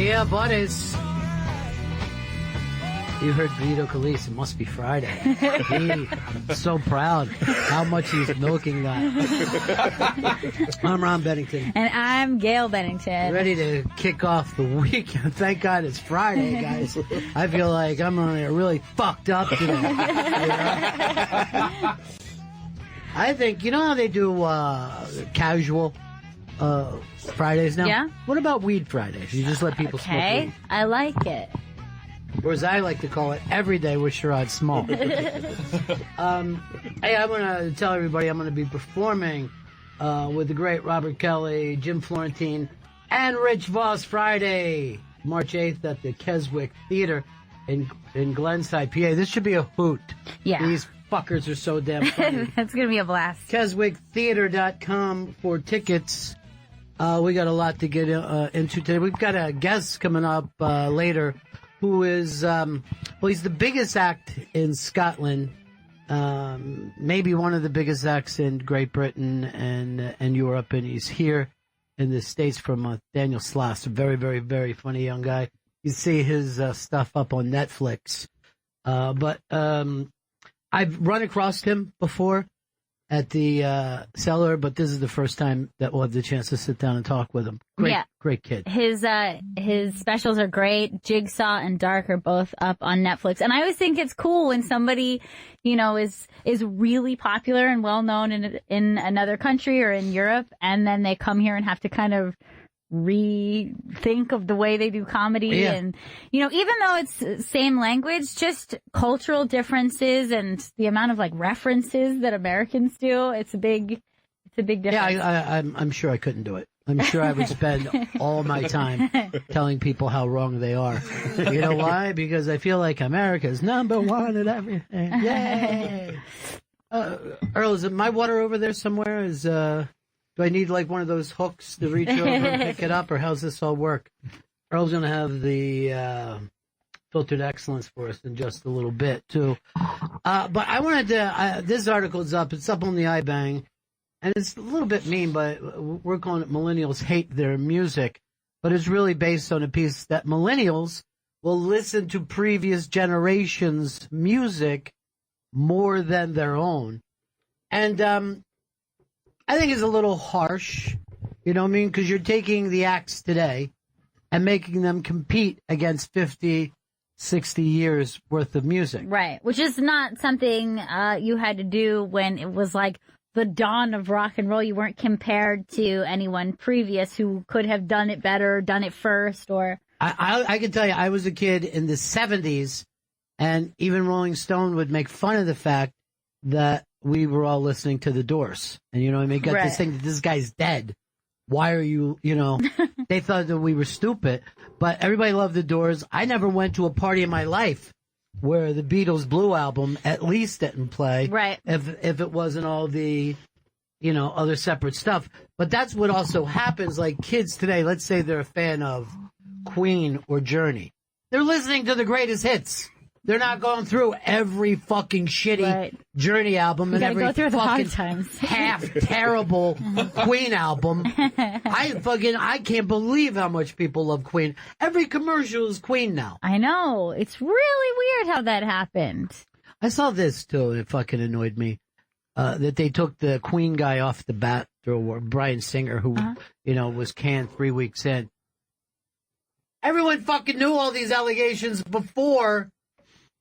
Yeah, buddies. You heard Vito Calise. It must be Friday. I'm so proud how much he's milking that. I'm Ron Bennington. And I'm Gail Bennington. Ready to kick off the weekend. Thank God it's Friday, guys. I feel like I'm really fucked up today. You know? I think, you know how they do casual Fridays now? Yeah. What about Weed Fridays? You just let people smoke weed. I like it. Or as I like to call it, every day with Sherrod Small. Hey, I'm going to tell everybody I'm going to be performing with the great Robert Kelly, Jim Florentine, and Rich Voss Friday, March 8th at the Keswick Theater in Glenside, PA. This should be a hoot. Yeah. These fuckers are so damn funny. It's going to be a blast. KeswickTheater.com for tickets. We got a lot to get into today. We've got a guest coming up later who is, he's the biggest act in Scotland, maybe one of the biggest acts in Great Britain and Europe, and he's here in the States from Daniel Sloss, a very, very, very funny young guy. You see his stuff up on Netflix. But I've run across him before at the Cellar, but this is the first time that we'll have the chance to sit down and talk with him. Great kid. His specials are great. Jigsaw and Dark are both up on Netflix. And I always think it's cool when somebody, you know, is really popular and well known in another country or in Europe, and then they come here and have to kind of rethink of the way they do comedy. Yeah. And, you know, even though it's same language, just cultural differences and the amount of like references that Americans do, it's a big difference. Yeah, I'm sure I couldn't do it. I'm sure I would spend all my time telling people how wrong they are. You know why? Because I feel like America's number one at everything. Yay! Earl, is it my water over there somewhere? Do I need like one of those hooks to reach over and pick it up, or how's this all work? Earl's going to have the Filtered Excellence for us in just a little bit, too. But I wanted to, this article's up. It's up on the iBang. And it's a little bit mean, but we're calling it Millennials Hate Their Music. But it's really based on a piece that millennials will listen to previous generations' music more than their own. And I think it's a little harsh, you know what I mean? Because you're taking the acts today and making them compete against 50, 60 years worth of music. Right, which is not something you had to do when it was like the dawn of rock and roll. You weren't compared to anyone previous who could have done it better, done it first, or... I can tell you, I was a kid in the 70s, and even Rolling Stone would make fun of the fact that we were all listening to The Doors. And, you know what I mean? Got this thing that this guy's dead. Why are you, you know... They thought that we were stupid, but everybody loved The Doors. I never went to a party in my life where the Beatles' Blue Album at least didn't play. Right. If it wasn't all the, you know, other separate stuff. But that's what also happens. Like kids today, let's say they're a fan of Queen or Journey. They're listening to the greatest hits. They're not going through every fucking shitty Journey album and every go through the fucking hard times. half terrible Queen album. I can't believe how much people love Queen. Every commercial is Queen now. I know. It's really weird how that happened. I saw this too, and it fucking annoyed me. That they took the Queen guy off the bat, or Bryan Singer, who, you know, was canned 3 weeks in. Everyone fucking knew all these allegations before.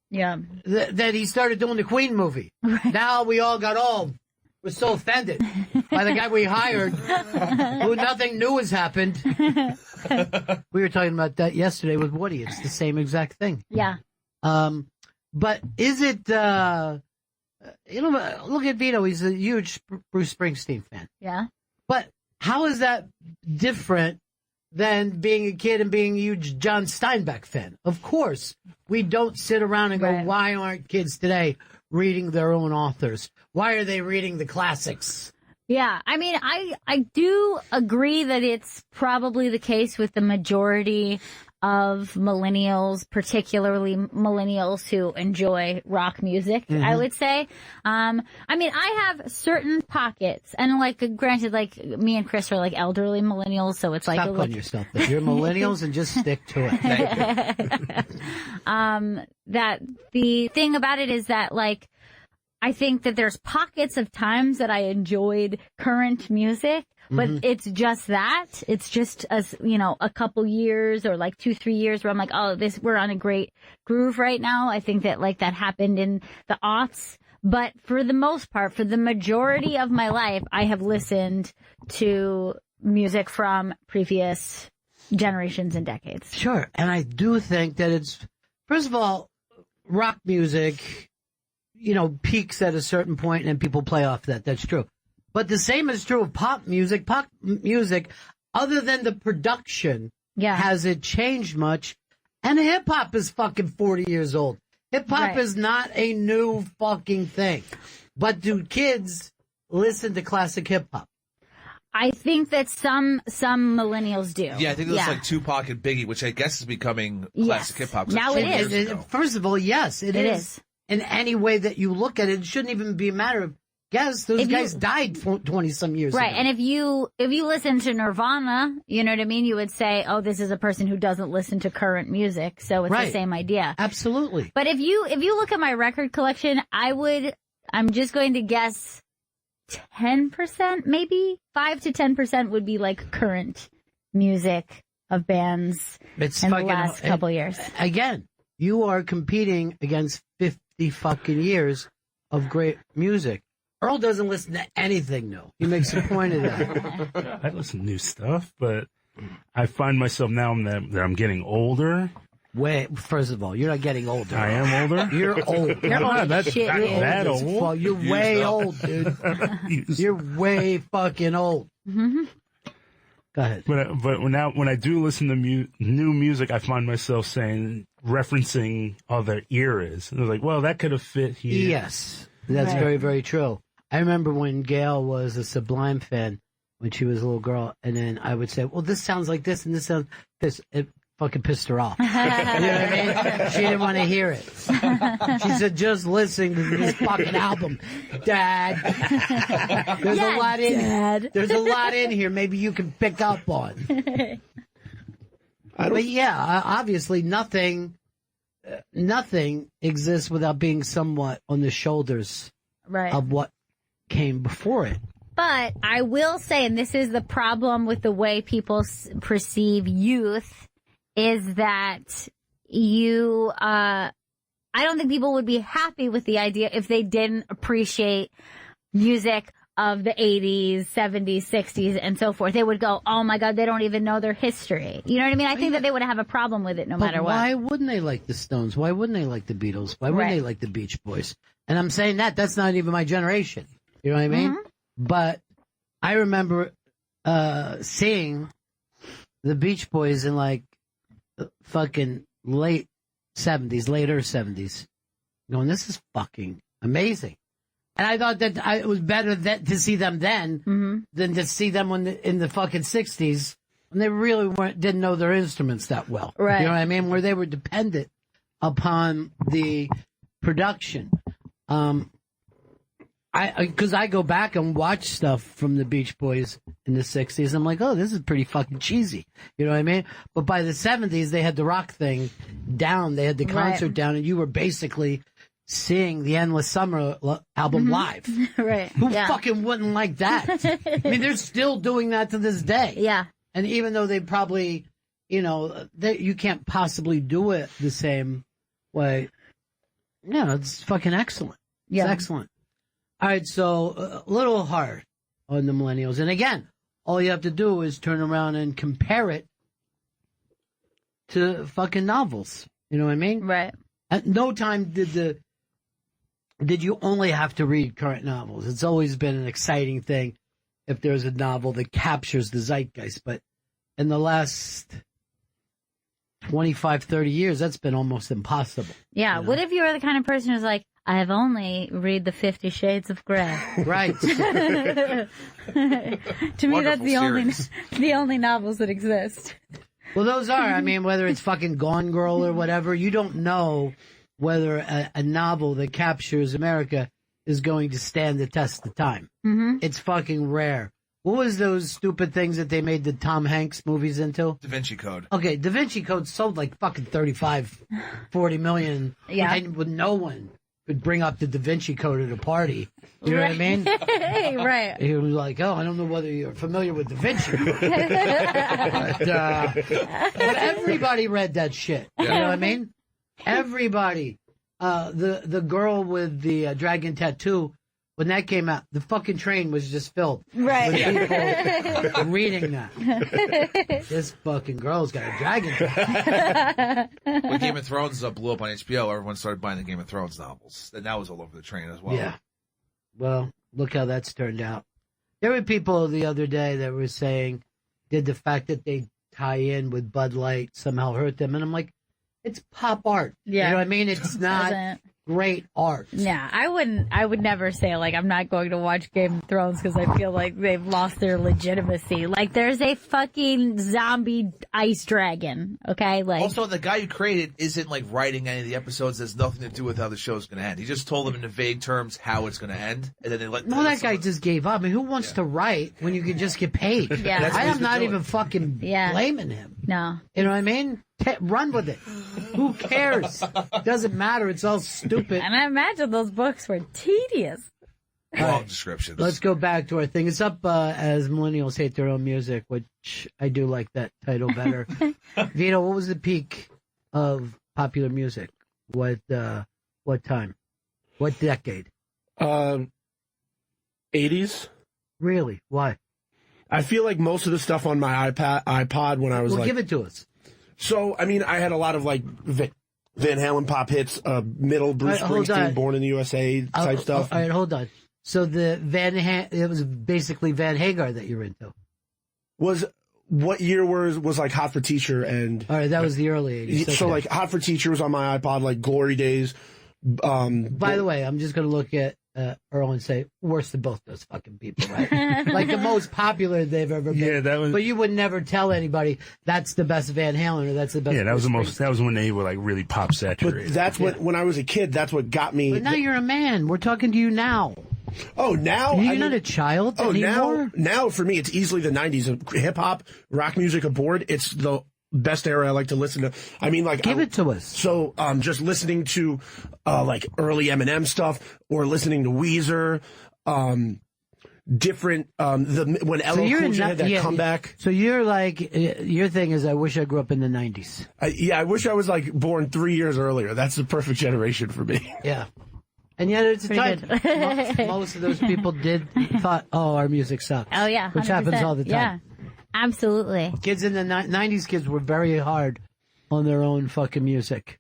Yeah. That he started doing the Queen movie. Right. Now we all we're so offended by the guy we hired who nothing new has happened. We were talking about that yesterday with Woody. It's the same exact thing. Yeah. But is it, you know, look at Vito. He's a huge Bruce Springsteen fan. Yeah. But how is that different than being a kid and being a huge John Steinbeck fan? Of course, we don't sit around and go, why aren't kids today reading their own authors? Why are they reading the classics? Yeah, I mean, I do agree that it's probably the case with the majority of millennials, particularly millennials who enjoy rock music, I would say. I mean, I have certain pockets, and like, granted, like, me and Chris are like elderly millennials, so it's like... Stop calling yourself that. You're millennials and just stick to it. That the thing about it is that, like, I think that there's pockets of times that I enjoyed current music, but it's just that. It's just, as you know, a couple years or like 2-3 years where I'm like, oh, we're on a great groove right now. I think that like that happened in the aughts. But for the most part, for the majority of my life, I have listened to music from previous generations and decades. Sure. And I do think that it's, first of all, rock music, you know, peaks at a certain point and then people play off that. That's true. But the same is true of pop music. Pop music, other than the production, has it changed much? And hip hop is fucking 40 years old. Hip hop is not a new fucking thing. But do kids listen to classic hip hop? I think that some millennials do. Yeah, I think there's like Tupac and Biggie, which I guess is becoming classic hip hop. Now it is. First of all, yes, it is. In any way that you look at it, it shouldn't even be a matter of guess. Those guys died 20-some years ago. Right, and if you listen to Nirvana, you know what I mean, you would say, oh, this is a person who doesn't listen to current music, so it's the same idea. Absolutely. But if you look at my record collection, I'm just going to guess 10%, maybe 5 to 10% would be like current music of bands in the last couple years. Again, you are competing against 50 fucking years of great music. Earl doesn't listen to anything new. He makes a point of that. I listen to new stuff, but I find myself now that I'm getting older. Wait, first of all, you're not getting older. I am older? You're old. You're old as shit. That old? You're way old, dude. You're way fucking old. Mm-hmm. Go ahead. But when I do listen to new music, I find myself referencing other eras. And I was like, well, that could have fit here. Yes, that's very, very true. I remember when Gail was a Sublime fan when she was a little girl, and then I would say, well, this sounds like this, and this sounds this. It fucking pissed her off. You know what I mean? She didn't want to hear it. She said, just listen to this fucking album, Dad. There's a lot in Dad. There's a lot in here maybe you can pick up on. But yeah, obviously nothing exists without being somewhat on the shoulders of what came before it. But I will say, and this is the problem with the way people perceive youth, is that I don't think people would be happy with the idea if they didn't appreciate music of the 80s, 70s, 60s, and so forth. They would go, oh my God, they don't even know their history. You know what I mean? I think that they would have a problem with it no matter what. Why wouldn't they like the Stones? Why wouldn't they like the Beatles? Why wouldn't they like the Beach Boys? And I'm saying that's not even my generation. You know what I mean? Mm-hmm. But I remember seeing the Beach Boys in like fucking later 70s, going, this is fucking amazing. And I thought that it was better to see them then than to see them in the fucking 60s when they really didn't know their instruments that well. Right. You know what I mean? Where they were dependent upon the production. Because I go back and watch stuff from the Beach Boys in the 60s. I'm like, oh, this is pretty fucking cheesy. You know what I mean? But by the 70s, they had the rock thing down. They had the concert down, and you were basically seeing the Endless Summer album live. Right. Who fucking wouldn't like that? I mean, they're still doing that to this day. Yeah. And even though they probably, you can't possibly do it the same way. No, it's fucking excellent. It's excellent. All right, so a little hard on the millennials. And again, all you have to do is turn around and compare it to fucking novels. You know what I mean? Right. At no time did you only have to read current novels. It's always been an exciting thing if there's a novel that captures the zeitgeist. But in the last 25, 30 years, that's been almost impossible. Yeah. You know? What if you were the kind of person who's like, I've only read the 50 Shades of Grey. Right. To me, that's the only novels that exist. Well, those are. I mean, whether it's fucking Gone Girl or whatever, you don't know whether a novel that captures America is going to stand the test of time. Mm-hmm. It's fucking rare. What was those stupid things that they made the Tom Hanks movies into? Da Vinci Code. Okay, Da Vinci Code sold like fucking 35, 40 million. Yeah. And with no one could bring up the Da Vinci Code at a party. You know what I mean? Right. He was like, oh, I don't know whether you're familiar with Da Vinci Code. but everybody read that shit. You know what I mean? Everybody. The girl with the dragon tattoo, when that came out, the fucking train was just filled Right. with people reading that. This fucking girl's got a dragon tattoo. When Game of Thrones blew up on HBO, everyone started buying the Game of Thrones novels. And that was all over the train as well. Yeah. Well, look how that's turned out. There were people the other day that were saying, did the fact that they tie in with Bud Light somehow hurt them? And I'm like, it's pop art. Yeah. You know what I mean? It's not Doesn't. great art. Yeah, I would never say, like, I'm not going to watch Game of Thrones because I feel like they've lost their legitimacy. Like, there's a fucking zombie ice dragon, okay? Like, Also, the guy who created isn't like writing any of the episodes. There's nothing to do with how the show's going to end. He just told them in the vague terms how it's going to end, and then they let. No, that guy just gave up. I mean, who wants to write when you can just get paid? Yeah. That's what I he's am been not doing. even fucking blaming him. no. You know what I mean? Run with it. Who cares? Doesn't matter. It's all stupid. And I imagine those books were tedious. long descriptions. Let's go back to our thing. It's up as millennials hate their own music, which I do like that title better. Vito, what was the peak of popular music? What time? What decade? 80s. Really? Why? I feel like most of the stuff on my iPod when I was Well, give it to us. So, I mean, I had a lot of like Van Halen pop hits, middle Bruce All right, hold Springsteen, on. Born in the USA type stuff. All right, hold on. So it was basically Van Hagar that you're into. What year was like Hot for Teacher and All right, that was the early 80s. so Okay. like Hot for Teacher was on my iPod, like Glory Days. By the way, I'm just going to look at Earl and say, worse than both those fucking people, right? Like the most popular they've ever been. Yeah, that was. But you would never tell anybody that's the best Van Halen or that's the best. Yeah, that was the Bruce most. That was when they were like really pop But saturated. that's what when I was a kid, that's what got me. But now you're a man. We're talking to you now. Oh, now You're I not mean- a child Oh, anymore. now for me, it's easily the 90s. Hip hop, rock music aboard. It's the best era I like to listen to. I mean, like, Give it to us. So, just listening to, like early Eminem stuff or listening to Weezer, different, when LL Cool J had that comeback. So you're like, your thing is, I wish I grew up in the 90s. Yeah, I wish I was like born 3 years earlier. That's the perfect generation for me. Yeah. And yet it's a Pretty time. good. Most of those people thought, oh, our music sucks. Oh, yeah. Which happens 100%. all the time. Yeah, absolutely. Kids in the 90s kids were very hard on their own fucking music.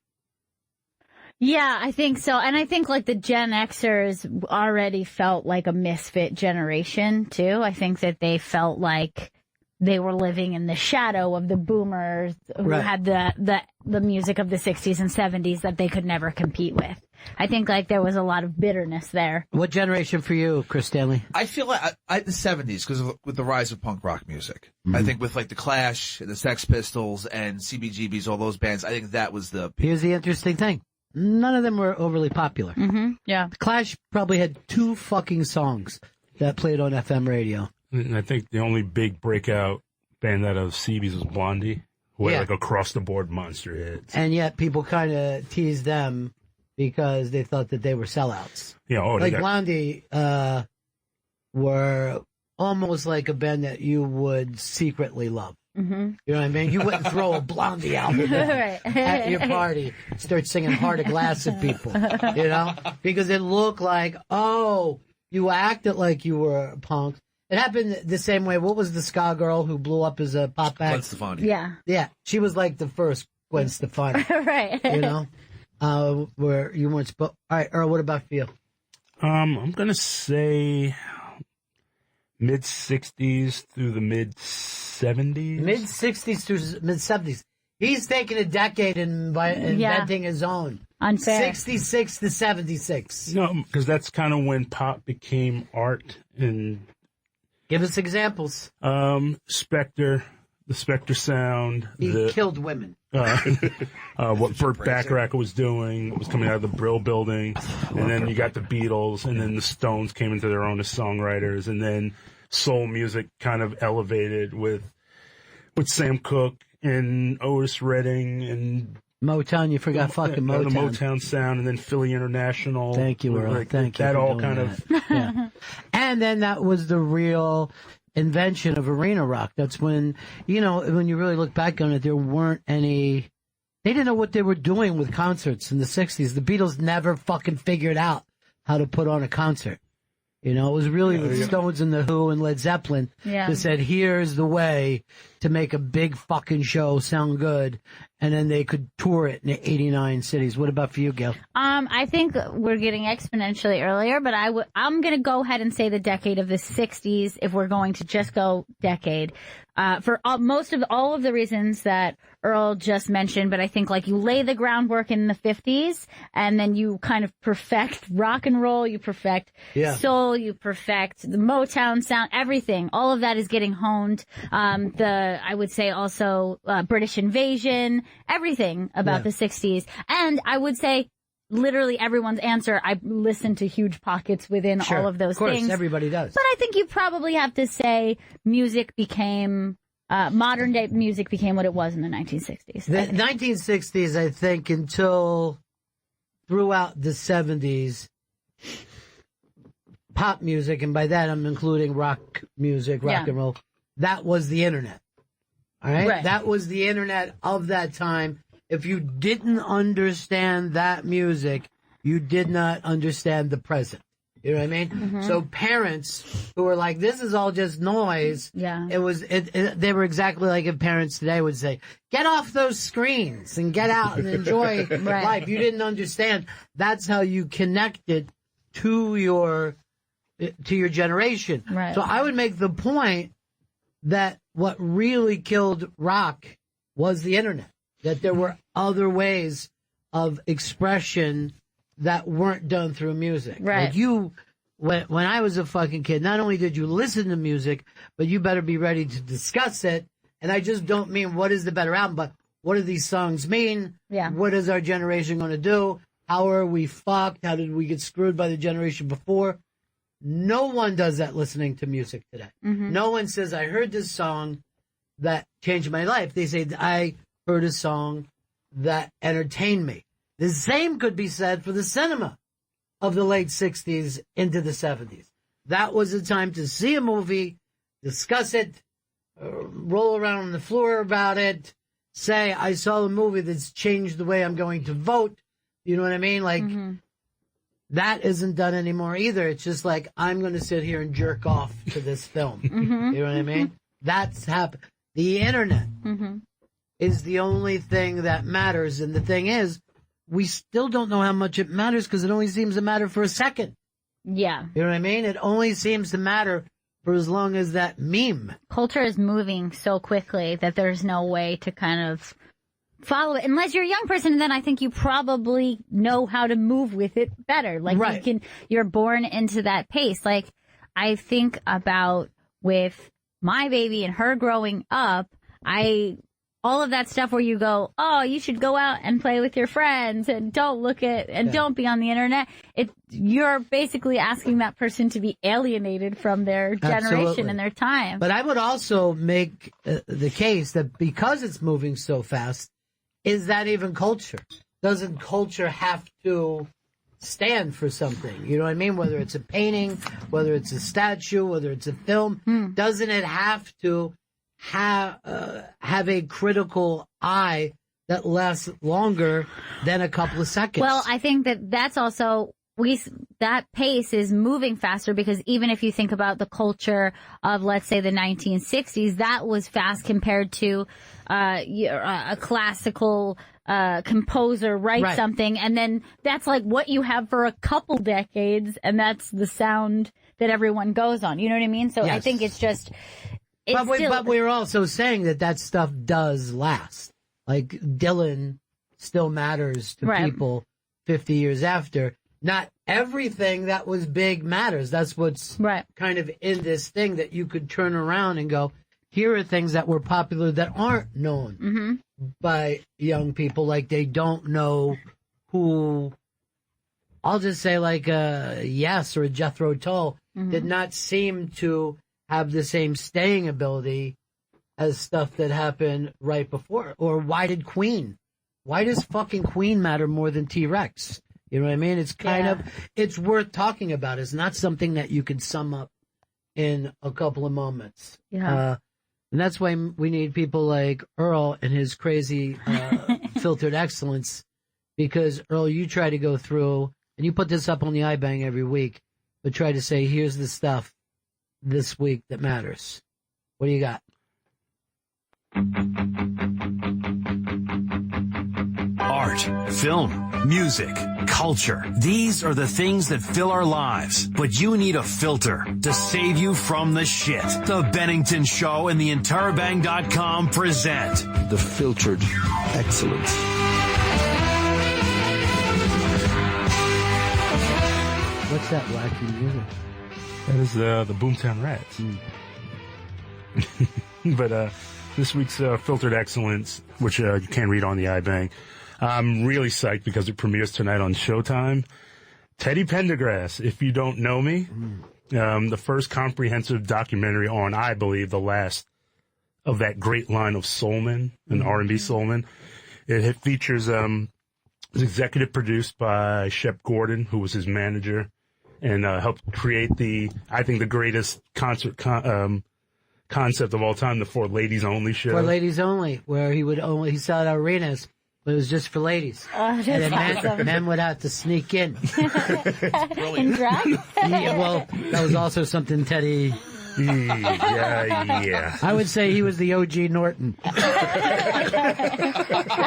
Yeah, I think so. And I think like the Gen Xers already felt like a misfit generation too. I think that they felt like they were living in the shadow of the boomers who Right. had the music of the 60s and 70s that they could never compete with. I think like there was a lot of bitterness there. What generation for you, Chris Stanley? I feel like the 70s because with the rise of punk rock music. I think with like the Clash, the Sex Pistols, and CBGBs, all those bands. I think that was the. Here's the interesting thing. None of them were overly popular. Mm-hmm. Yeah. Clash probably had 2 fucking songs that played on FM radio. And I think the only big breakout band out of CB's was Blondie, who had Yeah. like across the board monster hits. And yet people kind of teased them because they thought that they were sellouts. Yeah, oh, they Like got, Blondie were almost like a band that you would secretly love. Mm-hmm. You know what I mean? You wouldn't throw a Blondie album at your party, start singing Heart of Glass at people, you know? Because it looked like, oh, you acted like you were a punk. It happened the same way. What was the ska girl who blew up as a pop Gwen act? Stefani. Yeah. Yeah, she was like the first Gwen Stefani, Right. you know? Where you weren't supposed. All right, Earl, what about for you? I'm gonna say mid '60s through the mid '70s. Mid 60s to mid 70s. He's taking a decade and inventing his own. Unfair. 66 to 76. No, because that's kind of when pop became art. And Give us examples. Spectre, the Spectre sound. He killed women. What Burt Bacharach was doing, what was coming out of the Brill Building. And then you got the Beatles, and then the Stones came into their own as songwriters. And then soul music kind of elevated with Sam Cooke and Otis Redding and Motown, you forgot fucking Motown. The Motown sound, and then Philly International. Thank you, Earl. Thank you. That for all doing kind that. of. Yeah. And then that was the real invention of arena rock. That's when, when you really look back on it, there weren't any. They didn't know what they were doing with concerts in the 60s. The Beatles never fucking figured out how to put on a concert. It was really the Stones and the Who and Led Zeppelin that said, here's the way to make a big fucking show sound good. And then they could tour it in 89 cities. What about for you, Gail? I think we're getting exponentially earlier, but I'm going to go ahead and say the decade of the 60s if we're going to just go decade. For all of the reasons that Earl just mentioned, but I think you lay the groundwork in the 50s and then you kind of perfect rock and roll, you perfect soul, you perfect the Motown sound, everything. All of that is getting honed. I would say also British invasion, everything about the 60s. And I would say literally everyone's answer, I listen to huge pockets within all of those things. Everybody does. But I think you probably have to say music became, modern day music became what it was in the 1960s. The 1960s, I think, until throughout the 70s, pop music, and by that I'm including rock music, rock and roll, that was the internet. All right? That was the internet of that time. If you didn't understand that music, you did not understand the present. You know what I mean? Mm-hmm. So parents who were like, this is all just noise. Yeah. They were exactly like if parents today would say, get off those screens and get out and enjoy life. You didn't understand. That's how you connected to your generation. Right. So I would make the point that what really killed rock was the internet, that there were other ways of expression that weren't done through music. Right. Like when I was a fucking kid, not only did you listen to music, but you better be ready to discuss it. And I just don't mean what is the better album, but what do these songs mean? Yeah. What is our generation going to do? How are we fucked? How did we get screwed by the generation before? No one does that listening to music today. Mm-hmm. No one says, I heard this song that changed my life. They say, I heard a song that entertained me. The same could be said for the cinema of the late 60s into the 70s. That was a time to see a movie, discuss it, roll around on the floor about it, say, I saw a movie that's changed the way I'm going to vote. You know what I mean? Like, that isn't done anymore either. It's just like, I'm going to sit here and jerk off to this film. You know what I mean? That's happened. The internet is the only thing that matters. And the thing is, we still don't know how much it matters because it only seems to matter for a second. Yeah. You know what I mean? It only seems to matter for as long as that meme. Culture is moving so quickly that there's no way to kind of follow it. Unless you're a young person, then I think you probably know how to move with it better. Like you're born into that pace. Like I think about with my baby and her growing up, all of that stuff where you go, oh, you should go out and play with your friends and don't look at and don't be on the internet. You're basically asking that person to be alienated from their generation and their time. But I would also make the case that because it's moving so fast, is that even culture? Doesn't culture have to stand for something? You know what I mean? Whether it's a painting, whether it's a statue, whether it's a film, doesn't it have to have a critical eye that lasts longer than a couple of seconds? Well, I think that's also that pace is moving faster because even if you think about the culture of, let's say, the 1960s, that was fast compared to a classical composer writes something, and then that's like what you have for a couple decades, and that's the sound that everyone goes on. You know what I mean? So I think it's just. But we're also saying that stuff does last. Like Dylan still matters to people 50 years after. Not everything that was big matters. That's what's Right. kind of in this thing, that you could turn around and go, here are things that were popular that aren't known by young people. Like they don't know who, I'll just say like a Yes or a Jethro Tull did not seem to have the same staying ability as stuff that happened right before. Or why does fucking Queen matter more than T-Rex? You know what I mean? It's kind of, it's worth talking about. It's not something that you can sum up in a couple of moments. Yeah. And that's why we need people like Earl and his crazy filtered excellence, because Earl, you try to go through, and you put this up on the iBang every week, but try to say, here's the stuff this week that matters. What do you got? Art, film, music, culture. These are the things that fill our lives. But you need a filter to save you from the shit. The Bennington Show and the Interrobang.com present The Filtered Excellence. What's that wacky music? That is the Boomtown Rats. But this week's Filtered Excellence, which you can read on the iBang, I'm really psyched because it premieres tonight on Showtime. Teddy Pendergrass, If You Don't Know Me, the first comprehensive documentary on, I believe, the last of that great line of soulmen and R&B soulmen. It features, it's executive produced by Shep Gordon, who was his manager, and helped create I think the greatest concert concept of all time, the For Ladies Only show. For Ladies Only, where he sold out arenas, but it was just for ladies. Oh, that's And then awesome. men would have to sneak in. In drag? Yeah, well, that was also something Teddy... Yeah. I would say he was the OG Norton. I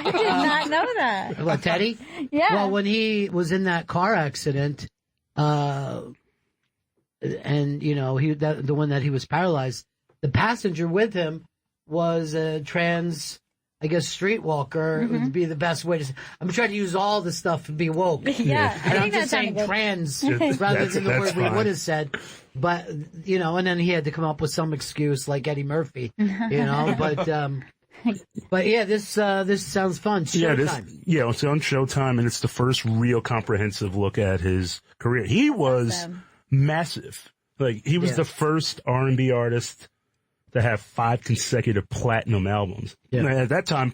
did not know that. What, Teddy? Yeah. Well, when he was in that car accident, and the one that he was paralyzed, the passenger with him was a trans, I guess, streetwalker. It would be the best way to say. I'm trying to use all the stuff to be woke. Yeah. And I'm think just that saying sounded good. trans rather than the that's word we fine. would have said. But, and then he had to come up with some excuse like Eddie Murphy, but yeah, this sounds fun. It's Showtime. It's on Showtime, and it's the first real comprehensive look at his career. He was massive. Like, he was the first R&B artist to have 5 consecutive platinum albums. Yeah. And at that time,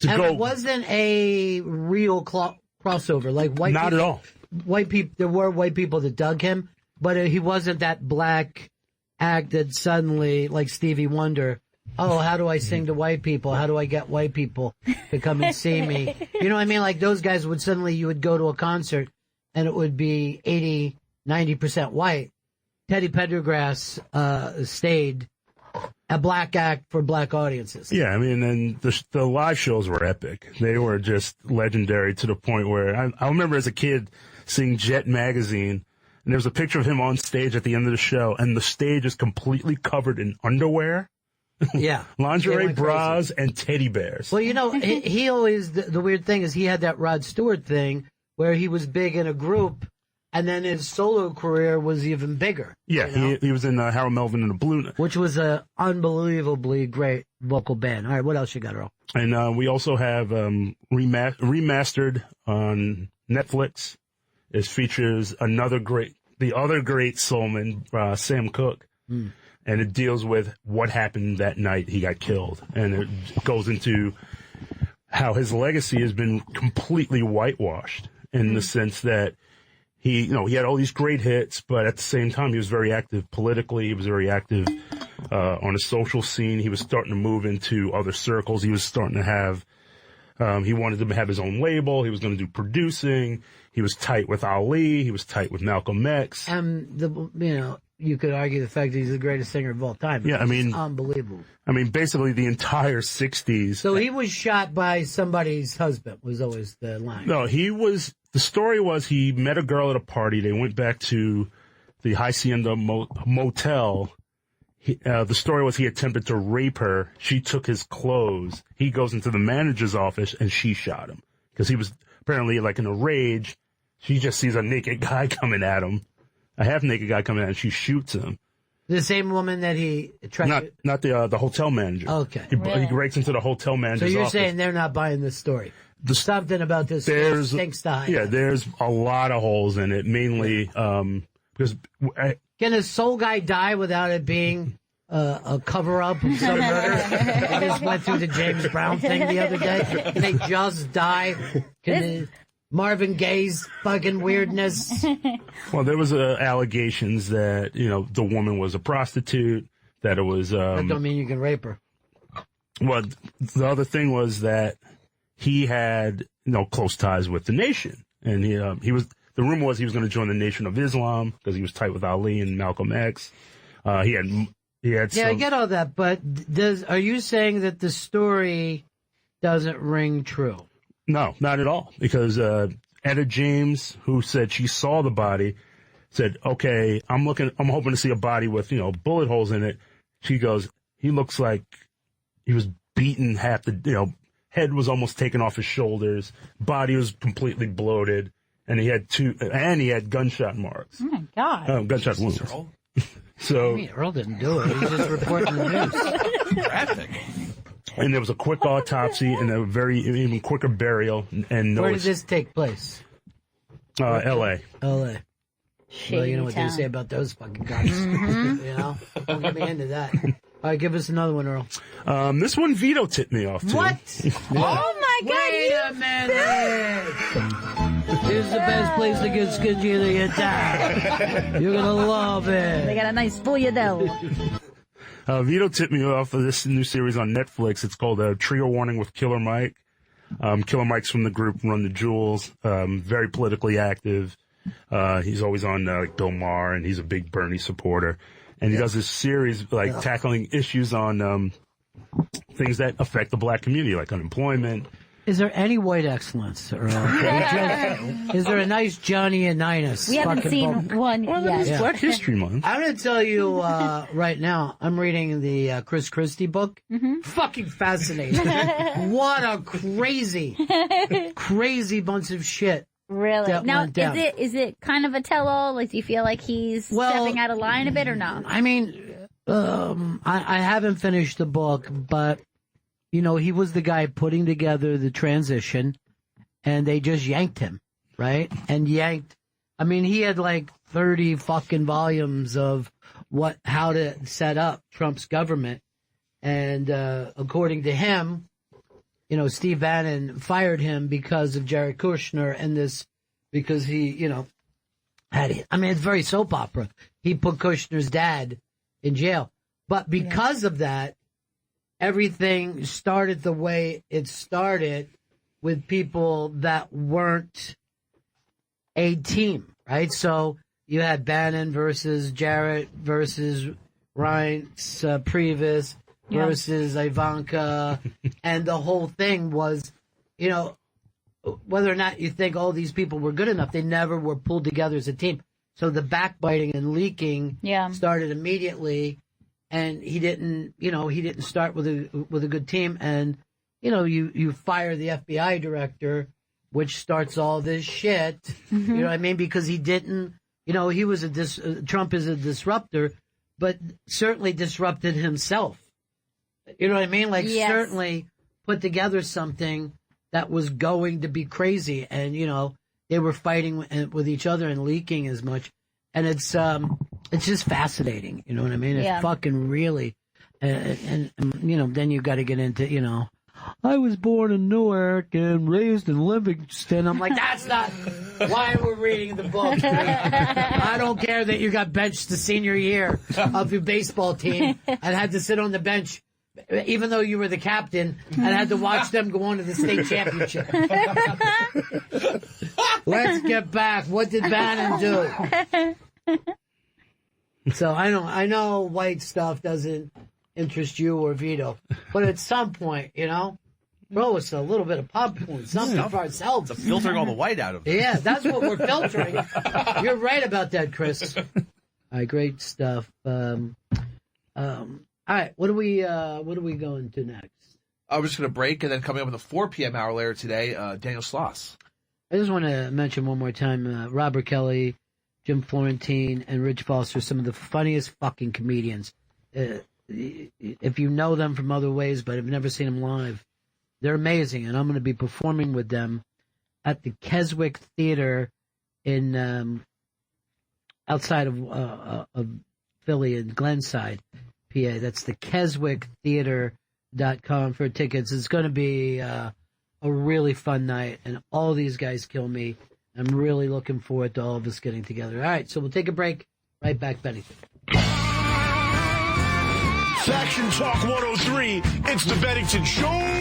It wasn't a real crossover. Like white not people, at all. White people, there were white people that dug him, but he wasn't that black act that suddenly, like Stevie Wonder, oh, how do I sing to white people? How do I get white people to come and see me? You know what I mean? Like those guys would suddenly, you would go to a concert and it would be 80, 90% white. Teddy Pendergrass stayed a black act for black audiences. Yeah, I mean, and the live shows were epic. They were just legendary to the point where I remember as a kid seeing Jet Magazine, and there was a picture of him on stage at the end of the show, and the stage is completely covered in underwear. Yeah. Lingerie, bras, and teddy bears. Well, he always, the weird thing is he had that Rod Stewart thing where he was big in a group, and then his solo career was even bigger. Yeah, he was in Harold Melvin and the Blue Note. Which was a unbelievably great vocal band. All right, what else you got, Earl? And we also have remastered on Netflix. It features the other great soulman, Sam Cooke. And it deals with what happened that night he got killed. And it goes into how his legacy has been completely whitewashed in the sense that he had all these great hits, but at the same time, he was very active politically. He was very active on a social scene. He was starting to move into other circles. He was starting to have, he wanted to have his own label. He was going to do producing. He was tight with Ali. He was tight with Malcolm X. You could argue the fact that he's the greatest singer of all time. Yeah, I mean, it's unbelievable. I mean, basically the entire 60s. So he was shot by somebody's husband, was always the line. No, the story was he met a girl at a party. They went back to the Hacienda Motel. The story was he attempted to rape her. She took his clothes. He goes into the manager's office and she shot him because he was apparently, like in a rage, she just sees a naked guy coming at him, a half naked guy coming at him, and she shoots him. The same woman that he tried Not the hotel manager. Okay. He breaks into the hotel manager's So you're office. saying they're not buying this story? Something about this stinks to high. Yeah, there's a lot of holes in it, mainly because... Can a soul guy die without it being a cover-up of some murder? I just went through the James Brown thing the other day. Can they just die? Marvin Gaye's fucking weirdness? Well, there was allegations that, the woman was a prostitute, that it was... that don't mean you can rape her. Well, the other thing was that he had, close ties with the Nation. And he was... The rumor was he was going to join the Nation of Islam because he was tight with Ali and Malcolm X. He had Yeah, some... I get all that, but are you saying that the story doesn't ring true? No, not at all. Because Etta James, who said she saw the body, said, "Okay, I'm hoping to see a body with bullet holes in it." She goes, "He looks like he was beaten half the head was almost taken off his shoulders, body was completely bloated." And he had gunshot marks. Oh my God. Gunshot wounds. So Earl didn't do it. He's just reporting the news. Graphic. And there was a quick autopsy and a even quicker burial. And Where did this take place? L.A. L.A. Well, you know what they say about those fucking guys. Don't get me into that. All right, give us another one, Earl. This one Vito tipped me off, too. What? Oh my God. Wait a minute. Here's the best place to get sketchy of your time. You're gonna love it. They got a nice Foyadell. Vito tipped me off of this new series on Netflix. It's called Trigger Warning with Killer Mike. Killer Mike's from the group Run the Jewels. Very politically active. He's always on Bill Maher, and he's a big Bernie supporter. And he does this series tackling issues on things that affect the black community, like unemployment. Is there any white excellence, Earl? Is there a nice Johnny and Ninus? We haven't seen one yet. It's Black History Month. I'm going to tell you right now, I'm reading the Chris Christie book. Mm-hmm. Fucking fascinating. What a crazy bunch of shit. Really? Now, is it kind of a tell-all? Like, do you feel like he's stepping out of line a bit or no? I mean, I haven't finished the book, but, he was the guy putting together the transition, and they just yanked him, right? And he had like 30 fucking volumes of how to set up Trump's government. And according to him, Steve Bannon fired him because of Jared Kushner and because he, it's very soap opera. He put Kushner's dad in jail. But because of that, everything started the way it started with people that weren't a team, right? So you had Bannon versus Jarrett versus Reince Priebus versus Ivanka, and the whole thing was, whether or not you think all these people were good enough, they never were pulled together as a team. So the backbiting and leaking started immediately, and he didn't start with a good team, and you fire the FBI director, which starts all this shit. Mm-hmm. You know what I mean? Because he didn't, he was Trump is a disruptor, but certainly disrupted himself. You know what I mean? Certainly put together something that was going to be crazy, and they were fighting with each other and leaking as much, and it's just fascinating. You know what I mean? It's fucking really, and then you got to get into I was born in Newark and raised in Livingston. I'm like, that's not why we're reading the book. I don't care that you got benched the senior year of your baseball team and had to sit on the bench, even though you were the captain, and had to watch them go on to the state championship. Let's get back. What did Bannon do? So I know white stuff doesn't interest you or Vito, but at some point, throw us a little bit of popcorn, something for ourselves. It's filtering all the white out of it. Yeah, that's what we're filtering. You're right about that, Chris. All right, great stuff. All right, what are we going to next? We're just going to break, and then coming up in the 4 p.m. hour later today, Daniel Sloss. I just want to mention one more time, Robert Kelly, Jim Florentine, and Rich Foster, some of the funniest fucking comedians. If you know them from other ways, but have never seen them live, they're amazing. And I'm going to be performing with them at the Keswick Theater in outside of Philly in Glenside, PA. That's the KeswickTheater.com for tickets. It's going to be a really fun night, and all these guys kill me. I'm really looking forward to all of us getting together. All right, so we'll take a break. Right back, Bennington. Faction Talk 103, it's the Bennington Show.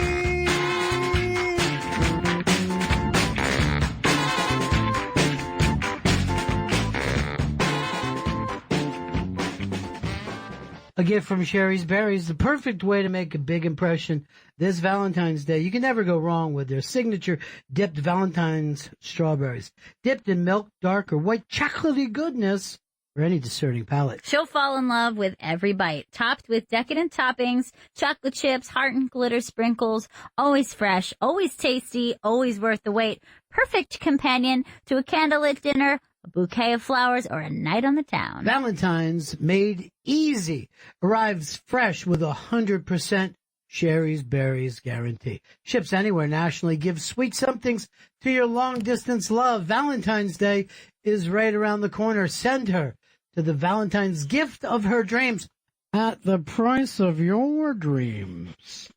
A gift from Sherry's Berries, the perfect way to make a big impression this Valentine's Day. You can never go wrong with their signature dipped Valentine's strawberries. Dipped in milk, dark, or white chocolatey goodness for any discerning palate. She'll fall in love with every bite. Topped with decadent toppings, chocolate chips, heart and glitter sprinkles. Always fresh, always tasty, always worth the wait. Perfect companion to a candlelit dinner, a bouquet of flowers, or a night on the town. Valentine's made easy. Arrives fresh with 100% Sherry's Berries guarantee. Ships anywhere nationally. Gives sweet somethings to your long-distance love. Valentine's Day is right around the corner. Send her to the Valentine's gift of her dreams at the price of your dreams.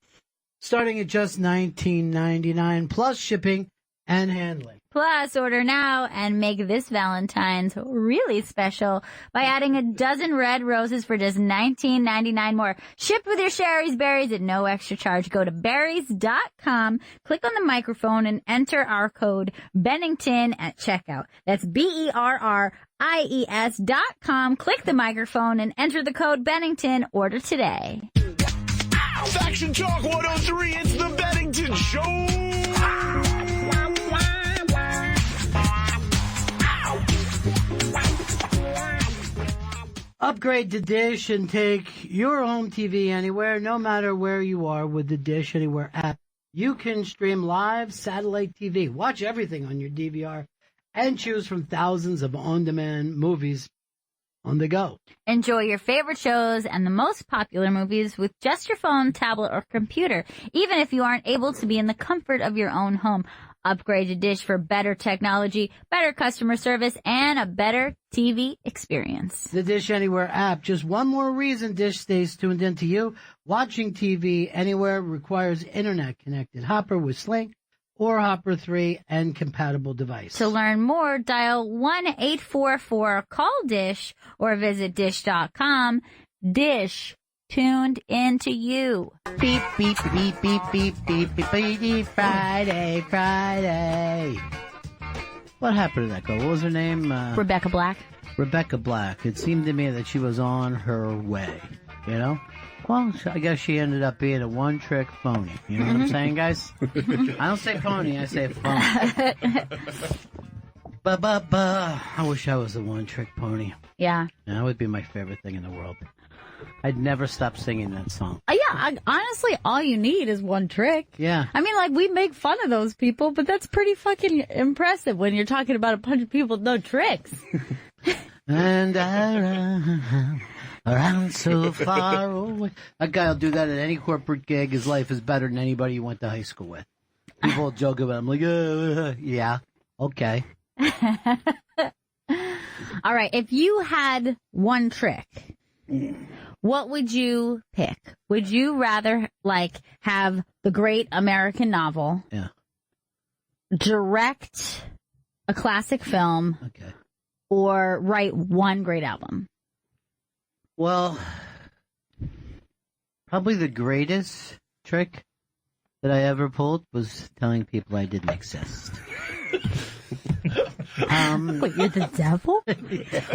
Starting at just $19.99 plus shipping and handling. Plus, order now and make this Valentine's really special by adding a dozen red roses for just $19.99 more. Shipped with your Sherry's Berries at no extra charge. Go to berries.com, click on the microphone, and enter our code Bennington at checkout. That's BERRIES.com. Click the microphone and enter the code Bennington. Order today. Faction Talk 103, it's the Bennington Show. Upgrade to Dish and take your home TV anywhere, no matter where you are with the Dish Anywhere app. You can stream live satellite TV, watch everything on your DVR, and choose from thousands of on-demand movies on the go. Enjoy your favorite shows and the most popular movies with just your phone, tablet, or computer, even if you aren't able to be in the comfort of your own home. Upgrade to Dish for better technology, better customer service, and a better TV experience. The Dish Anywhere app, just one more reason Dish stays tuned into you. Watching TV anywhere requires internet-connected Hopper with Sling or Hopper 3 and compatible device. To learn more, dial 1-844-CALL-DISH or visit dish.com. Dish. Tuned into you. Beep, beep, beep, beep, beep, beep, beep, beep, beep, Friday, Friday. What happened to that girl? What was her name? Rebecca Black. Rebecca Black. It seemed to me that she was on her way, you know? Well, I guess she ended up being a one-trick phony. You know what I'm saying, guys? I don't say pony, I say phony. I wish I was a one-trick pony. Yeah. That would be my favorite thing in the world. I'd never stop singing that song. Honestly, all you need is one trick. Yeah. I mean, like, we make fun of those people, but that's pretty fucking impressive when you're talking about a bunch of people with no tricks. And I run so far away. That guy will do that at any corporate gig. His life is better than anybody you went to high school with. People will joke about him like, yeah, okay. All right, if you had one trick, what would you pick? Would you rather, like, have the great American novel, direct a classic film, or write one great album? Well, probably the greatest trick that I ever pulled was telling people I didn't exist. Wait, you're the devil?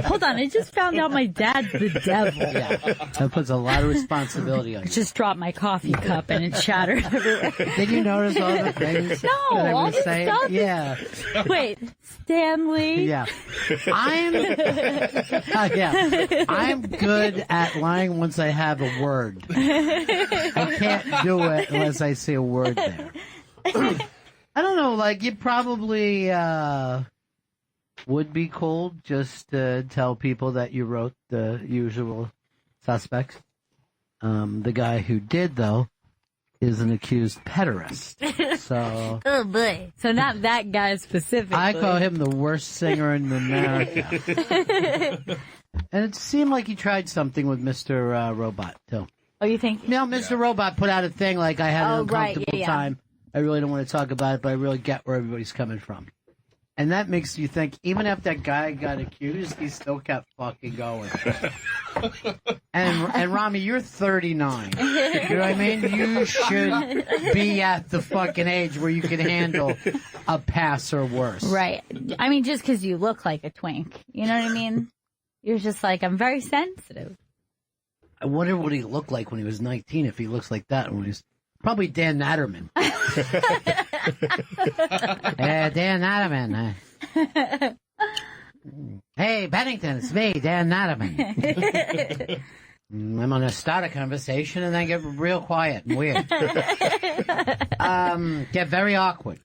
Hold on, I just found out my dad's the devil. Yeah, that puts a lot of responsibility on you. I just dropped my coffee cup and it shattered everywhere. Did you notice all the things No, that I all was this saying? stuff. Yeah. Wait, Stanley. Yeah. I'm good at lying once I have a word. I can't do it unless I see a word there. I don't know know, like you probably would be cool just to tell people that you wrote the usual suspects. The guy who did, though, is an accused pederast. So, oh boy! So not that guy specifically. I call him the worst singer in America. And it seemed like he tried something with Mr. Robot too. Oh, you think? No, Mr. Robot put out a thing like I had an right, uncomfortable time. I really don't want to talk about it, but I really get where everybody's coming from. And that makes you think, even if that guy got accused, he still kept fucking going. and Rami, you're 39. You know what I mean? You should be at the fucking age where you can handle a pass or worse. Right. I mean, just because you look like a twink. You know what I mean? You're just like, I'm very sensitive. I wonder what he looked like when he was 19, if he looks like that when he's probably Dan Natterman. Dan Natterman. Hey, Bennington, it's me, Dan Natterman. I'm going to start a conversation and then get real quiet and weird. Get very awkward.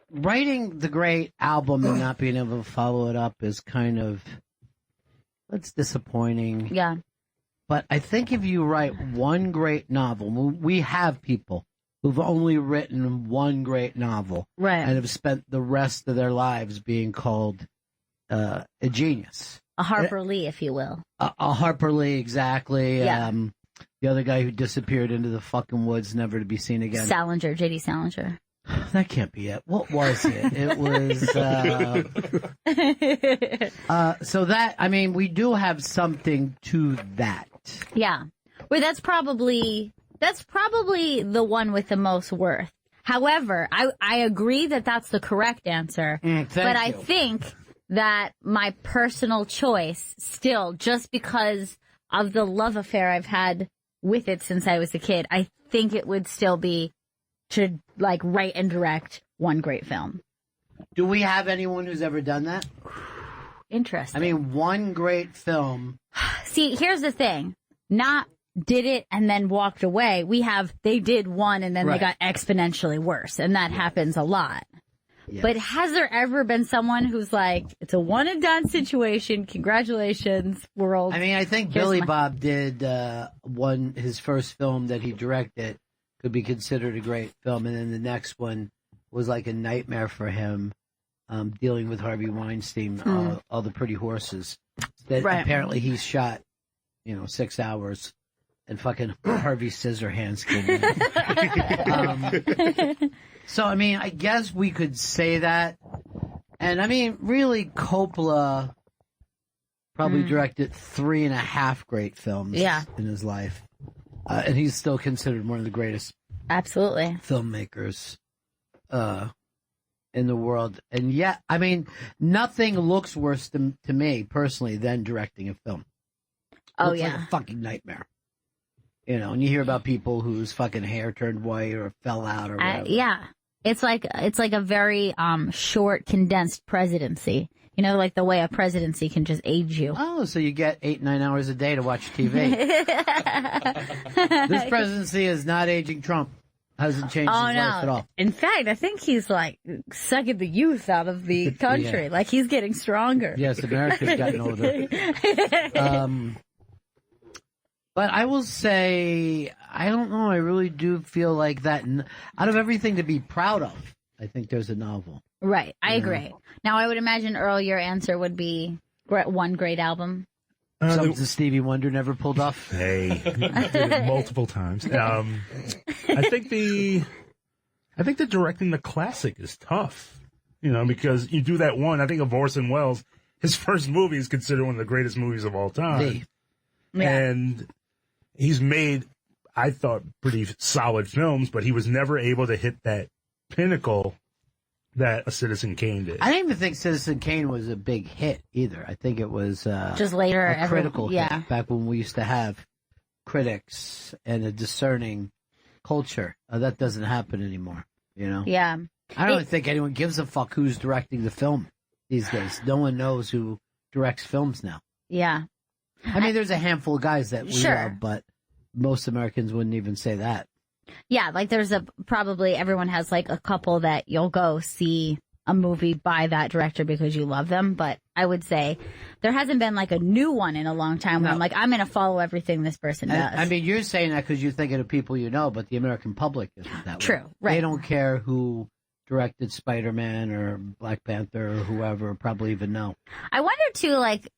Writing the great album and not being able to follow it up is kind of, that's disappointing. Yeah. But I think if you write one great novel, we have people who've only written one great novel, right, and have spent the rest of their lives being called a genius. A Harper Lee, if you will. A Harper Lee, exactly. Yeah. The other guy who disappeared into the fucking woods, never to be seen again. Salinger, J.D. Salinger. That can't be it. What was it? It was, so that, I mean, we do have something to that. Yeah. Well, that's probably the one with the most worth. However, I agree that that's the correct answer. I think that my personal choice still, just because of the love affair I've had with it since I was a kid, I think it would still be to like write and direct one great film. Do we have anyone who's ever done that? Interesting. I mean, one great film. See, here's the thing. Not did it and then walked away. They did one and then they got exponentially worse. And that happens a lot. Yes. But has there ever been someone who's like, it's a one and done situation. Congratulations, world. I mean, I think Billy Bob did his first film that he directed could be considered a great film. And then the next one was like a nightmare for him, dealing with Harvey Weinstein, all the pretty horses. That apparently he shot, 6 hours, and fucking Harvey Scissorhands came in. So, I mean, I guess we could say that. And, I mean, really, Coppola probably directed 3.5 great films in his life. And he's still considered one of the greatest filmmakers in the world. And yet, I mean, nothing looks worse to me, personally, than directing a film. Oh, looks like a fucking nightmare. And you hear about people whose fucking hair turned white or fell out or whatever. Yeah. It's like a very short, condensed presidency. Like the way a presidency can just age you. Oh, so you get 8-9 hours a day to watch TV. This presidency is not aging Trump. Hasn't changed his life at all. In fact, I think he's like sucking the youth out of the country. Yeah. Like he's getting stronger. Yes, America's gotten older. But I will say, I don't know, I really do feel like that. Out of everything to be proud of, I think there's a novel. Right, I agree. Now, I would imagine, Earl, your answer would be one great album. Something Stevie Wonder never pulled off. Hey, did it multiple times. I think the directing the classic is tough, because you do that one. I think of Orson Welles. His first movie is considered one of the greatest movies of all time. And he's made, I thought, pretty solid films, but he was never able to hit that pinnacle that a Citizen Kane did. I didn't even think Citizen Kane was a big hit either. I think it was just later a critical hit, back when we used to have critics and a discerning culture. That doesn't happen anymore, Yeah. I don't think anyone gives a fuck who's directing the film these days. No one knows who directs films now. Yeah. I mean, there's a handful of guys that we love, but most Americans wouldn't even say that. Yeah, like there's probably everyone has like a couple that you'll go see a movie by that director because you love them. But I would say there hasn't been like a new one in a long time where I'm like, I'm going to follow everything this person does. I mean, you're saying that because you're thinking of people you know, but the American public isn't that way. True, right. They don't care who directed Spider-Man or Black Panther or whoever, probably even know. I wonder too, like,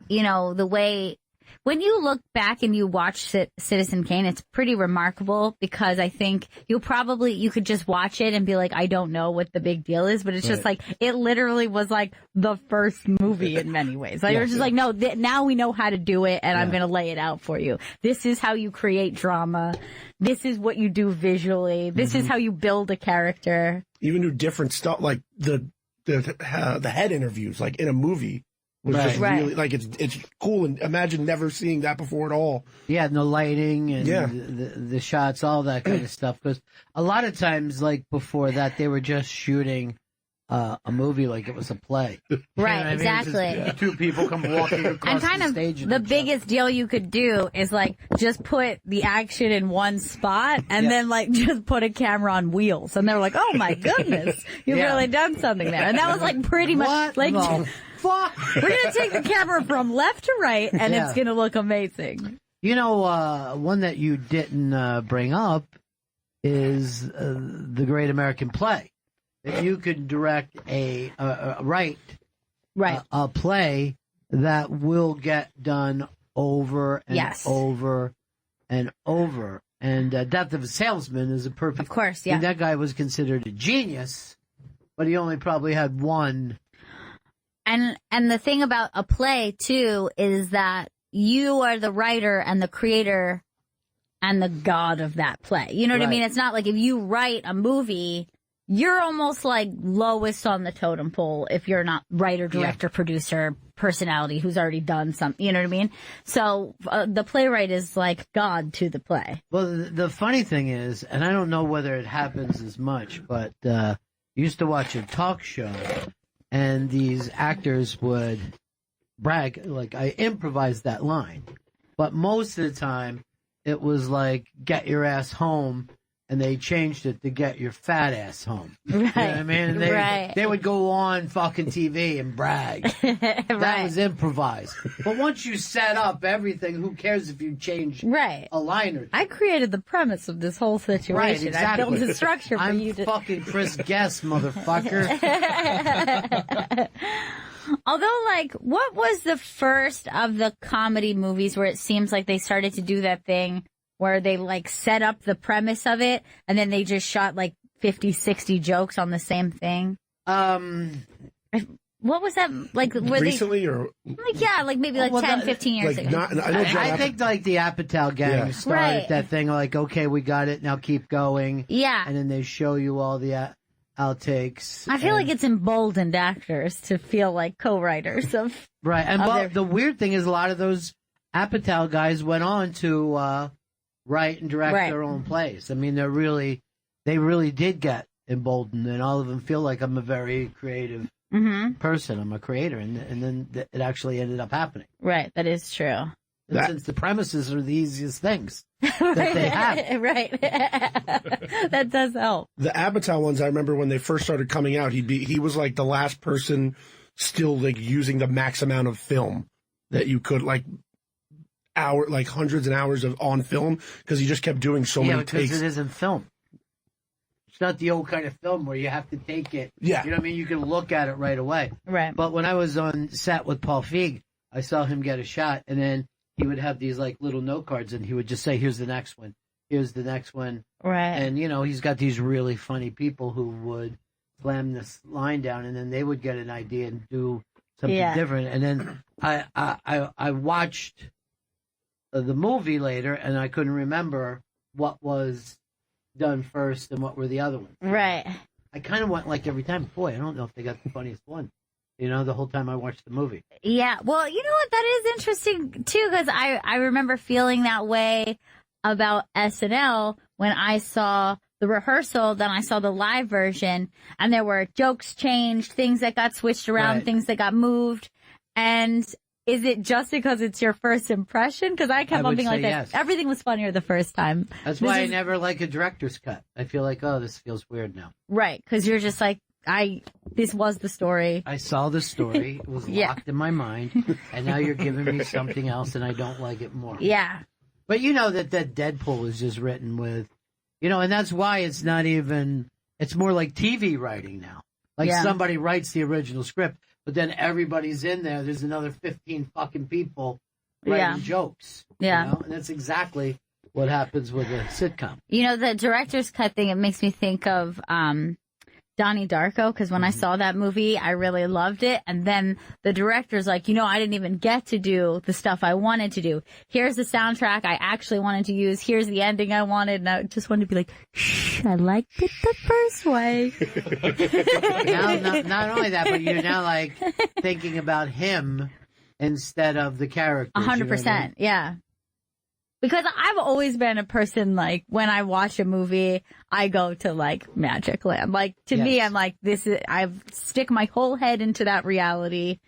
you know, the way when you look back and you watch Citizen Kane, it's pretty remarkable because I think you could just watch it and be like, I don't know what the big deal is, but it's just like, it literally was like the first movie in many ways. Like, it was just like, no, now we know how to do it and I'm going to lay it out for you. This is how you create drama. This is what you do visually. This is how you build a character. Even do different stuff, like the head interviews, like in a movie. Was just really like it's cool, and imagine never seeing that before at all. Yeah, and the lighting and the shots, all that kind of stuff. Because a lot of times, like before that, they were just shooting a movie like it was a play. Right, exactly. Just, two people come walking across the stage. And the biggest deal you could do is like just put the action in one spot and then like just put a camera on wheels, and they're like, "Oh my goodness, you've really done something there." And that was like pretty much like. Fuck. We're going to take the camera from left to right, and it's going to look amazing. You know, one that you didn't bring up is the Great American Play. That you could direct write a play that will get done over and over and over. And Death of a Salesman is a perfect. Of course, yeah. That guy was considered a genius, but he only probably had one. And the thing about a play, too, is that you are the writer and the creator and the god of that play. You know what I mean? It's not like if you write a movie, you're almost like lowest on the totem pole if you're not writer, director, producer, personality who's already done something. You know what I mean? So the playwright is like God to the play. Well, the funny thing is, and I don't know whether it happens as much, but I used to watch a talk show. And these actors would brag, like, I improvised that line. But most of the time, it was like, get your ass home, and they changed it to get your fat ass home. Right. You know what I mean? And they would go on fucking TV and brag. That was improvised. But once you set up everything, who cares if you change a line or two? I created the premise of this whole situation. Right, exactly. I built the structure for you to... I'm fucking Chris Guest, motherfucker. Although, like, what was the first of the comedy movies where it seems like they started to do that thing where they, like, set up the premise of it, and then they just shot, like, 50, 60 jokes on the same thing? What was that? Like, recently or? Like, yeah, like maybe like 10, 15 years ago. I think, like, the Apatow gang started that thing, like, okay, we got it, now keep going. Yeah. And then they show you all the outtakes. I feel like it's emboldened actors to feel like co-writers of... Right, and the weird thing is a lot of those Apatow guys went on to... write and direct their own plays. I mean, they really did get emboldened, and all of them feel like I'm a very creative person. I'm a creator, and then it actually ended up happening. Right, that is true. And since the premises are the easiest things that they have. Right. That does help. The Apatow ones, I remember when they first started coming out, he was like the last person still like using the max amount of film that you could like hundreds and hours of on film because he just kept doing so many takes. Because it isn't film. It's not the old kind of film where you have to take it. Yeah. You know what I mean? You can look at it right away. Right. But when I was on set with Paul Feig, I saw him get a shot, and then he would have these like little note cards, and he would just say, here's the next one. Here's the next one. Right. And, you know, he's got these really funny people who would slam this line down, and then they would get an idea and do something different. And then I watched the movie later, and I couldn't remember what was done first and what were the other ones. Right. I kind of went like every time, boy, I don't know if they got the funniest one. You know, the whole time I watched the movie. Yeah. Well, you know what? That is interesting, too, because I remember feeling that way about SNL when I saw the rehearsal, then I saw the live version, and there were jokes changed, things that got switched around, things that got moved, and is it just because it's your first impression? Because I kept I on would being like say that. yes. Everything was funnier the first time. That's why I never like a director's cut. I feel like, oh, this feels weird now. Right, because you're just like, this was the story. I saw the story. It was locked in my mind. And now you're giving me something else and I don't like it more. Yeah. But you know that Deadpool is just written with, and that's why it's not even, it's more like TV writing now. Like somebody writes the original script, but then everybody's in there. There's another 15 fucking people writing jokes. Yeah. And that's exactly what happens with a sitcom. The director's cut thing, it makes me think of Donnie Darko, because when I saw that movie, I really loved it. And then the director's like, I didn't even get to do the stuff I wanted to do. Here's the soundtrack I actually wanted to use. Here's the ending I wanted. And I just wanted to be like, shh, I liked it the first way. Now, not only that, but you're now like thinking about him instead of the character. 100%. Yeah. Because I've always been a person, like, when I watch a movie, I go to, like, Magic Land. Like, to me, I'm like, I stick my whole head into that reality.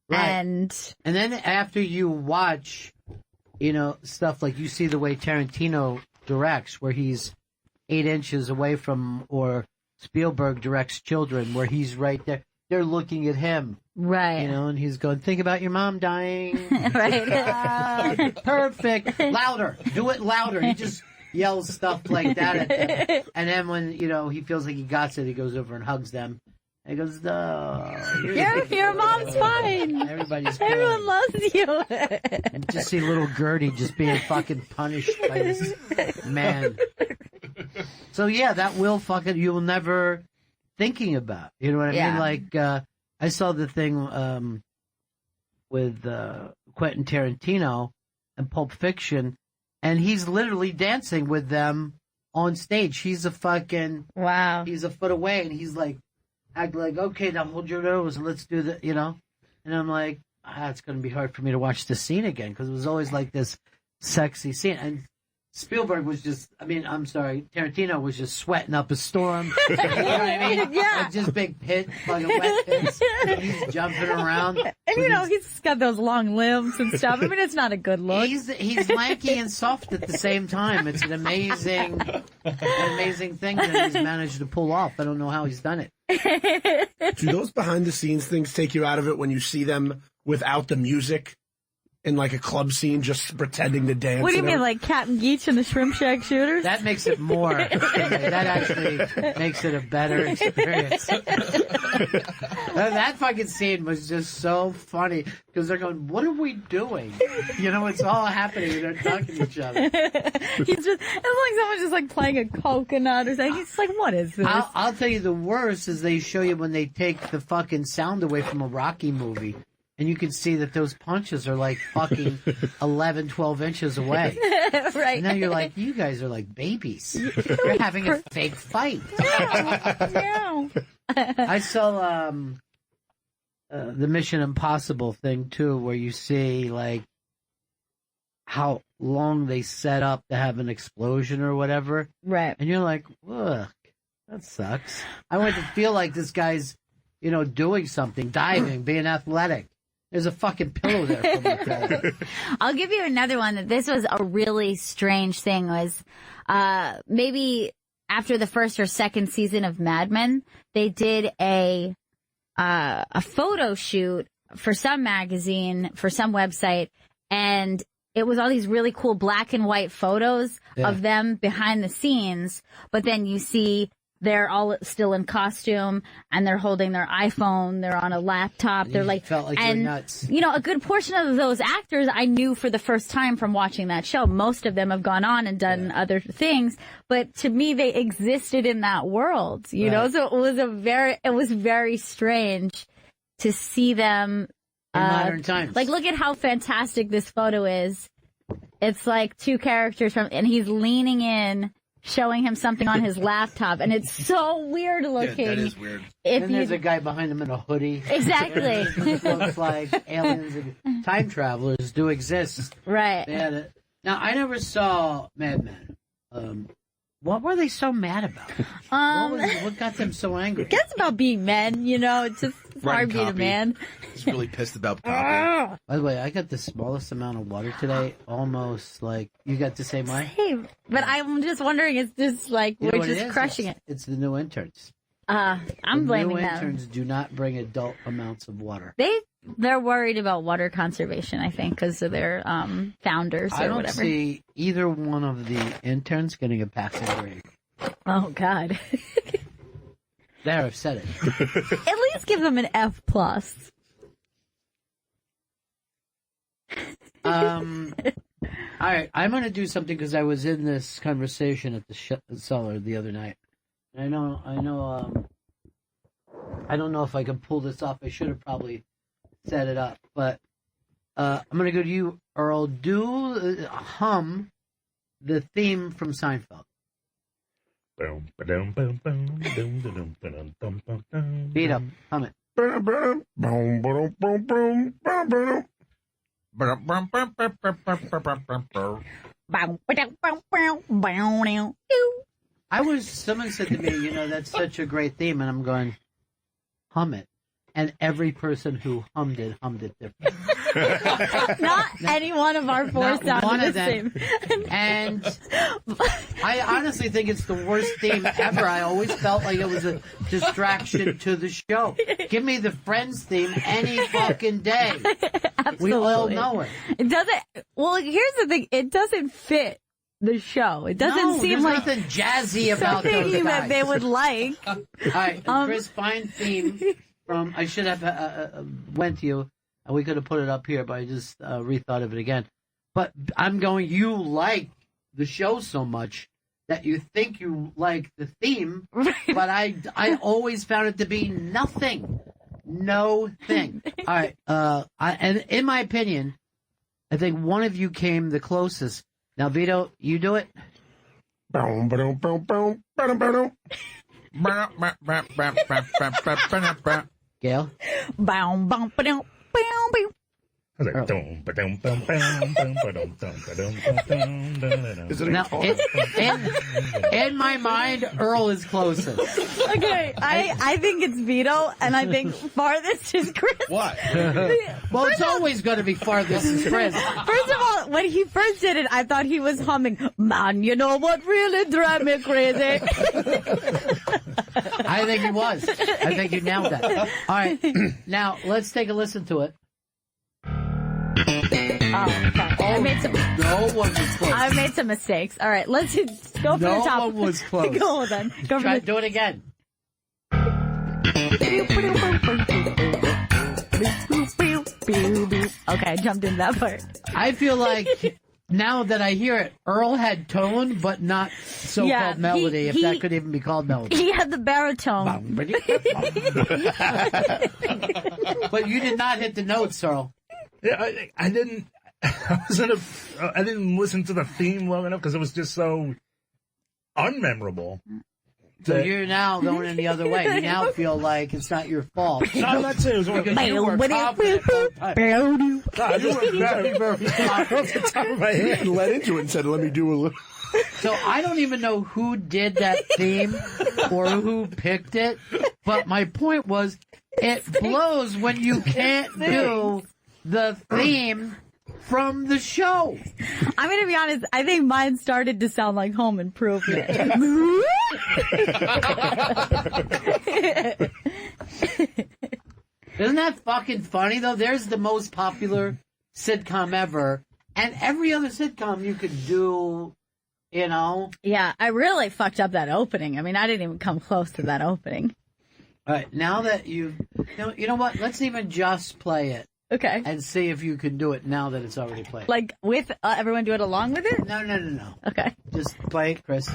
Right. And then after you watch, stuff like you see the way Tarantino directs, where he's 8 inches away from, or Spielberg directs Children, where he's right there. They're looking at him. Right. And he's going, think about your mom dying. Right. Perfect. Louder. Do it louder. He just yells stuff like that at them. And then when, he feels like he got it, he goes over and hugs them. And he goes, no. Your mom's fine. Everybody's good. Everyone loves you. And just see little Gertie just being fucking punished by this man. So, yeah, that will you will never thinking about. You know what I mean? Like, I saw the thing with Quentin Tarantino and Pulp Fiction, and he's literally dancing with them on stage. He's a foot away, and he's like, acting like, okay, now hold your nose and let's do the, And I'm like, it's going to be hard for me to watch this scene again, because it was always like this sexy scene. And Spielberg was Tarantino was just sweating up a storm. You know what I mean? Yeah. Like just big fucking wet pits. He's jumping around. And he's got those long limbs and stuff. I mean, it's not a good look. He's lanky and soft at the same time. It's an amazing thing that he's managed to pull off. I don't know how he's done it. Do those behind the scenes things take you out of it when you see them without the music? In like a club scene, just pretending to dance. What do you mean, like Captain Geach and the Shrimp Shack Shooters? That makes it more. That actually makes it a better experience. That fucking scene was just so funny because they're going, "What are we doing?" It's all happening. And they're talking to each other. He's just, it's like someone's just like playing a coconut or something. He's just like, "What is this?" I'll tell you the worst is they show you when they take the fucking sound away from a Rocky movie. And you can see that those punches are like fucking 11, 12 inches away. Right. And then you're like, you guys are like babies. You're having a fake fight. No. I saw the Mission Impossible thing, too, where you see like how long they set up to have an explosion or whatever. Right. And you're like, ugh, that sucks. I want to feel like this guy's, doing something, diving, being athletic. There's a fucking pillow there for me. I'll give you another one that this was a really strange thing was, maybe after the first or second season of Mad Men, they did a photo shoot for some magazine, for some website, and it was all these really cool black and white photos of them behind the scenes, but then you see they're all still in costume and they're holding their iPhone. They're on a laptop. They're like, felt like you're nuts. A good portion of those actors I knew for the first time from watching that show. Most of them have gone on and done other things, but to me, they existed in that world, you know? So it was very strange to see them in modern times. Like, look at how fantastic this photo is. It's like two characters and he's leaning in, showing him something on his laptop, and it's so weird looking. Yeah, that is weird. And there's a guy behind him in a hoodie. Exactly. It looks like aliens and time travelers do exist. Right. Now, I never saw Mad Men. What were they so mad about? What got them so angry? I guess about being men, it's just Writing Heartbeat, copy. man. He's really pissed about copy. By the way, I got the smallest amount of water today, almost like you got the same way. Hey, but I'm just wondering, it's just like, You know we're what just is? crushing It's the new interns. I'm The blaming new them. interns do not bring adult amounts of water. They're worried about water conservation, I think, because of their founders or I don't whatever. see either one of the interns getting a passing grade. Oh God! There, I've said it. At least give them an F plus. All right, I'm going to do something because I was in this conversation at the cellar the other night. And I know. I don't know if I can pull this off. I should have probably set it up, but I'm going to go to you, Earl. Hum the theme from Seinfeld. Beat up, hum it. Someone said to me, that's such a great theme, and I'm going, hum it. And every person who hummed it different. Not any one of our four Not sounded one the of them. same. And I honestly think it's the worst theme ever. I always felt like it was a distraction to the show. Give me the Friends theme any fucking day. Absolutely. We all know it. It doesn't. Well, here's the thing. It doesn't fit the show. It doesn't No, seem there's like nothing jazzy about those something that guys. they would like. All right, Chris, find theme from. I should have went to you, and we could have put it up here, but I just rethought of it again. But I'm going. You like the show so much that you think you like the theme, but I always found it to be nothing, no thing. All right, and in my opinion, I think one of you came the closest. Now, Vito, you do it. Gail? Now, in my mind, Earl is closest. Okay, I think it's Vito, and I think farthest is Chris. What? Well, it's always going to be farthest is Chris. First of all, when he first did it, I thought he was humming, "Man, you know what really drives me crazy?" I think he was. I think you nailed that. All right, now let's take a listen to it. I made some. No one was close. I made some mistakes. All right, let's go for No the top. one was close. Go then. Go Try for to do it again. Okay, I jumped in that part. I feel like now that I hear it, Earl had tone, but not so-called Yeah, melody, if he- that could even be called melody. He had the baritone. But you did not hit the notes, Earl. Yeah, I didn't. I didn't listen to the theme long enough because it was just so unmemorable. So you're now going in the other way. You now feel like it's not your fault. No, I'm not saying it was only Because you were confident both times. I knew it very off the top of my head. Led into it and said, "Let me do a little." So I don't even know who did that theme or who picked it, but my point was it blows when you can't do the theme from the show. I'm going to be honest. I think mine started to sound like Home Improvement. Isn't that fucking funny, though? There's the most popular sitcom ever, and every other sitcom you could do, Yeah, I really fucked up that opening. I mean, I didn't even come close to that opening. All right, now that you know what? Let's even just play it Okay. and see if you can do it now that it's already played. Like, with everyone do it along with it? No. Okay. Just play it, Chris.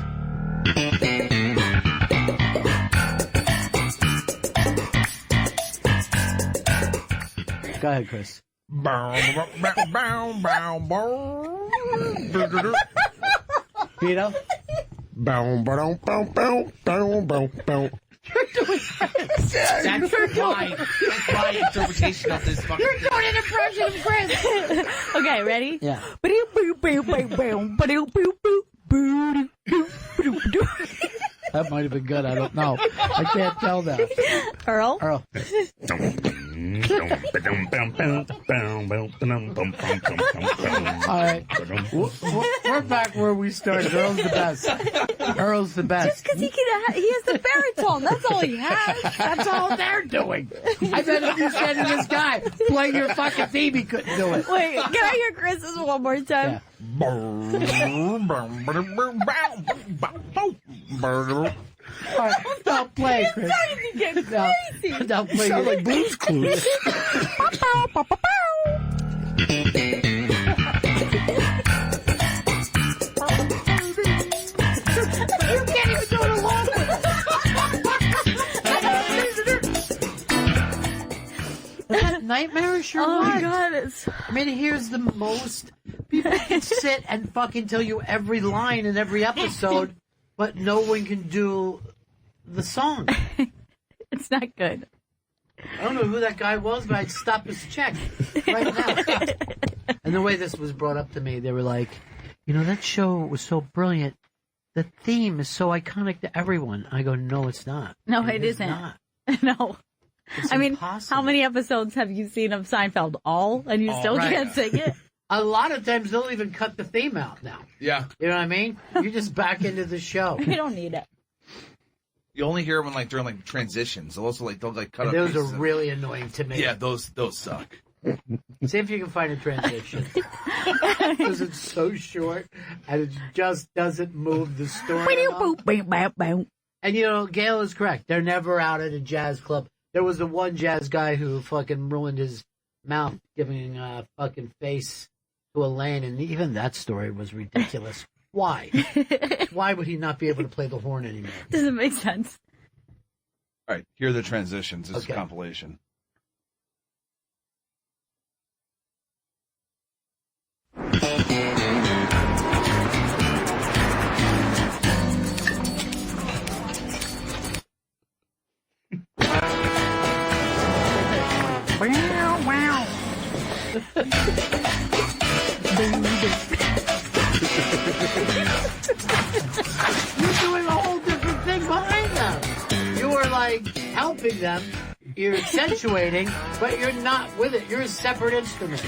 Go ahead, Chris. Vito? That's my interpretation of this fucking thing. Doing an impression of Chris. Okay, ready? Yeah. That might have been good. I don't know. I can't tell that. Earl? Earl. All right. We're back where we started. Earl's the best. Earl's the best. Because he has the baritone. That's all he has. That's all they're doing. I bet if you said to this guy, play your fucking theme, he couldn't do it. Wait, can I hear Chris's one more time? All right, don't play, Chris. It's starting to get crazy. Don't play. Sound like Blue's Clues. You can't even do it along with it. Is that nightmarish or Oh what? my God, I mean, here's the most people can sit and fucking tell you every line in every episode, but no one can do the song. it's not good. I don't know who that guy was, but I'd stop his check right now. And the way this was brought up to me, they were like, you know, that show was so brilliant. The theme is so iconic to everyone. I go, no, it's not. No, it is isn't. not. No. It's I mean, impossible. how many episodes have you seen of Seinfeld? All? And you still right. can't sing it? A lot of times they'll even cut the theme out now. Yeah. You know what I mean? You're just back into the show. We don't need it. You only hear them during transitions. They'll also they'll cut up. Those are pieces of- really annoying to me. Yeah, those suck. See if you can find a transition. Because it's so short and it just doesn't move the story enough. And you know, Gail is correct. They're never out at a jazz club. There was the one jazz guy who fucking ruined his mouth giving a fucking face to Elaine, and even that story was ridiculous. Why? Why would he not be able to play the horn anymore? Doesn't make sense. All right, here are the transitions. This is Okay. a compilation. You're doing a whole different thing behind them. You are like helping them. You're accentuating, but you're not with it. You're a separate instrument.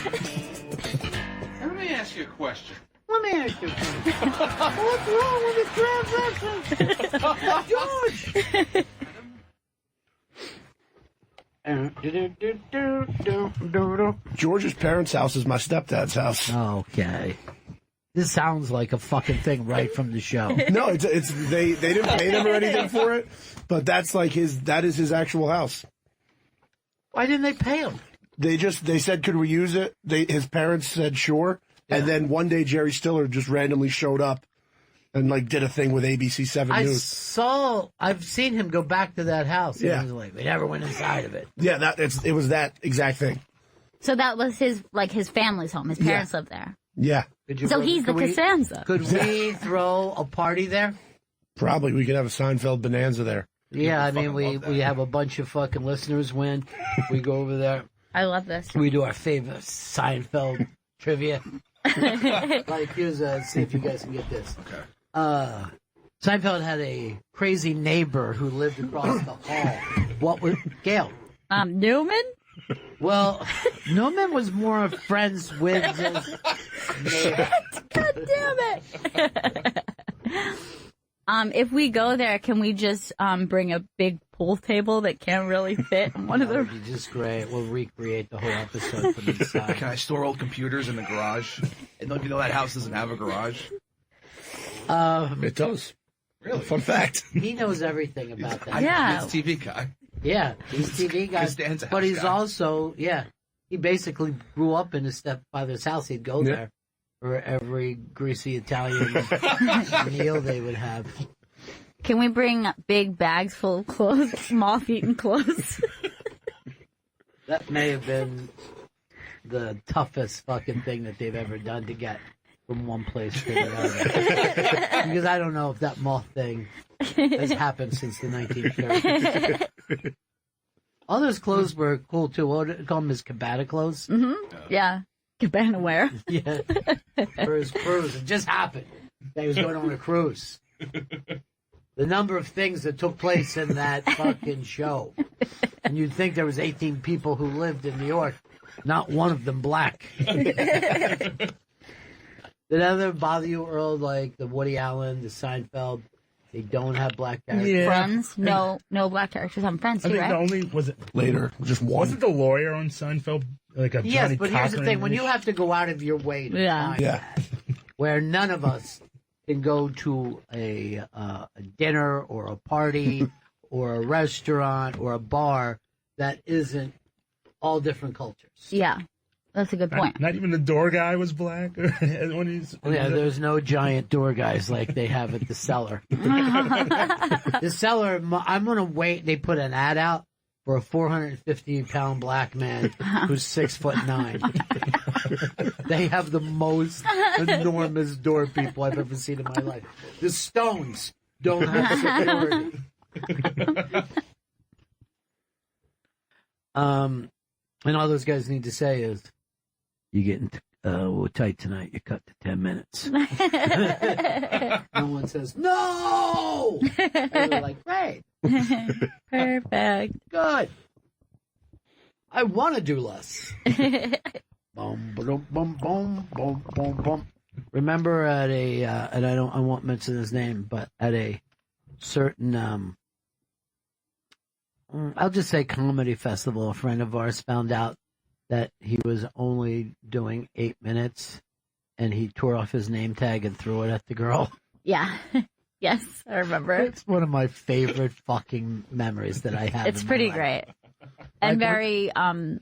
Let me ask you a question. Let me ask you something. What's wrong with the transaction? George! George's parents' house is my stepdad's house. Okay. This sounds like a fucking thing right from the show. No, it's they didn't pay them or anything for it, but that is his actual house. Why didn't they pay him? They said, could we use it? His parents said sure, and then one day Jerry Stiller just randomly showed up and did a thing with ABC 7 News. I've seen him go back to that house. And Yeah. he was like, we never went inside of it. Yeah, it was that exact thing. So that was his family's home. His parents lived there. Yeah, So he's the Costanza. Could we throw a party there? probably we could have a Seinfeld bonanza there. Yeah, I mean, fucking we love that. we have a bunch of fucking listeners when we go over there. I love this. We do our favorite Seinfeld trivia. Here's see if you guys can get this. Okay. Seinfeld had a crazy neighbor who lived across the hall. What was Gail? Newman? Well, Newman was more friends with his neighbor. God damn it. If we go there, can we just bring a big pool table that can't really fit in one of That would the... be just great. We'll recreate the whole episode from inside. Can I store old computers in the garage? And don't you know that house doesn't have a garage? It does. Really? Fun fact. He knows everything about that. Yeah. He's a TV guy. Yeah, he's TV guy, Costanza but house he's guy. also, he basically grew up in his stepfather's house. He'd go there for every greasy Italian meal they would have. Can we bring big bags full of clothes, moth-eaten clothes? That may have been the toughest fucking thing that they've ever done to get from one place to the other. Because I don't know if that moth thing has happened since the 1930s. All those clothes were cool too. What did they call them? His cabana clothes? Yeah. Cabana wear. Yeah. For his cruise. It just happened. That he was going on a cruise. The number of things that took place in that fucking show. And you'd think there was 18 people who lived in New York, not one of them black. Did that ever bother you, Earl, like the Woody Allen, the Seinfeld? They don't have black characters. Yeah. Friends? No black characters on Friends, I too, think the right? only was it Later, just one. wasn't the lawyer on Seinfeld like a Yes, Johnny but here's the Cochran thing. When ish? you have to go out of your way to Yeah. find Yeah. that, where none of us can go to a dinner or a party or a restaurant or a bar that isn't all different cultures. Yeah, that's a good point. Not even the door guy was black when he's. Yeah, there's no giant door guys like they have at the Cellar. The Cellar, I'm going to wait. They put an ad out for a 450-pound black man who's 6'9". They have the most enormous door people I've ever seen in my life. The Stones don't have security. And all those guys need to say is, "You getting tight tonight? You cut to 10 minutes." No one says no. And they're like, "Great, Perfect. good. I want to do less." Boom, boom, boom, boom, boom, boom, boom. Remember at a and I won't mention his name, but at a certain I'll just say comedy festival, a friend of ours found out that he was only doing 8 minutes, and he tore off his name tag and threw it at the girl. Yeah. Yes, I remember. It's one of my favorite fucking memories that I have. It's in my pretty life. great. And Like, very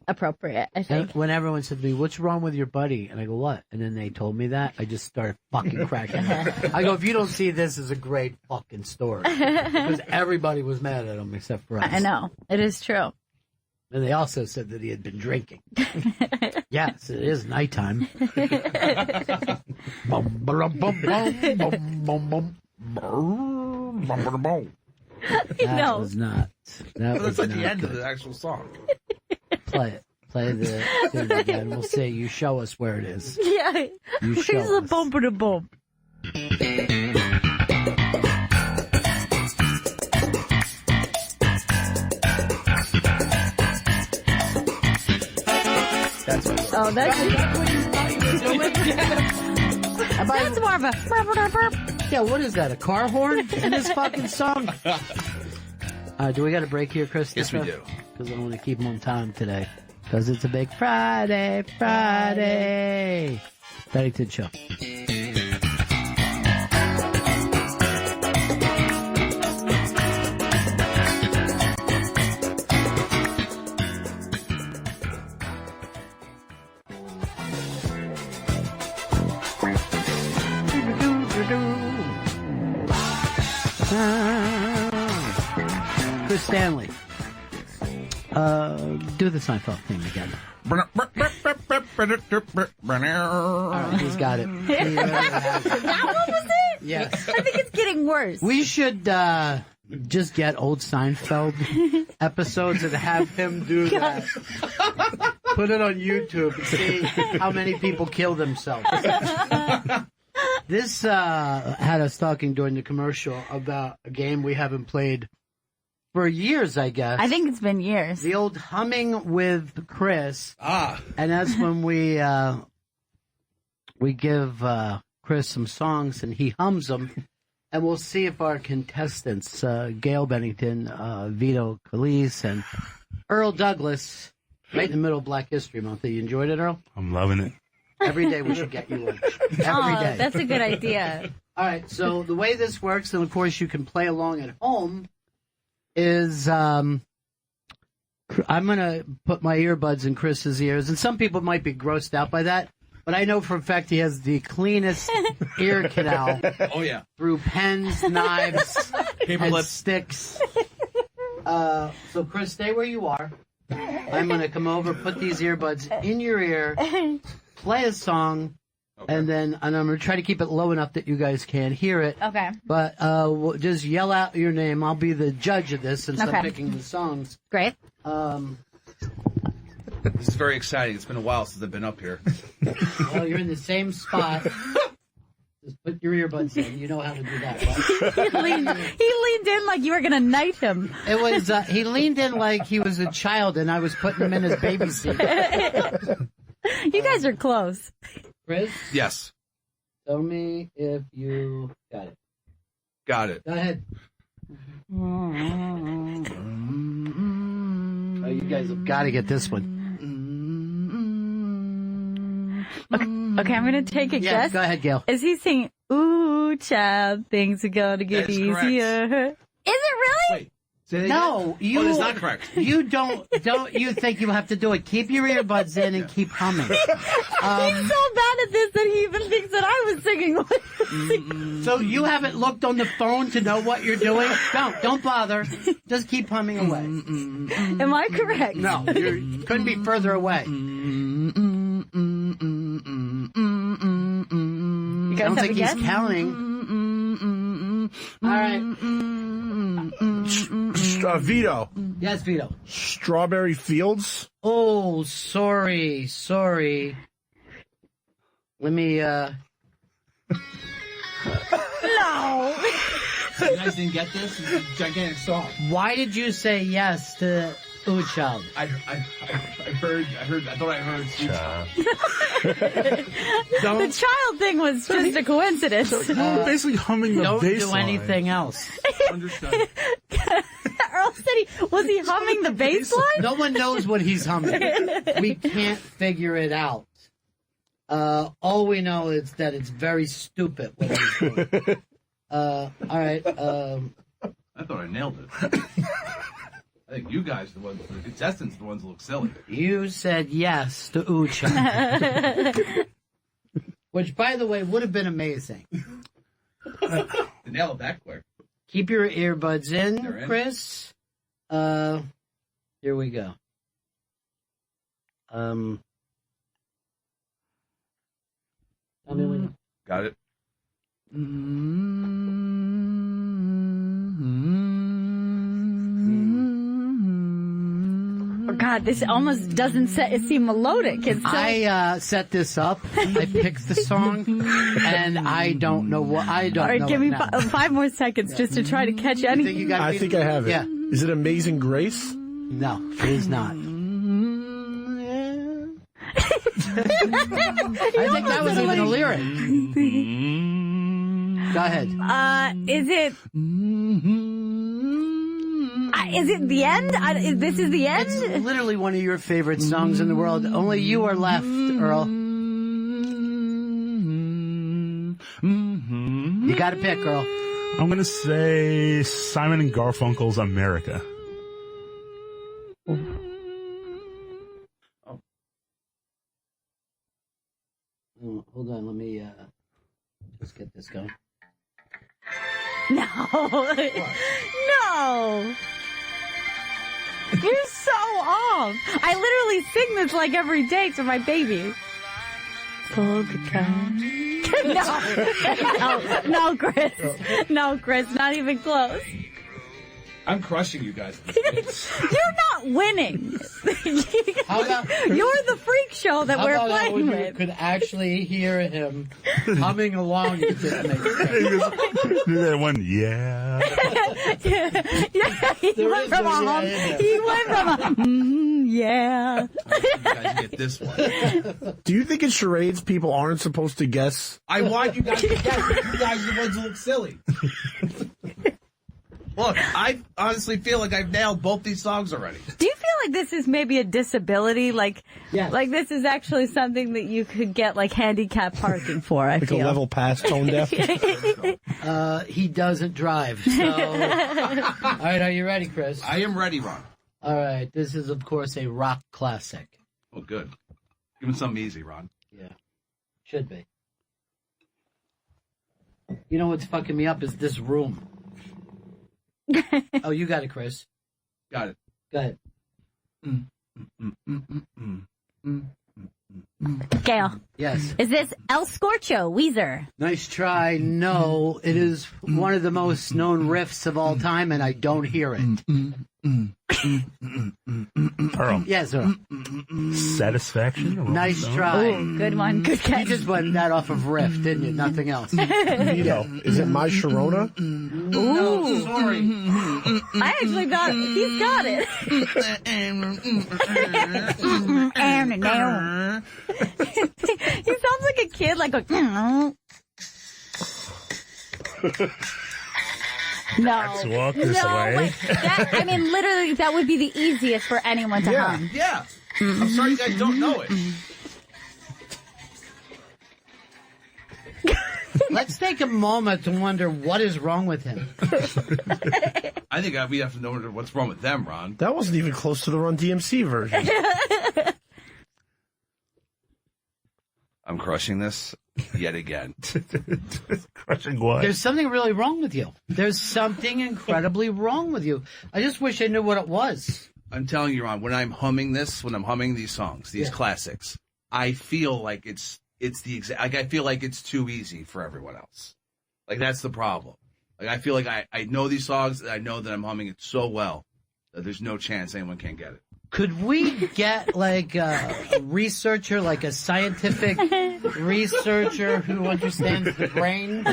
appropriate, I And think. when everyone said to me, "What's wrong with your buddy?" and I go, "What?" and then they told me that, I just started fucking cracking up. I go, "If you don't see this as a great fucking story," because everybody was mad at him except for us. I know. It is true. And they also said that he had been drinking. Yes, it is nighttime. Bum, bum, bum, bum, bum, bum, bum. That No. was not. That was That's like not the end good. of the actual song. Play it. Play the tune again. We'll see. You show us where it is. Yeah. You Where's show the us. bumper to bump? That's what Oh, that's that's more of a burp, burp. Yeah, what is that? A car horn in this fucking song? Do we got a break here, Chris? Yes, we do. Because I want to keep them on time today. Because it's a big Friday. Bennington Show. Chris Stanley. Do the Seinfeld thing again. All right, he's got it. He really has it. That one was it? Yes. I think it's getting worse. We should just get old Seinfeld episodes and have him do that. Put it on YouTube and see how many people kill themselves. This had us talking during the commercial about a game we haven't played for years, I guess. I think it's been years. The old Humming with Chris. Ah, And that's when we give Chris some songs and he hums them. And we'll see if our contestants, Gail Bennington, Vito Calise, and Earl Douglas, right in the middle of Black History Month. You enjoyed it, Earl? I'm loving it. Every day we should get you lunch. Every day. Oh, that's a good idea. All right, so the way this works, and of course you can play along at home, is I'm going to put my earbuds in Chris's ears, and some people might be grossed out by that, but I know for a fact he has the cleanest ear canal oh yeah. through pens, knives, Paper and clips. sticks. So Chris, stay where you are. I'm going to come over, put these earbuds in your ear, play a song, and I'm going to try to keep it low enough that you guys can hear it. Okay. But just yell out your name. I'll be the judge of this since Okay. I'm picking the songs. Great. This is very exciting. It's been a while since I've been up here. Well, you're in the same spot. Just put your earbuds in. You know how to do that, right? he leaned in like you were going to knight him. It was, he leaned in like he was a child and I was putting him in his baby seat. You guys are close. Chris? Yes. Tell me if you got it. Got it. Go ahead. Oh, you guys have got to get this one. Okay, I'm going to take a Yeah, guess. go ahead, Gail. Is he singing, ooh, child, things are going to get That is easier? correct. Is it really? Wait. Say that No, again? you. Oh, that's not correct. You don't you think you have to do it. Keep your earbuds in and keep humming. He's so bad at this that he even thinks that I was singing with So you haven't looked on the phone to know what you're doing? Don't bother. Just keep humming away. Am I correct? No, you couldn't be further away. You I guys don't have think a he's guess? counting. All right. Vito, Yes, Vito. Strawberry Fields. Oh, sorry. Let me, No. You guys didn't get this? It's a gigantic song. why did you say yes to Ooh Child? I thought I heard Sweet Child. The child thing was just a coincidence. You were basically humming the Don't bass do line. anything else. Understood. Earl said was he humming the bass line? No one knows what he's humming. We can't figure it out. All we know is that it's very stupid what he's doing. All right. I thought I nailed it. I think you guys, the contestants, the ones that look silly. You said yes to Ooh Child. Which, by the way, would have been amazing. To nail it that quick. Keep your earbuds in, They're in. Chris. Here we go. Tell me when you... Got it. Oh, God, this almost doesn't seem melodic. It's so... I set this up. I picked the song, and I don't know what I don't All right, know. give it me now. 5 more seconds just to try to catch You any. think you got I think I have it. Yeah. Is it Amazing Grace? No, it is not. I think that was even a lyric. Go ahead. Is it the end? This is the end? It's literally one of your favorite songs in the world. Only you are left, Earl. You got to pick, Earl. I'm going to say Simon and Garfunkel's America. Oh, hold on, let me just get this going. No. No. You're so off. I literally sing this like every day to my baby. No, Chris. No, Chris, not even close. I'm crushing you guys. You're not winning. How about You're the freak show that how we're about that playing when you with. could actually hear him humming along? You didn't make it. Do that one, yeah. Yeah, he There went is from a a yeah hum. in there. He went from a yeah. I think you guys get this one. Do you think in charades people aren't supposed to guess? I want you guys to guess. You guys are the ones who look silly. Look, I honestly feel like I've nailed both these songs already. Do you feel like this is maybe a disability? Like, Yes. like this is actually something that you could get like handicap parking for, I Like feel. a level pass tone deaf? He doesn't drive. So, all right, are you ready, Chris? I am ready, Ron. All right, this is of course a rock classic. Oh, good. Give me something easy, Ron. Yeah, should be. You know what's fucking me up is this room. Oh, you got it, Chris. Got it. Go ahead. Gail, Yes. is this El Scorcho, Weezer? Nice try. No, it is one of the most known riffs of all time, and I don't hear it. Earl, Yes, sir. Satisfaction? Nice try. Ooh, good one. Good You catch. just went that off of riff, didn't you? Nothing else. Vito, is it My Sharona? No, sorry. I actually thought he's got it. He sounds like a kid, like a. No. Let's walk this way. Wait, I mean, literally, that would be the easiest for anyone to hum. Yeah. I'm sorry you guys don't know it. Let's take a moment to wonder what is wrong with him. I think we have to know what's wrong with them, Ron. That wasn't even close to the Run DMC version. I'm crushing this yet again. Crushing what? There's something really wrong with you. There's something incredibly wrong with you. I just wish I knew what it was. I'm telling you, Ron, when I'm humming these songs, these classics, I feel like it's the exact, like I feel like it's too easy for everyone else. Like that's the problem. Like I feel like I know these songs, and I know that I'm humming it so well that there's no chance anyone can get it. Could we get like a researcher, like a scientific researcher who understands the brain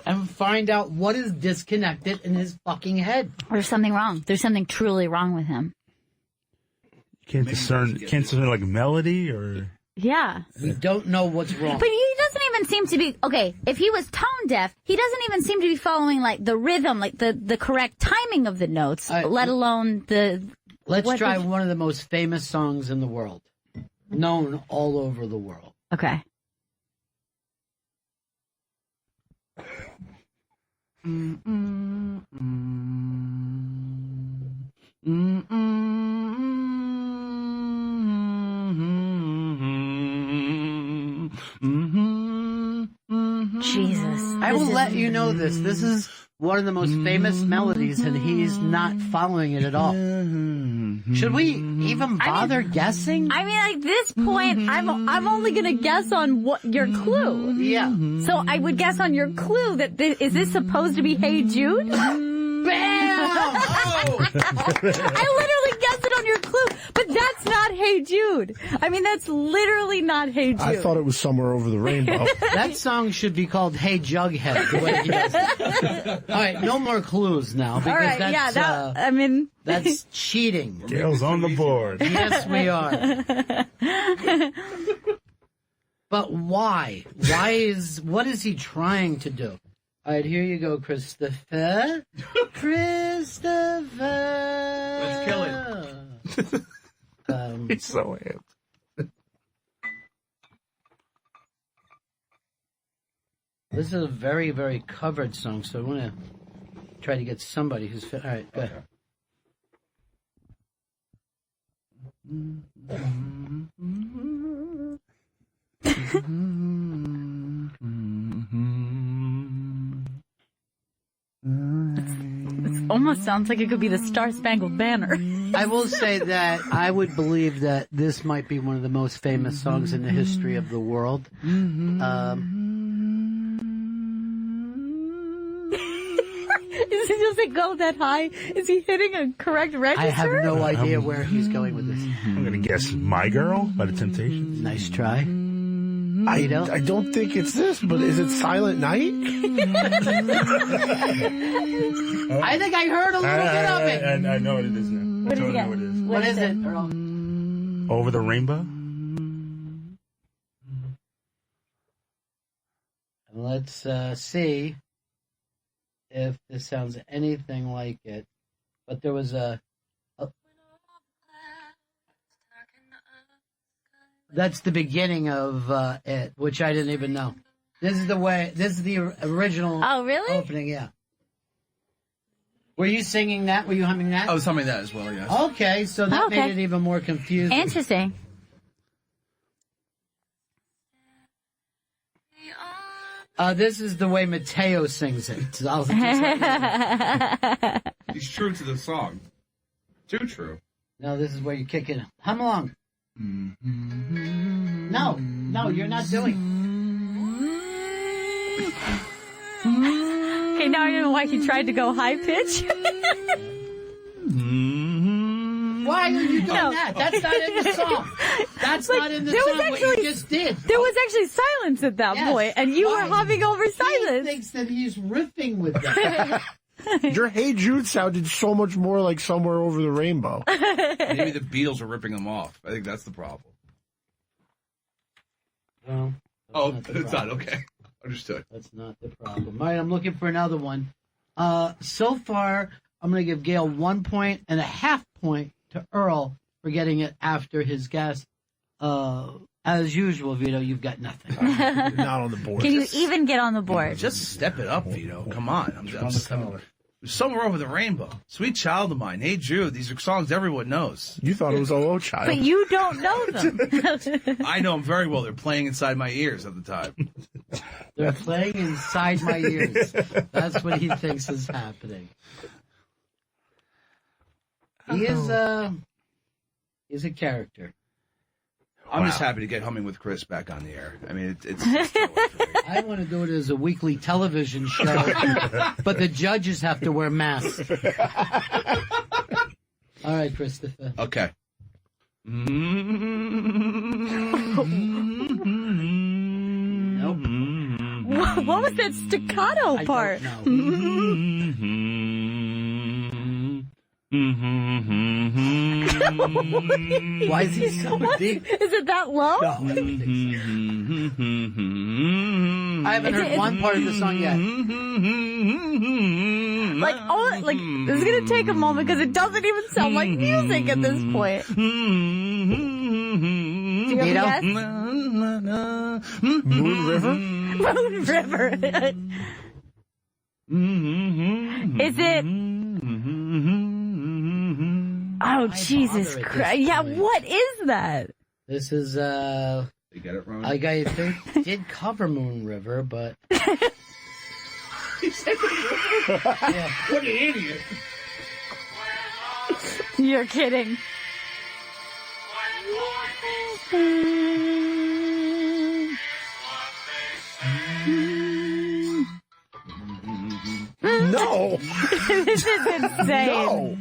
and find out what is disconnected in his fucking head? There's something wrong. There's something truly wrong with him. Can't discern like melody or. Yeah. We don't know what's wrong. But he doesn't even seem to be, okay, if he was tone deaf, he doesn't even seem to be following like the rhythm, like the correct timing of the notes, let alone the... Let's try one of the most famous songs in the world, known all over the world. Okay. Jesus. I will let you know this. This is one of the most famous melodies, and he's not following it at all. Should we even bother guessing? I mean, at this point, I'm only gonna guess on what your clue. Yeah. So I would guess on your clue that is this supposed to be Hey Jude? Bam! Oh! I literally guessed it on your clue, but that's not Hey Jude. I mean, that's literally not Hey Jude. I thought it was Somewhere Over the Rainbow. That song should be called Hey Jughead. The way he does it. All right, no more clues now. Because all right, that's, yeah, I mean... that's cheating. Gail's on the board. Yes, we are. But why? What is he trying to do? All right, here you go, Christopher. Christopher. Let's kill it. He's so amped. This is a very, very covered song, so I want to try to get somebody who's fit. All right, go ahead. It almost sounds like it could be the Star Spangled Banner. I will say that I would believe that this might be one of the most famous songs in the history of the world. Does it go that high? Is he hitting a correct register? I have no idea where he's going with this. I'm going to guess My Girl by The Temptations. Nice try. I don't think it's this, but is it Silent Night? I think I heard a little bit of it. I know what it is now. What do you get? Know what it is. What is it, Earl? Over the Rainbow? Let's see if this sounds anything like it. But there was a that's the beginning of it, which I didn't even know. This is the original opening, yeah. Were you singing that? Were you humming that? I was humming that as well, yes. Okay, so that made it even more confusing. Interesting. This is the way Mateo sings it. He's true to the song. Too true. No, this is where you kick it. Hum along. No, you're not doing. Okay, now I know why he tried to go high pitch. Why are you doing that? That's not in the song. That's not in the song. What you just did. There was actually silence at that point, and you were humming over silence. He thinks that he's riffing with that. Your Hey Jude sounded so much more like Somewhere Over the Rainbow. Maybe the Beatles are ripping them off. I think that's the problem. Well, it's not okay. Understood. That's not the problem. All right, I'm looking for another one. So far, I'm going to give Gail 1.5 point to Earl for getting it after his guess. As usual, Vito, you've got nothing. Not on the board. Can you even get on the board? Just step it up, Vito. Come on. I'm Somewhere Over the Rainbow. Sweet Child of Mine. Hey Jude. These are songs everyone knows. You thought it was Oh Child. But you don't know them. I know them very well. They're playing inside my ears at the time. They're playing inside my ears. That's what he thinks is happening. He's a character. I'm just happy to get Humming with Chris back on the air. I mean, it's I want to do it as a weekly television show, but the judges have to wear masks. All right, Christopher. okay. Nope. What was that staccato part? I don't know. Why is he so deep? Is it that low? No, I don't think so. I haven't heard one part of the song yet. This is gonna take a moment because it doesn't even sound like music at this point. Do you have a guess? Moon River? Moon River. Is it? Oh, Jesus Christ. Yeah, what is that? This is, You get it, Ron? I think did cover Moon River, but... He said the river? Yeah. What an idiot. You're kidding. No. This is insane. No.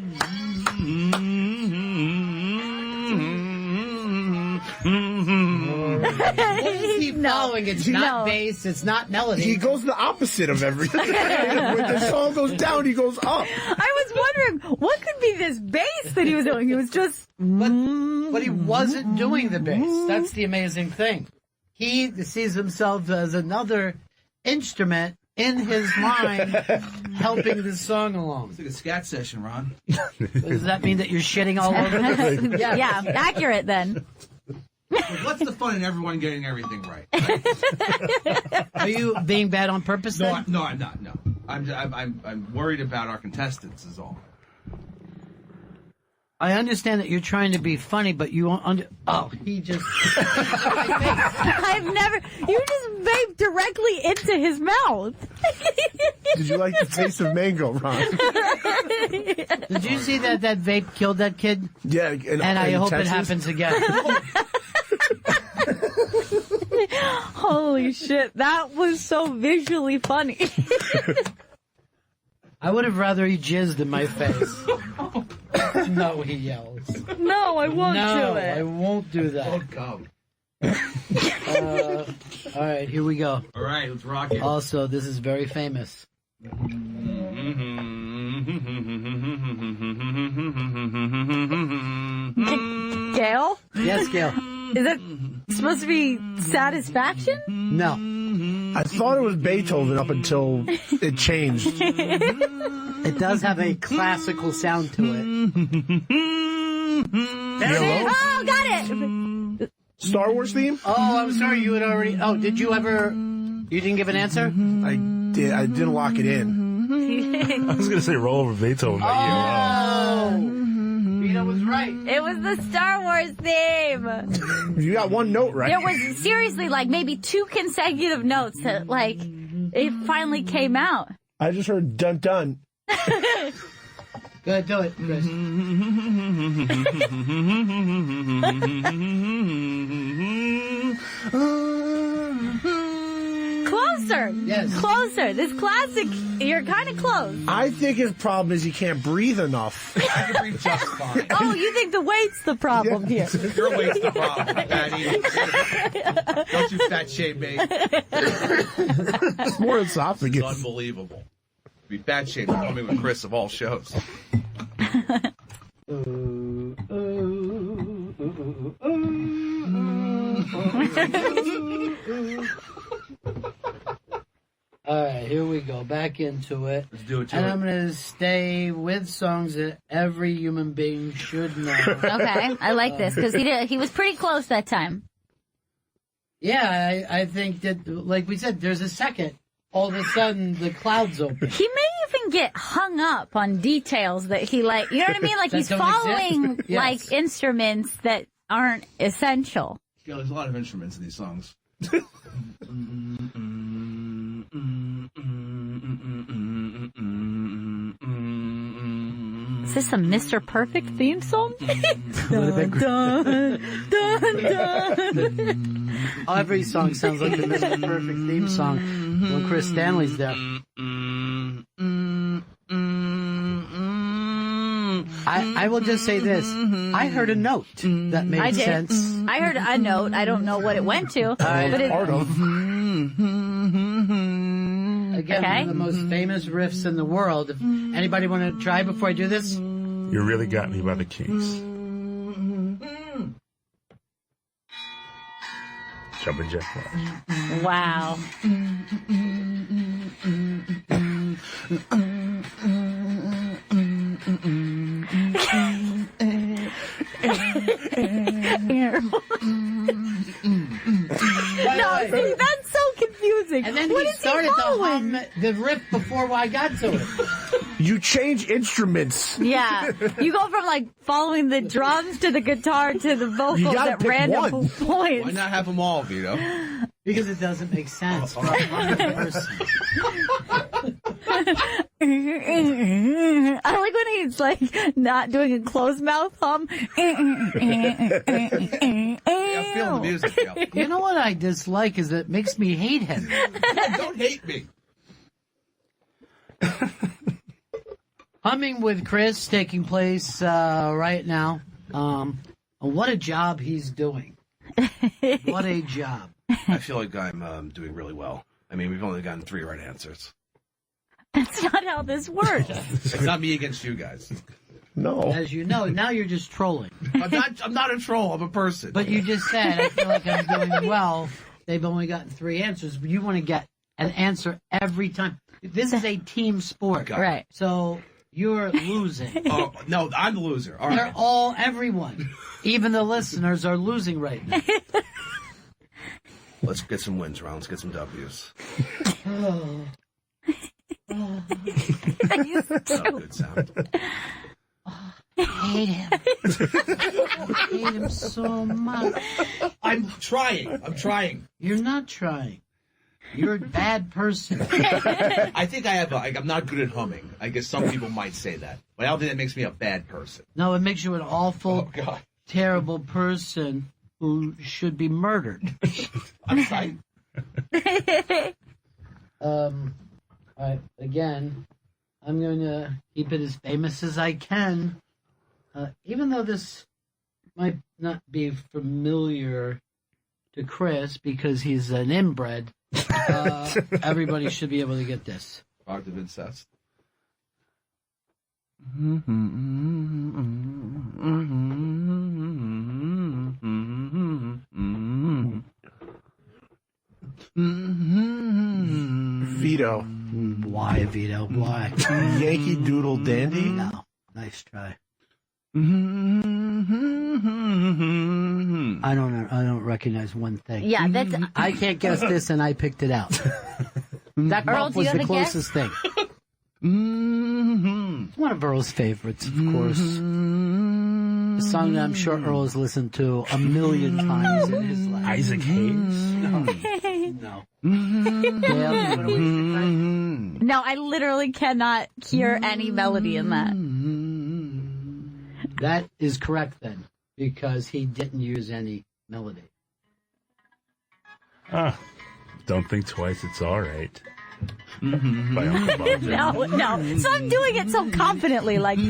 What is he following? It's not bass, it's not melody. He goes the opposite of everything. When the song goes down, he goes up. I was wondering, what could be this bass that he was doing? He was just... But he wasn't doing the bass. That's the amazing thing. He sees himself as another instrument in his mind helping the song along. It's like a scat session, Ron. Does that mean that you're shitting all over this? Yeah, accurate then. What's the fun in everyone getting everything right? Are you being bad on purpose then? No, I'm not. No, I'm worried about our contestants. Is all. I understand that you're trying to be funny, but you won't he just... I've never... You just vaped directly into his mouth. Did you like the taste of mango, Ron? Did you see that vape killed that kid? Yeah. And I hope it happens again. Holy shit, that was so visually funny. I would have rather he jizzed in my face. No, he yells. No, I won't do it. I won't do that. Oh, come. All right, here we go. All right, let's rock it. Also, this is very famous. Gail? Yes, Gail. Is it supposed to be Satisfaction? No. I thought it was Beethoven up until it changed. It does have a classical sound to it. There it is. Oh, got it. Star Wars theme? Oh, I'm sorry, you had already... Oh, did you ever... You didn't give an answer? I did. I didn't lock it in. I was going to say Roll Over Beethoven. But Vito was right. It was the Star Wars theme. You got one note right. There was seriously like maybe 2 consecutive notes that like it finally came out. I just heard dun dun. Go ahead, do it, Chris. Closer. closer. Yes. Closer. This classic, you're kind of close. I think his problem is he can't breathe enough. I can breathe just fine. Oh, you think the weight's the problem here. Your weight's the problem, Patty. Don't you fat shame me. It's more esophagus. It's unbelievable. Be fat shamed coming with Chris of all shows. All right, here we go. Back into it. Let's do it. And I'm going to stay with songs that every human being should know. Okay, I like this because he was pretty close that time. Yeah, I think that, like we said, there's a second. All of a sudden, the clouds open. He may even get hung up on details that he like. You know what I mean? Like That he's don't following exist. Yes. like instruments that aren't essential. Yeah, there's a lot of instruments in these songs. Is this a Mr. Perfect theme song? dun, dun, dun, dun. Every song sounds like the Mr. Perfect theme song when Chris Stanley's there. I will just say this. I heard a note that made I did. sense. I heard a note. I don't know what it went to. But it, Part of. Again, Okay. one of the most famous riffs in the world. If anybody want to try before I do this? You really got me by the Kings. Jumpin' Jack Flash. wow. No, see, that's so confusing. And then what he is started he to following? hum the riff before I got to it. You change instruments. Yeah, you go from like following the drums to the guitar to the vocals gotta at pick random one. points. Why not have them all, Vito? Because it doesn't make sense for a humming person. I like when he's like not doing a closed mouth hum. Yeah, I'm feeling the music, Gail. You know what I dislike is that it makes me hate him. Don't hate me. Humming with Chris taking place right now. What a job he's doing. What a job. I feel like I'm doing really well. I mean, we've only gotten 3 right answers. That's not how this works. It's not me against you guys. No. As you know, now you're just trolling. I'm not a troll. I'm a person. But you just said, I feel like I'm doing well. They've only gotten 3 answers. But you want to get an answer every time. This is a team sport. Okay. Right. So you're losing. Oh, no, I'm the loser. All They're right. everyone. Even the listeners are losing right now. Let's get some wins, Ron. Let's get some W's. Oh. That's not a good sound. I hate him. I hate him so much. I'm trying. You're not trying. You're a bad person. I think I have I'm not good at humming. I guess some people might say that. But I don't think that makes me a bad person. No, it makes you an awful, Oh, God. terrible person who should be murdered. I'm sorry. Again, I'm going to keep it as famous as I can. Even though this might not be familiar to Chris because he's an inbred, everybody should be able to get this. Product of incest. Vito. Why, Vito? Why? Yankee Doodle Dandy? No. Nice try. I don't recognize one thing. Yeah, that's I can't guess this, and I picked it out. That Earl, bump do was you the have a guess? closest thing. It's one of Earl's favorites, of course. A song that I'm sure Earl has listened to a million times in his life. Isaac Hayes. No. Gail, you wanna waste your time? no. I literally cannot hear any melody in that. That is correct then, because he didn't use any melody. Don't think twice. It's all right. Mm-hmm. By Uncle Bob Dylan. No. So I'm doing it so confidently, like, no.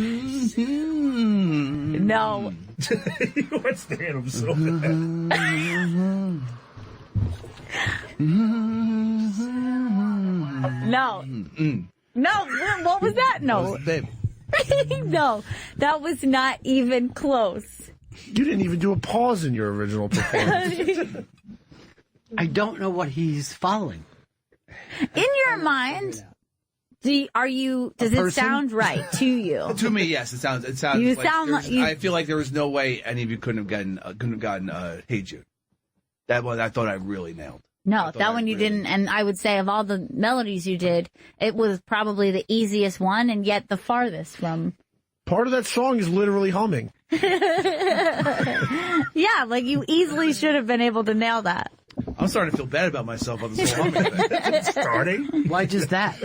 He wants to hit him so bad. No. No, what was that? No. No, that was not even close. You didn't even do a pause in your original performance. I don't know what he's following. In your mind, does it sound right to you? To me, yes, it sounds. You like sound like I feel like there was no way any of you couldn't have gotten Hey Jude. That one I thought I really nailed. No, that one you didn't. And I would say of all the melodies you did, it was probably the easiest one and yet the farthest from. Part of that song is literally humming. Yeah, like you easily should have been able to nail that. I'm starting to feel bad about myself on this whole humming thing. Starting? Why just that?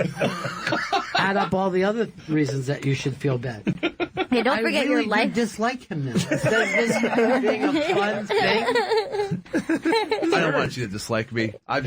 Add up all the other reasons that you should feel bad. Hey, don't forget your life. I dislike him now. Instead of this being a fun thing. I don't want you to dislike me. My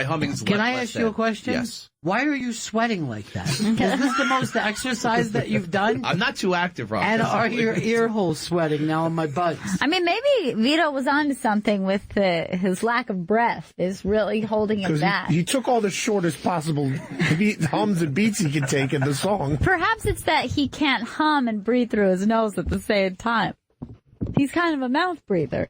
humming's. Can I ask you a question? Yes. Why are you sweating like that? Is this the most exercise that you've done? I'm not too active, Rob. And are your ear holes sweating now on my buds? I mean, maybe Vito was onto something with his lack of breath is really holding him back. He took all the shortest possible hums and beats he could take in the song. Perhaps it's that he can't hum and breathe through his nose at the same time. He's kind of a mouth breather.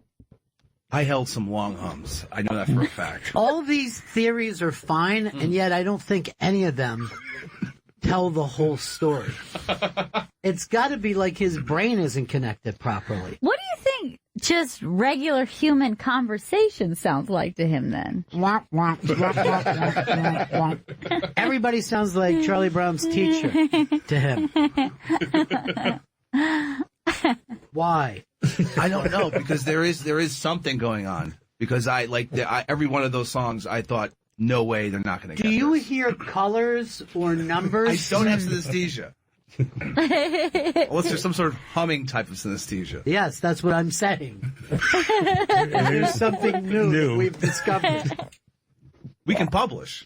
I held some long hums. I know that for a fact. All these theories are fine, and yet I don't think any of them tell the whole story. It's got to be like his brain isn't connected properly. What do you think just regular human conversation sounds like to him then? Everybody sounds like Charlie Brown's teacher to him. Why? I don't know, because there is something going on. Because every one of those songs, I thought, no way, they're not going to get Do you this. hear colors or numbers? I don't have synesthesia. Unless there's some sort of humming type of synesthesia. Yes, that's what I'm saying. There's something new that we've discovered. We can publish.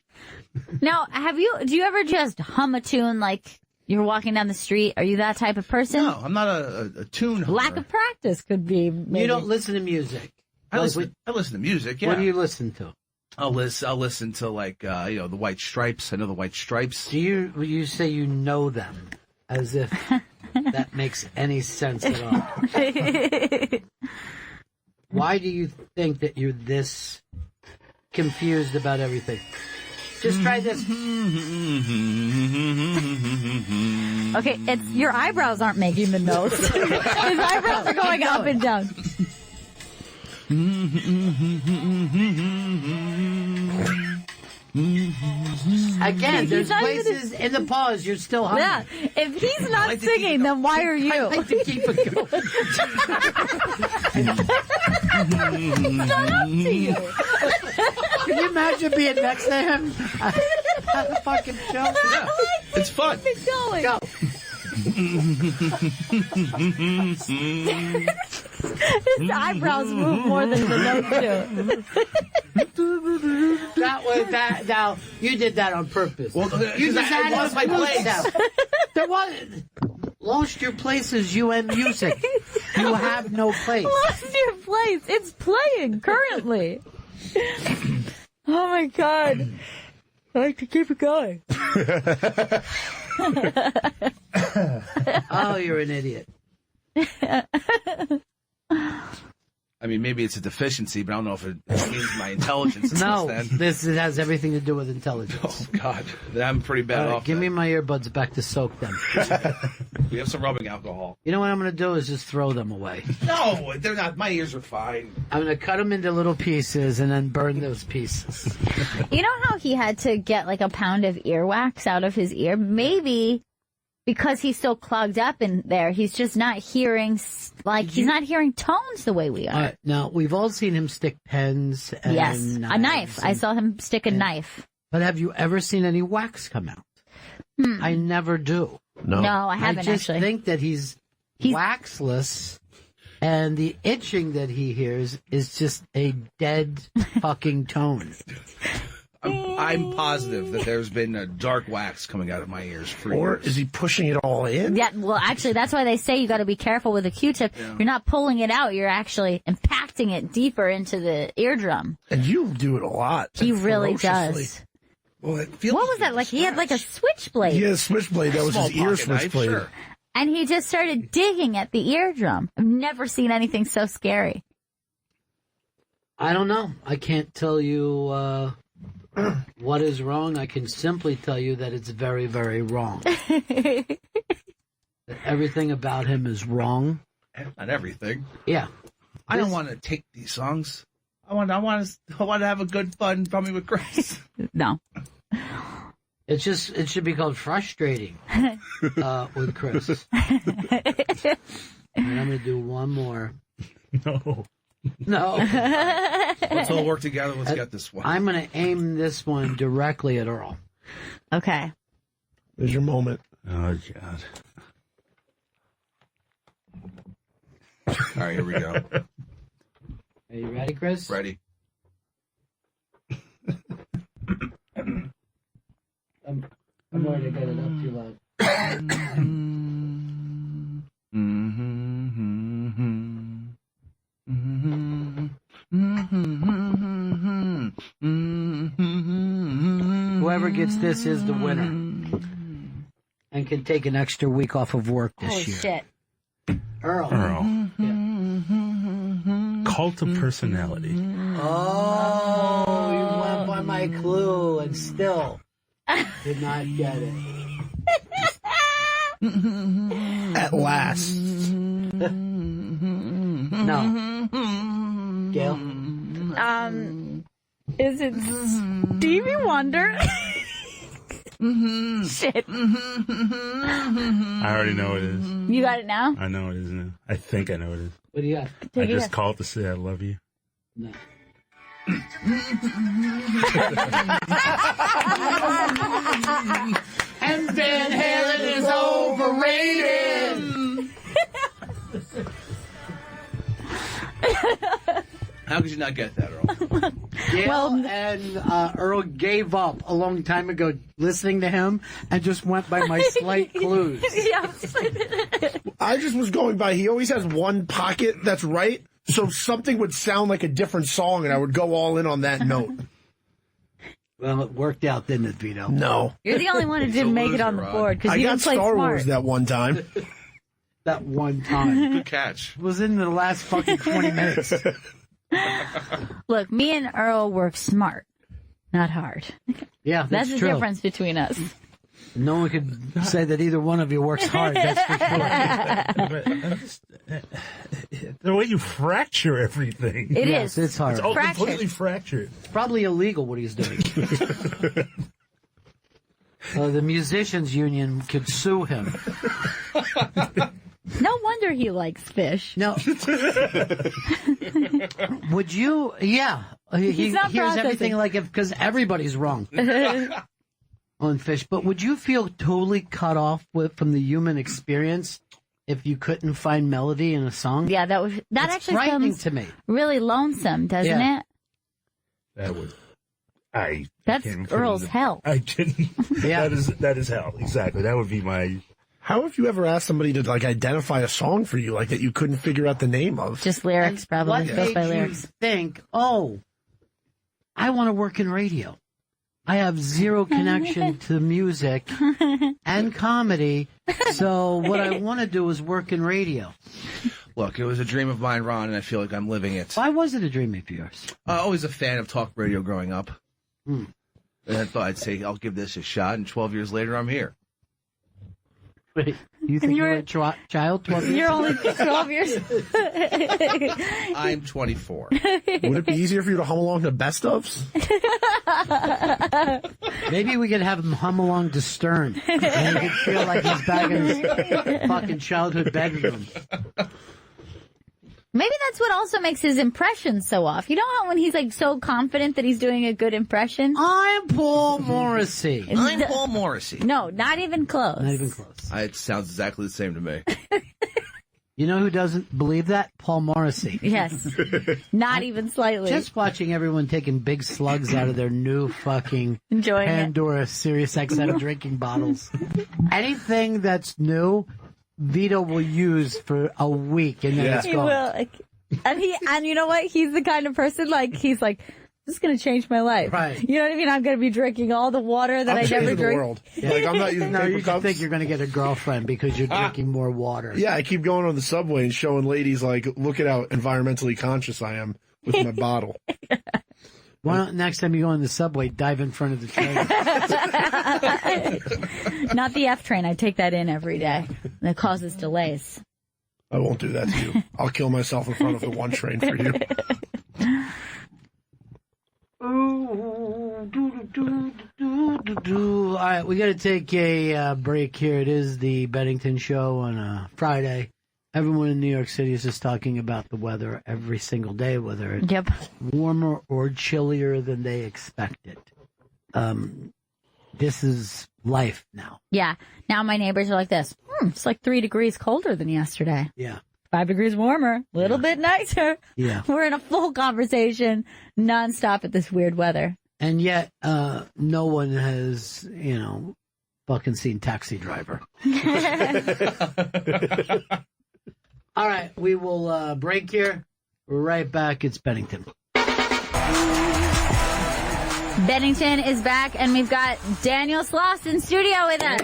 Now, do you ever just hum a tune like you're walking down the street? Are you that type of person? No, I'm not a tune hummer. Lack of practice could be. Maybe. You don't listen to music. I listen to music, yeah. What do you listen to? I'll listen to the White Stripes. I know the White Stripes. Do you say you know them as if that makes any sense at all? Why do you think that you're this confused about everything? Just try this. Okay, it's your eyebrows aren't making the notes. His eyebrows are going up and down. Again, there's places in the pause you're still humming. Yeah, if he's not singing, then why are you? I like to keep it going. It's not up to you. Can you imagine being next to him at the fucking show? Yeah, it's fun. Keep it going. Go. His eyebrows move more than the notes do. Now, you did that on purpose. Well, you just I lost my place. There was lost your place as UN music. You have no place. Lost your place. It's playing currently. Oh my God. I like to keep it going. Oh, you're an idiot. I mean, maybe it's a deficiency, but I don't know if it means my intelligence. No, then. it has everything to do with intelligence. Oh, God. I'm pretty bad off. Give me my earbuds back to soak them. We have some rubbing alcohol. You know what I'm going to do is just throw them away. No, they're not. My ears are fine. I'm going to cut them into little pieces and then burn those pieces. You know how he had to get like a pound of earwax out of his ear? Maybe because he's so clogged up in there, he's just not hearing, he's not hearing tones the way we are. All right, now, we've all seen him stick pens and yes, a knife. I saw him stick a knife. But have you ever seen any wax come out? I never do. No, I haven't I just actually. think that he's waxless, and the itching that he hears is just a dead fucking tone. I'm positive that there's been a dark wax coming out of my ears for Or years. is he pushing it all in? Yeah, well, actually, that's why they say you got to be careful with a Q-tip. Yeah. You're not pulling it out. You're actually impacting it deeper into the eardrum. And you do it a lot. He really ferociously. does. Well, it feels What was that? Like he had like a switchblade. He had a switchblade. That was Small his ear pocket knife, switchblade. sure. And he just started digging at the eardrum. I've never seen anything so scary. I don't know. I can't tell you what is wrong. I can simply tell you that it's very, very wrong. That everything about him is wrong. Not everything. Yeah. I don't want to take these songs. I want to have a good fun bumming with Chris. No. It should be called frustrating with Chris. And I'm going to do one more. No. Let's all work together. Let's get this one. I'm going to aim this one directly at Earl. Okay. There's your moment. Oh, God. All right, here we go. Are you ready, Chris? Ready. I'm worried to get it up too loud. Whoever gets this is the winner and can take an extra week off of work this Holy year. shit. Earl. Earl. Yeah. Cult of personality. Oh, you went by my clue and still did not get it. At last. No. Gail? Is it Stevie Wonder? Shit. I already know it is. You got it now? I know it is now. I think I know it is. What do you got? I Take it just up. called to say I love you. No. And Van Halen is overrated. How could you not get that, Earl? Gail and Earl gave up a long time ago listening to him and just went by my slight clues. Yeah. I just was going by. He always has one pocket that's right. So something would sound like a different song, and I would go all in on that note. Well, it worked out, didn't it, Vito? No. You're the only one who didn't make it on the Rod. board because I you got didn't play Star smart. Wars that one time. That one time. Good catch. It was in the last fucking 20 minutes. Look, me and Earl work smart, not hard. Yeah, That's the true. difference between us. No one could say that either one of you works hard. That's for sure. The way you fracture everything. It Yes, is. it's hard. It's all Fractured. completely fractured. It's probably illegal what he's doing. The musicians union could sue him. No wonder he likes fish. No. Would you? Yeah. He He's not hears processing. everything like if because everybody's wrong on fish. But would you feel totally cut off from the human experience if you couldn't find melody in a song? Yeah, that It's actually frightening sounds to me. really lonesome, doesn't Yeah. it? That would. That's can't even put it Earl's in- hell. I didn't. Yeah. That is hell. Exactly. That would be my. How have you ever asked somebody to like identify a song for you like that you couldn't figure out the name of? Just lyrics, probably. What Goes made by you lyrics. think, oh, I want to work in radio? I have zero connection to music and comedy, so what I want to do is work in radio. Look, it was a dream of mine, Ron, and I feel like I'm living it. Why was it a dream of yours? Always a fan of talk radio growing up. Hmm. And I thought I'd say, I'll give this a shot, and 12 years later, I'm here. Wait, you think you were a child 12 years You're ago? only 12 years. I'm 24. Would it be easier for you to hum along to best ofs? Maybe we could have him hum along to Stern, and he could feel like he's back in his fucking childhood bedroom. Maybe that's what also makes his impression so off. You know how when he's like so confident that he's doing a good impression? I'm Paul Morrissey. I'm Paul Morrissey. No, not even close. Not even close. It sounds exactly the same to me. You know who doesn't believe that? Paul Morrissey. Yes. Not even slightly. Just watching everyone taking big slugs out of their new fucking Enjoying Pandora Sirius XM drinking bottles. Anything that's new, Vito will use for a week and then it's He gone. will. And you know what? He's the kind of person, he's like, this is going to change my life. Right. You know what I mean? I'm going to be drinking all the water that I never changing the drink. world. Like, I'm not using No, paper you cups. think you're going to get a girlfriend because you're drinking more water. Yeah, I keep going on the subway and showing ladies, like, look at how environmentally conscious I am with my bottle. Why don't next time you go on the subway, dive in front of the train? Not the F train. I take that in every day. That causes delays. I won't do that to you. I'll kill myself in front of the one train for you. All right, we got to take a break here. It is the Bennington Show on a Friday. Everyone in New York City is just talking about the weather every single day, whether it's Yep. warmer or chillier than they expected. This is life now. Yeah. Now my neighbors are like this. It's like 3 degrees colder than yesterday. Yeah. 5 degrees warmer. A little bit nicer. Yeah. We're in a full conversation nonstop at this weird weather. And yet, no one has, fucking seen Taxi Driver. All right, we will break here. We're right back. It's Bennington. Bennington is back, and we've got Daniel Sloss in studio with us.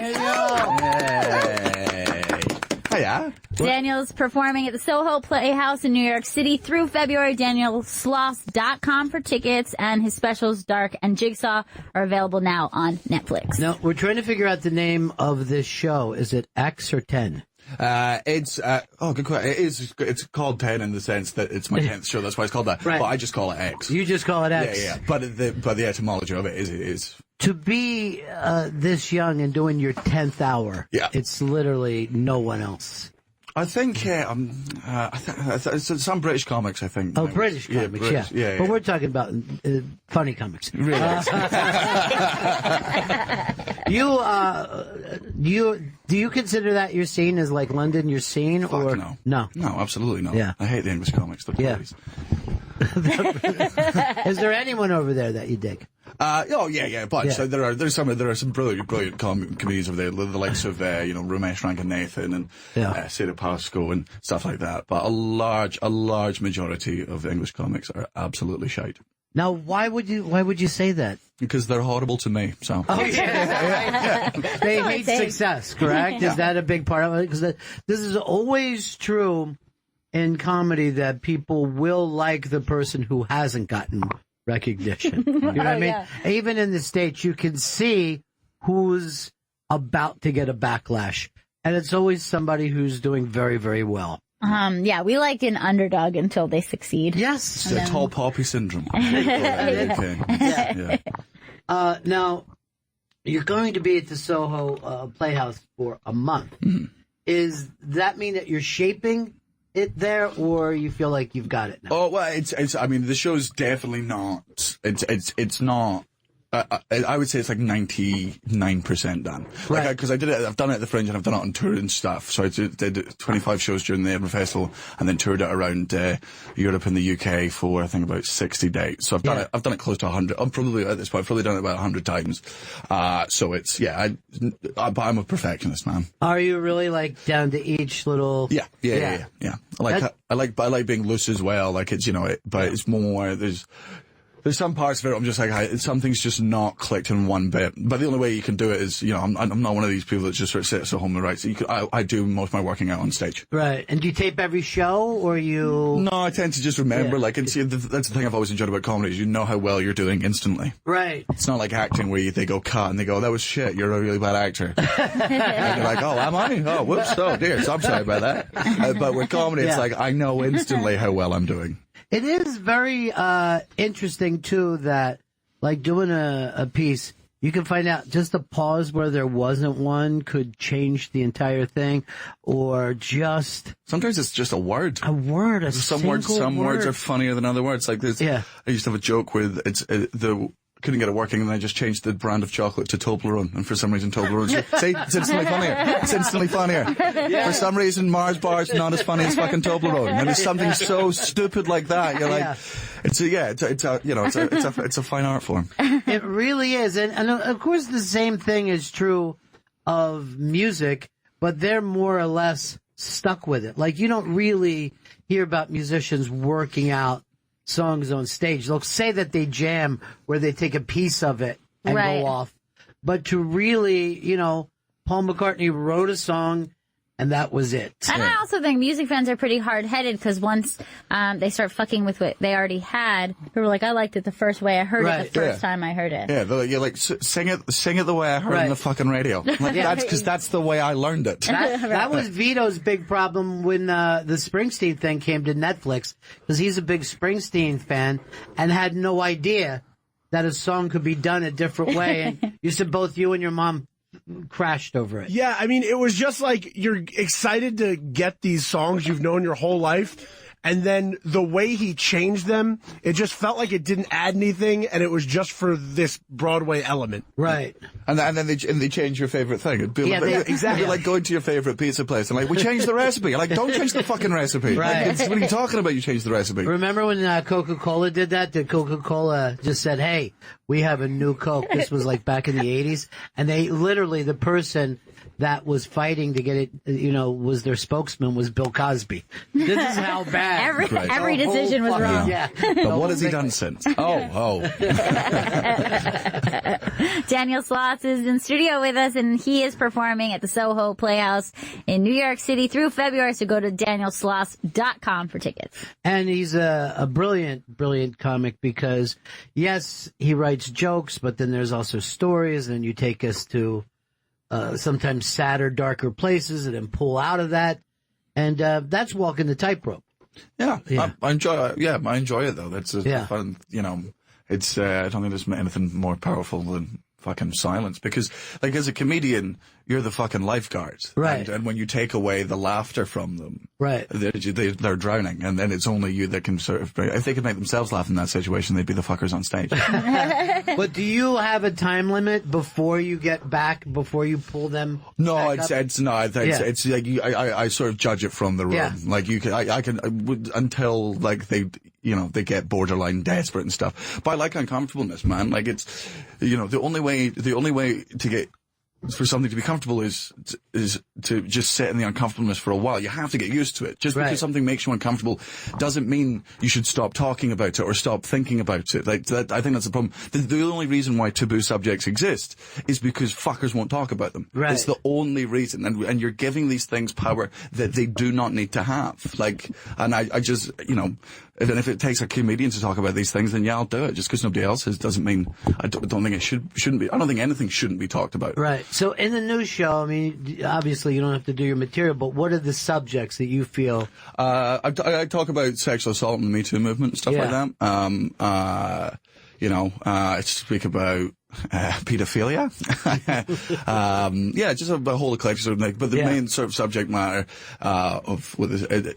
Hiya. Daniel's performing at the Soho Playhouse in New York City through February. DanielSloss.com for tickets, and his specials, Dark and Jigsaw, are available now on Netflix. Now, we're trying to figure out the name of this show. Is it X or 10? Good question. It's called 10 in the sense that it's my 10th show. That's why it's called that. Right. But I just call it X. You just call it X. Yeah. But the etymology of it is. To be this young and doing your 10th hour, it's literally no one else. I think it's some British comics. I think. Oh, British comics, yeah. But we're talking about funny comics. Really? Do you consider that your scene as like London your scene? Fuck or no. No, Absolutely not. Yeah. I hate the English comics. They're police. Is there anyone over there that you dig? Yeah, but so there are some brilliant comedians over there, the likes of Ramesh Ranganathan and Sarah Pascoe and stuff like that. But a large majority of English comics are absolutely shite. Now, why would you say that? Because they're horrible to me. So. Oh yeah, they hate success. Correct? Is that a big part of it? Because this is always true in comedy, that people will like the person who hasn't gotten recognition. You know what I mean? Yeah. Even in the States, you can see who's about to get a backlash. And it's always somebody who's doing very, very well. We like an underdog until they succeed. Yes. It's the tall poppy syndrome. Now, you're going to be at the Soho Playhouse for a month. Mm-hmm. Does that mean that you're shaping it there, or you feel like you've got it now? Oh well, it's. I mean, the show's definitely not. It's not. I would say it's like 99% done. Right. Because I did it. I've done it at the Fringe and I've done it on tour and stuff. So I did 25 shows during the Edinburgh Festival and then toured it around Europe and the UK for I think about 60 dates. So I've done it. I've done it close to 100. I'm probably at this point. I've probably done it about 100 times. So it's but I'm a perfectionist, man. Are you really like down to each little? Yeah. I like being loose as well. Like it's but it's more There's some parts of it I'm just like, something's just not clicked in one bit. But the only way you can do it is, I'm not one of these people that just sort of sits at home and writes. I do most of my working out on stage. Right. And do you tape every show, or you? No, I tend to just remember. Yeah. That's the thing I've always enjoyed about comedy is you know how well you're doing instantly. Right. It's not like acting where they go cut and they go, that was shit, you're a really bad actor. And you're like, oh, am I? Oh, whoops, oh dear, so I'm sorry about that. But with comedy, it's like, I know instantly how well I'm doing. It is very interesting, too, that, like, doing a piece, you can find out just a pause where there wasn't one could change the entire thing, or just... Sometimes it's just a word. Some words are funnier than other words. Like this, I used to have a joke with, couldn't get it working, and I just changed the brand of chocolate to Toblerone, and for some reason Toblerone's see, it's instantly funnier. It's instantly funnier. For some reason Mars bar's not as funny as fucking Toblerone, and it's something so stupid like that. You're like, it's a fine art form. It really is, and of course the same thing is true of music, but they're more or less stuck with it. Like, you don't really hear about musicians working out songs on stage. They'll say that they jam where they take a piece of it and go off. But to really, Paul McCartney wrote a song and that was it. And I also think music fans are pretty hard-headed because once they start fucking with what they already had, people are like, I liked it the first way I heard it the first time I heard it. Yeah, you're like, sing it the way I heard it on the fucking radio. Like, that's the way I learned it. That was Vito's big problem when the Springsteen thing came to Netflix, because he's a big Springsteen fan and had no idea that a song could be done a different way. And you said both you and your mom crashed over it. Yeah, I mean, it was just like you're excited to get these songs you've known your whole life, and then the way he changed them, it just felt like it didn't add anything, and it was just for this Broadway element. Right. And then they change your favorite thing. It'd be exactly like going to your favorite pizza place and like, we changed the recipe. You're like, don't change the fucking recipe. Right. Like, what are you talking about? You changed the recipe. Remember when Coca-Cola did that? The Coca-Cola just said, hey, we have a new Coke. This was like back in the 80s. And they literally, the person that was fighting to get it, was their spokesman, was Bill Cosby. This is how bad. Every decision was wrong. Yeah. But what has he done since? Daniel Sloss is in studio with us, and he is performing at the Soho Playhouse in New York City through February, so go to danielsloss.com for tickets. And he's a brilliant, brilliant comic because, yes, he writes jokes, but then there's also stories, and you take us to sometimes sadder, darker places and then pull out of that. And that's walking the tightrope. Yeah. I enjoy it. Yeah, I enjoy it, though. That's fun, it's, I don't think there's anything more powerful than fucking silence, because, like, as a comedian, you're the fucking lifeguard. Right. And when you take away the laughter from them, right, they're drowning, and then it's only you that can sort of, if they could make themselves laugh in that situation, they'd be the fuckers on stage. But do you have a time limit before you get back, before you pull them? No, it's like, I sort of judge it from the room. Yeah. Like, I can until, like, they get borderline desperate and stuff. But I like uncomfortableness, man. Like, it's, the only way to get, for something to be comfortable is to just sit in the uncomfortableness for a while. You have to get used to it. Just because something makes you uncomfortable doesn't mean you should stop talking about it or stop thinking about it. Like, I think that's the problem. The only reason why taboo subjects exist is because fuckers won't talk about them. Right. It's the only reason. And you're giving these things power that they do not need to have. Like, and I just, if it takes a comedian to talk about these things, then yeah, I'll do it. Just because nobody else is doesn't mean I don't think it shouldn't be. I don't think anything shouldn't be talked about. Right. So in the new show, I mean, obviously you don't have to do your material, but what are the subjects that you feel? I talk about sexual assault and the Me Too movement and stuff like that. I speak about pedophilia. Just a whole collection of things. But the main sort of subject matter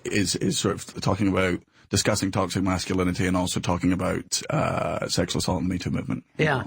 is sort of talking about discussing toxic masculinity and also talking about sexual assault and the Me Too movement. Yeah.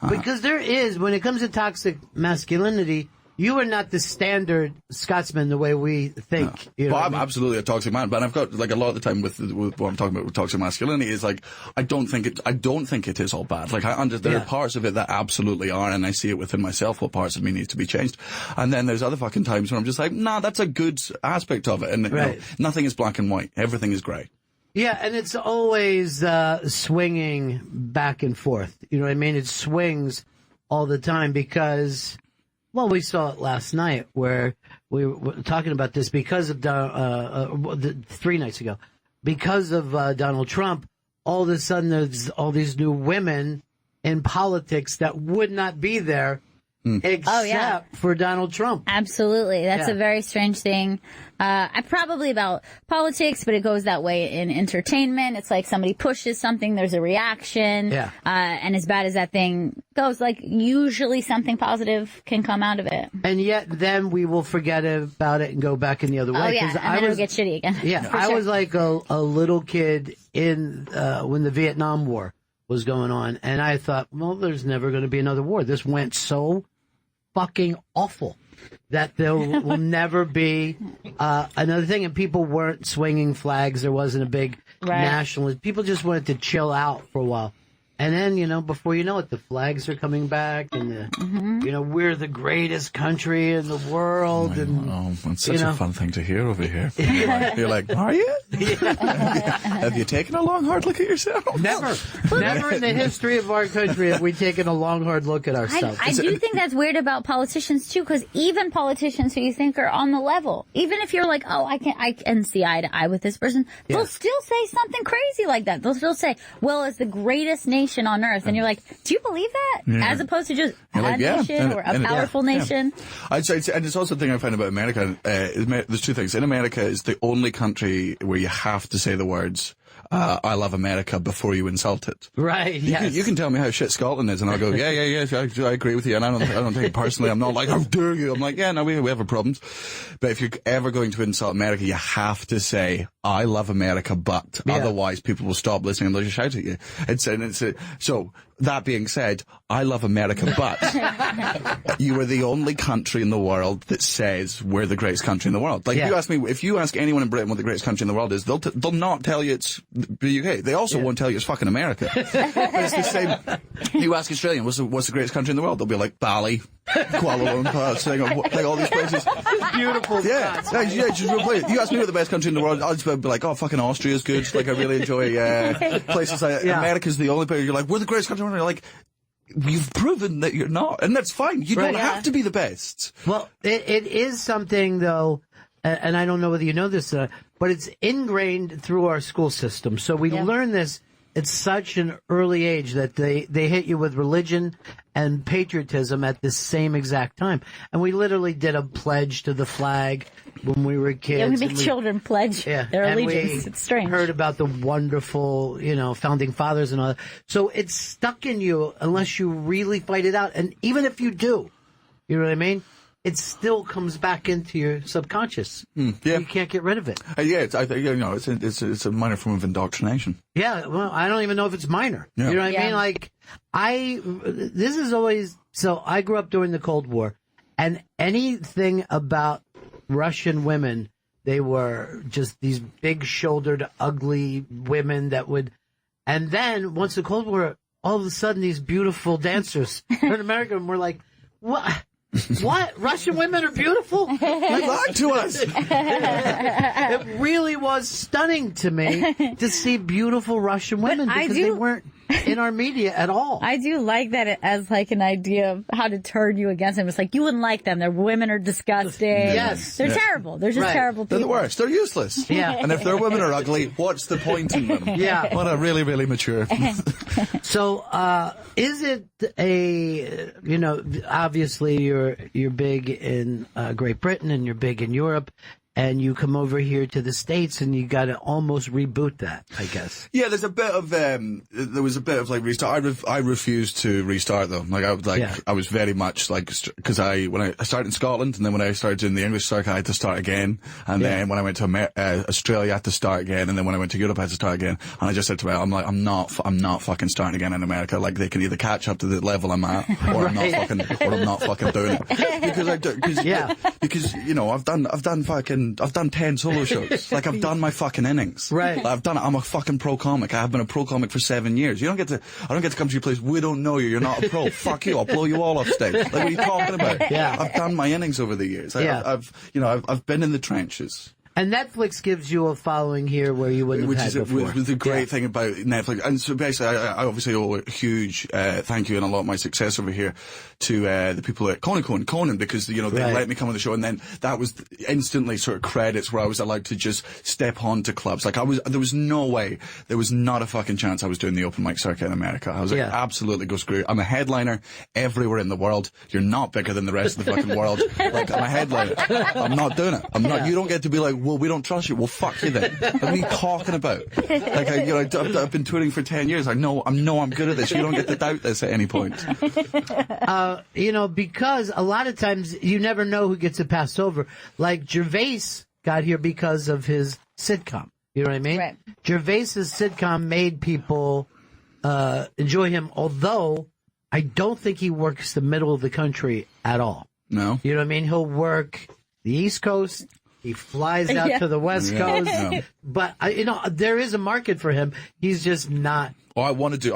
Because there is, when it comes to toxic masculinity, you are not the standard Scotsman the way we think. No. I'm absolutely a toxic man, but I've got, like, a lot of the time with what I'm talking about with toxic masculinity is, like, I don't think it is all bad. Like, there are parts of it that absolutely are, and I see it within myself what parts of me need to be changed. And then there's other fucking times where I'm just like, nah, that's a good aspect of it. And nothing is black and white. Everything is grey. Yeah, and it's always swinging back and forth. You know what I mean? It swings all the time because, well, we saw it last night where we were talking about this because of 3 nights ago. Because of Donald Trump, all of a sudden there's all these new women in politics that would not be there except for Donald Trump. Absolutely. That's a very strange thing. Probably about politics, but it goes that way in entertainment. It's like somebody pushes something, there's a reaction. Yeah. And as bad as that thing goes, like, usually something positive can come out of it. And yet then we will forget about it and go back in the other way. Oh, yeah. And then it'll get shitty again. Yeah. I was like a little kid in when the Vietnam War was going on. And I thought, well, there's never going to be another war. This went so fucking awful that there will never be another thing. And people weren't swinging flags. There wasn't a big nationalist. People just wanted to chill out for a while. And then, before you know it, the flags are coming back, and we're the greatest country in the world. It's such a fun thing to hear over here. You're like, are you? Have you taken a long, hard look at yourself? Never in the history of our country have we taken a long, hard look at ourselves. I do think that's weird about politicians too, because even politicians who you think are on the level, even if you're like, oh, I can see eye to eye with this person, they'll still say something crazy like that. They'll still say, well, it's the greatest nation on earth, and you're like, do you believe that? As opposed to just nation or a powerful nation. I'd say, and it's also the thing I find about America. There's two things. In America, it's the only country where you have to say the words "I love America" before you insult it. Right. Yes. You can tell me how shit Scotland is, and I'll go, yeah, I agree with you, and I don't take it personally. I'm not like, how dare you? I'm like, yeah, no, we have our problems. But if you're ever going to insult America, you have to say, I love America, but otherwise people will stop listening and they'll just shout at you. So that being said, I love America, but you are the only country in the world that says we're the greatest country in the world. Like, if you ask anyone in Britain what the greatest country in the world is, they'll not tell you it's the UK. They also won't tell you it's fucking America. But it's the same. You ask Australian, what's the greatest country in the world? They'll be like, Bali, Kuala Lumpur, like all these places. Beautiful. Just real place. You ask me what the best country in the world, I'll just be like, oh, fucking Austria's good. Like, I really enjoy places like America's the only place. You're like, we're the greatest country in the world. You're like, you've proven that you're not, and that's fine. You don't have to be the best. Well, it is something, though, and I don't know whether you know this, but it's ingrained through our school system. So we learn this at such an early age that they hit you with religion and patriotism at the same exact time. And we literally did a pledge to the flag when we were kids. Yeah, we make children pledge their allegiance. It's strange. Heard about the wonderful, founding fathers and all that. So it's stuck in you unless you really fight it out. And even if you do, you know what I mean? It still comes back into your subconscious. You can't get rid of it. It's a minor form of indoctrination. Yeah, well, I don't even know if it's minor. Yeah. You know what I mean? Like, this is always, so I grew up during the Cold War, and anything about Russian women, they were just these big-shouldered, ugly women that would, and then once the Cold War, all of a sudden these beautiful dancers in America, and we're like, what? What? Russian women are beautiful? You lied to us. It really was stunning to me to see beautiful Russian women because they weren't in our media at all. I do like that as like an idea of how to turn you against them. It's like, you wouldn't like them. Their women are disgusting. Yes. They're terrible. They're just terrible people. They're the worst. They're useless. Yeah. And if their women are ugly, what's the point in them? Yeah. What a really, really mature. So, is it obviously you're big in Great Britain and you're big in Europe, and you come over here to the States and you got to almost reboot that, I guess. Yeah, there's a bit of there was a bit of like restart. I refused to restart though. I was very much like, because when I started in Scotland, and then when I started doing the English circuit, I had to start again, and then when I went to Australia, I had to start again, and then when I went to Europe, I had to start again. And I just said to myself, I'm not fucking starting again in America. Like, they can either catch up to the level I'm at, or I'm not fucking doing it. Because I've done 10 solo shows. Like, I've done my fucking innings. Right. I've done it. I'm a fucking pro comic. I have been a pro comic for 7 years. I don't get to come to your place. We don't know you. You're not a pro. Fuck you. I'll blow you all off stage. Like, what are you talking about? Yeah. I've done my innings over the years. I've been in the trenches. And Netflix gives you a following here where you wouldn't have had before. Which is the great thing about Netflix. And so basically, I obviously owe a huge thank you and a lot of my success over here to the people at Conan, because they let me come on the show, and then that was instantly sort of credits where I was allowed to just step onto clubs. Like, there was no way, there was not a fucking chance I was doing the open mic circuit in America. I was like, absolutely go screw. I'm a headliner everywhere in the world. You're not bigger than the rest of the fucking world. Like, I'm a headliner. I'm not doing it. I'm not. You don't get to be like, well, we don't trust you. Well, fuck you then. What are you talking about? Like, I've been touring for 10 years. I know I'm good at this. You don't get to doubt this at any point. Because a lot of times you never know who gets it passed over. Like, Gervais got here because of his sitcom. You know what I mean? Right. Gervais's sitcom made people enjoy him, although I don't think he works the middle of the country at all. No. You know what I mean? He'll work the East Coast. He flies out to the West Coast. Yeah. But, there is a market for him. He's just not. Oh, I want to do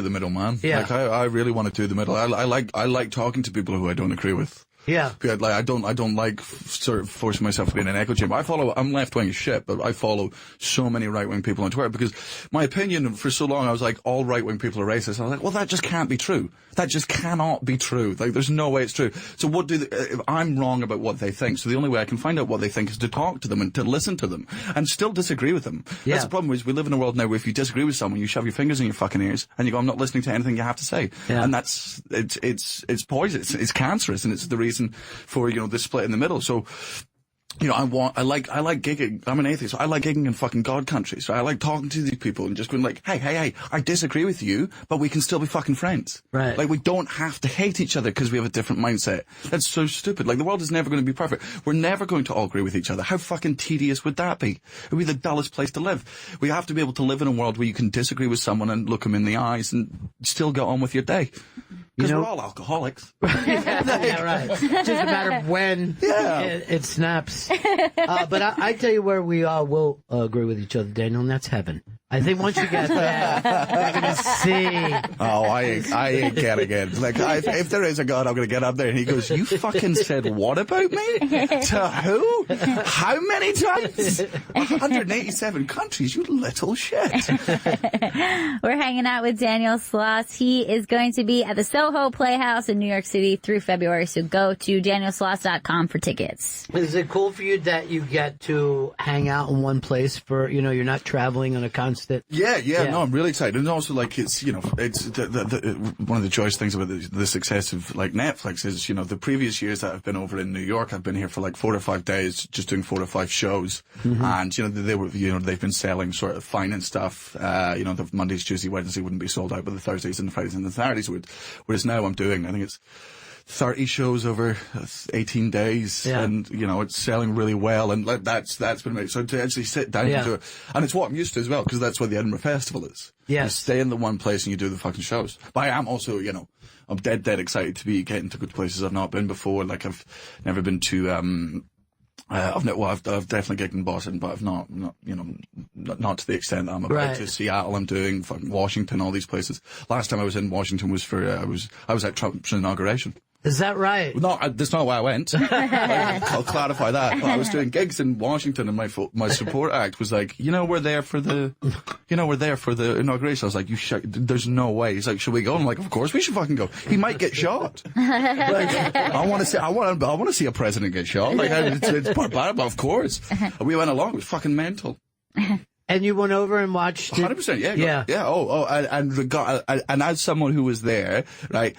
the middle, man. Yeah. Like, I really want to do the middle. I like talking to people who I don't agree with. Yeah. Like, I don't like sort of forcing myself to be in an echo chamber. I'm left-wing as shit, but I follow so many right-wing people on Twitter because my opinion for so long, I was like, all right-wing people are racist. I was like, well, that just can't be true. That just cannot be true. Like, there's no way it's true. So if I'm wrong about what they think. So the only way I can find out what they think is to talk to them and to listen to them and still disagree with them. Yeah. That's the problem is we live in a world now where if you disagree with someone, you shove your fingers in your fucking ears and you go, I'm not listening to anything you have to say. Yeah. And it's poison. It's cancerous, and it's the reason for, this split in the middle. So, I like gigging. I'm an atheist. So I like gigging in fucking God country. So I like talking to these people and just going like, hey, I disagree with you, but we can still be fucking friends. Right. Like, we don't have to hate each other because we have a different mindset. That's so stupid. Like, the world is never going to be perfect. We're never going to all agree with each other. How fucking tedious would that be? It would be the dullest place to live. We have to be able to live in a world where you can disagree with someone and look them in the eyes and still get on with your day. Because we're all alcoholics. Yeah, right. It's just a matter of when it snaps. But I tell you where we all will agree with each other, Daniel, and that's heaven. I think once you get there, you're going to see. Oh, I ain't getting it. Like, if there is a God, I'm going to get up there and he goes, you fucking said what about me? To who? How many times? 187 countries, you little shit. We're hanging out with Daniel Sloss. He is going to be at the Soho Playhouse in New York City through February, so go to danielsloss.com for tickets. Is it cool for you that you get to hang out in one place for, you're not traveling on a constant? Yeah. No, I'm really excited. And also, like, it's one of the joyous things about the success of, like, Netflix is, the previous years that I've been over in New York, I've been here for, like, 4 or 5 days, just doing 4 or 5 shows. Mm-hmm. And, they've been selling sort of fine and stuff. The Mondays, Tuesday, Wednesday wouldn't be sold out, but the Thursdays and the Fridays and the Saturdays would. Whereas now I'm doing, I think it's 30 shows over 18 days, and it's selling really well, and that's been amazing. So to actually sit down and do it, and it's what I'm used to as well, because that's what the Edinburgh Festival is. Yes, you stay in the one place and you do the fucking shows. But I am also, I'm dead excited to be getting to good places I've not been before. Like, I've never been to I've definitely gigged in Boston, but I've not to the extent that I'm about to Seattle. I'm doing fucking Washington, all these places. Last time I was in Washington was for I was at Trump's inauguration. Is that right? That's not why I went. I'll clarify that. But I was doing gigs in Washington, and my support act was like, we're there for the inauguration. I was like, there's no way. He's like, should we go? I'm like, of course we should fucking go. He might get shot. Like, I want to see a president get shot. Like, it's barbaric, but of course. And we went along. It was fucking mental. And you went over and watched 100%. Yeah. And as someone who was there, right,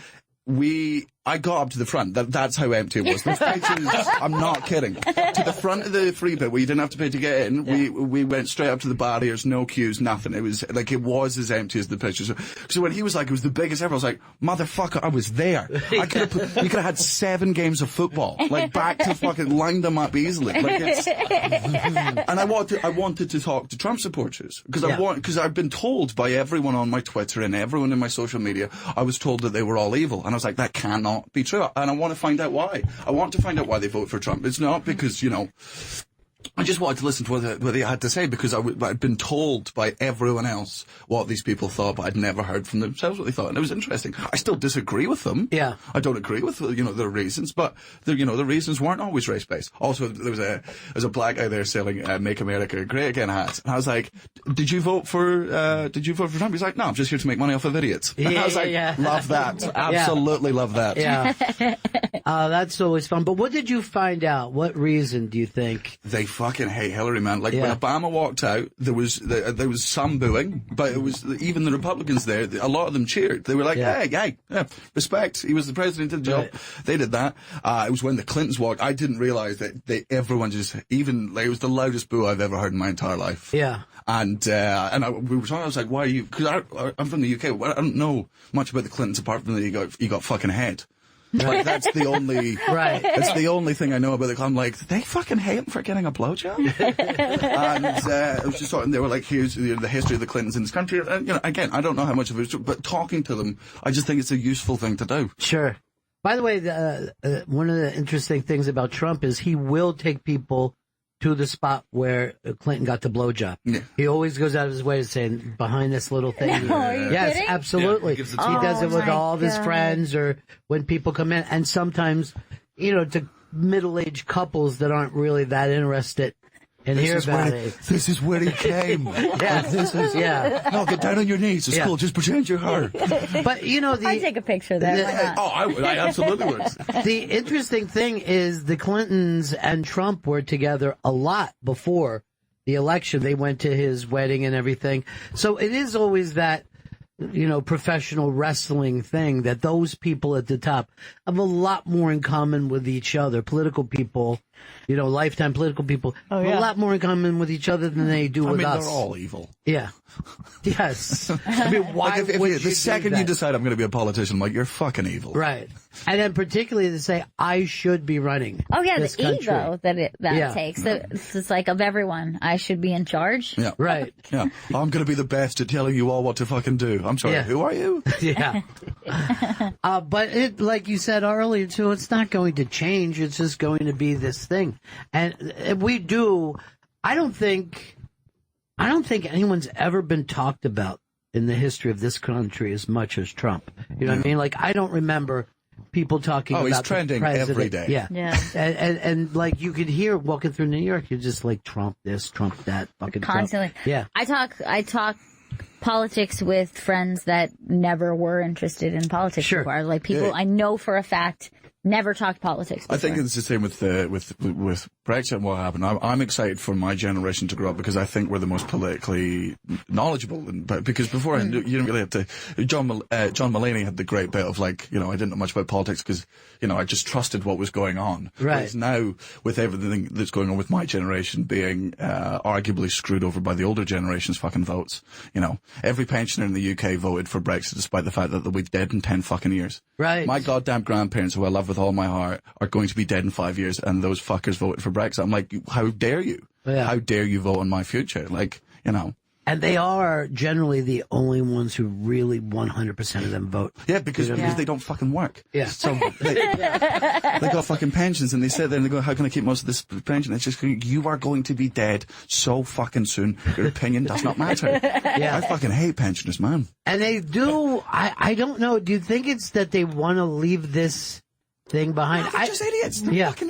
I got up to the front. That's how empty it was. The stages, I'm not kidding. To the front of the free bit where you didn't have to pay to get in, we went straight up to the barriers, no queues, nothing. It was as empty as the pictures. So when he was like, it was the biggest ever, I was like, motherfucker, I was there. You could have had 7 games of football, like back to fucking line them up easily. And I wanted to talk to Trump supporters because I've been told by everyone on my Twitter and everyone in my social media, I was told that they were all evil, and I was like, that cannot be true, and I want to find out why. I want to find out why they vote for Trump. It's not because, I just wanted to listen to what they had to say, because I'd been told by everyone else what these people thought, but I'd never heard from themselves what they thought, and it was interesting. I still disagree with them. Yeah. I don't agree with, their reasons, but, the reasons weren't always race-based. Also, there was a black guy there selling Make America Great Again hats, and I was like, did you vote for Trump? He's like, no, I'm just here to make money off of idiots. And I was like, love that. Absolutely love that. Yeah. That's always fun. But what did you find out? What reason do you think? They fucking hate Hillary, man. Like, when Obama walked out, there was some booing, but it was even the Republicans there. A lot of them cheered. They were like, hey, respect. He was the president of the job. They did that. It was when the Clintons walked. I didn't realize that everyone just it was the loudest boo I've ever heard in my entire life. Yeah. And we were talking. I was like, why are you? Because I'm from the UK. I don't know much about the Clintons apart from that he got fucking head. Like, that's the only Right. That's the only thing I know about it. I'm like, they fucking hate him for getting a blowjob. And I was just talking. They were like, here's the history of the Clintons in this country. And, again, I don't know how much of it, but talking to them, I just think it's a useful thing to do. Sure. By the way, one of the interesting things about Trump is he will take people to the spot where Clinton got the blowjob. Yeah. He always goes out of his way to say, behind this little thing. No, are you yes, kidding? absolutely. Yeah, he does it with all of his God. friends or when people come in. And sometimes, to middle-aged couples that aren't really that interested and hear about it. This is where he came. Yeah. No, get down on your knees. It's cool. Just pretend you're her. But, I'd take a picture there. Why not? I absolutely would. The interesting thing is the Clintons and Trump were together a lot before the election. They went to his wedding and everything. So it is always that, professional wrestling thing that those people at the top have a lot more in common with each other. Political people, lifetime political people, have a lot more in common with each other than they do with us. They're all evil. Yeah. Yes. I mean, why would the second you decide I'm going to be a politician, I'm like, you're fucking evil. Right. And then particularly to say, I should be running. Oh yeah, this the country. ego that takes. It's like of everyone, I should be in charge. Yeah. Right. Yeah. I'm going to be the best at telling you all what to fucking do. I'm sorry. Yeah. Who are you? Yeah. But it, like you said earlier too, it's not going to change. It's just going to be this thing. And we do, I don't think anyone's ever been talked about in the history of this country as much as Trump. You know what I mean? Like, I don't remember people talking about he's trending the president. every day. Yeah. And like you could hear walking through New York, you're just like Trump this, Trump that, fucking Constantly. Trump. Yeah. I talk politics with friends that never were interested in politics Sure. before. Like people I know for a fact never talked politics before. I think it's the same with Brexit and what happened. I'm excited for my generation to grow up because I think we're the most politically knowledgeable. Because before you didn't really have to. John Mulaney had the great bit of like, I didn't know much about politics because I just trusted what was going on. Right. Whereas now with everything that's going on with my generation being arguably screwed over by the older generation's fucking votes. Every pensioner in the UK voted for Brexit despite the fact that they'll be dead in 10 fucking years. Right. My goddamn grandparents, who I love with all my heart, are going to be dead in 5 years, and those fuckers voted for Brexit. I'm like, how dare you? Yeah. How dare you vote on my future? Like, And they are generally the only ones who really 100% of them vote. Yeah, because they don't fucking work. Yeah. So they got fucking pensions, and they sit there and they go, how can I keep most of this pension? It's just, you are going to be dead so fucking soon. Your opinion does not matter. Yeah. I fucking hate pensioners, man. And they do, I don't know, do you think it's that they want to leave this thing behind? They're just idiots. They're fucking,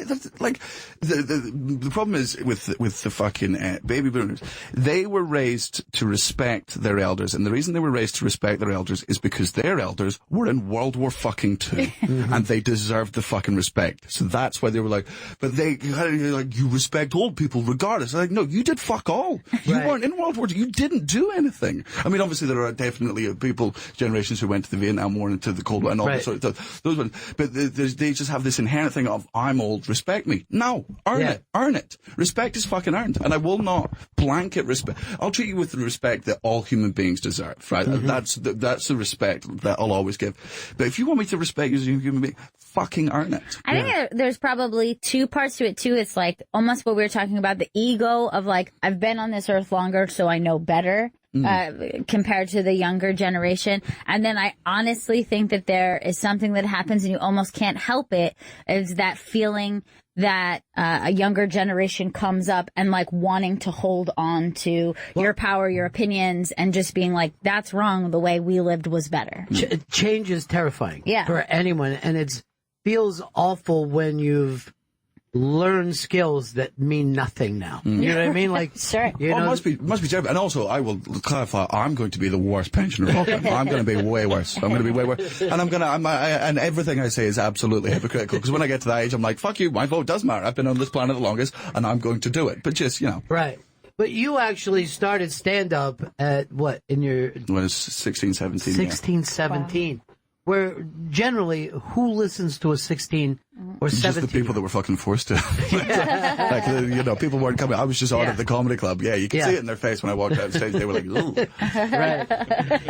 the problem is with the fucking baby boomers. They were raised to respect their elders, and the reason they were raised to respect their elders is because their elders were in World War fucking II, and they deserved the fucking respect. So that's why they were like, but you respect old people regardless. I'm like, no, you did fuck all. You weren't in World War II. You didn't do anything. I mean, obviously there are definitely generations who went to the Vietnam War and to the Cold War and all that sort of stuff. Those ones, but they just have this inherent thing of, I'm old, respect me. No, earn it. Respect is fucking earned. And I will not blanket respect. I'll treat you with the respect that all human beings deserve, right? That's the respect that I'll always give. But if you want me to respect you as a human being, fucking earn it. I think there's probably two parts to it too. It's like almost what we were talking about, the ego of like, I've been on this earth longer, so I know better. Compared to the younger generation. And then I honestly think that there is something that happens and you almost can't help it, is that feeling that a younger generation comes up and like wanting to hold on to your power, your opinions, and just being like, that's wrong, the way we lived was better. Change is terrifying for anyone, and it feels awful when you've learn skills that mean nothing now. You know what I mean? Like, sure. It must be terrible. And also, I will clarify, I'm going to be the worst pensioner of all time. I'm going to be way worse. I'm going to be way worse. And and everything I say is absolutely hypocritical, because when I get to that age, I'm like, fuck you, my vote does matter. I've been on this planet the longest, and I'm going to do it. But just, Right. But you actually started stand-up at what, in your... When I was 16, 17. 16, 17. where generally who listens to a 16 or 17? Just the people that were fucking forced to. Like, you know, people weren't coming. I was just on at the comedy club. Yeah, you could see it in their face when I walked out stage. They were like, ooh. Right.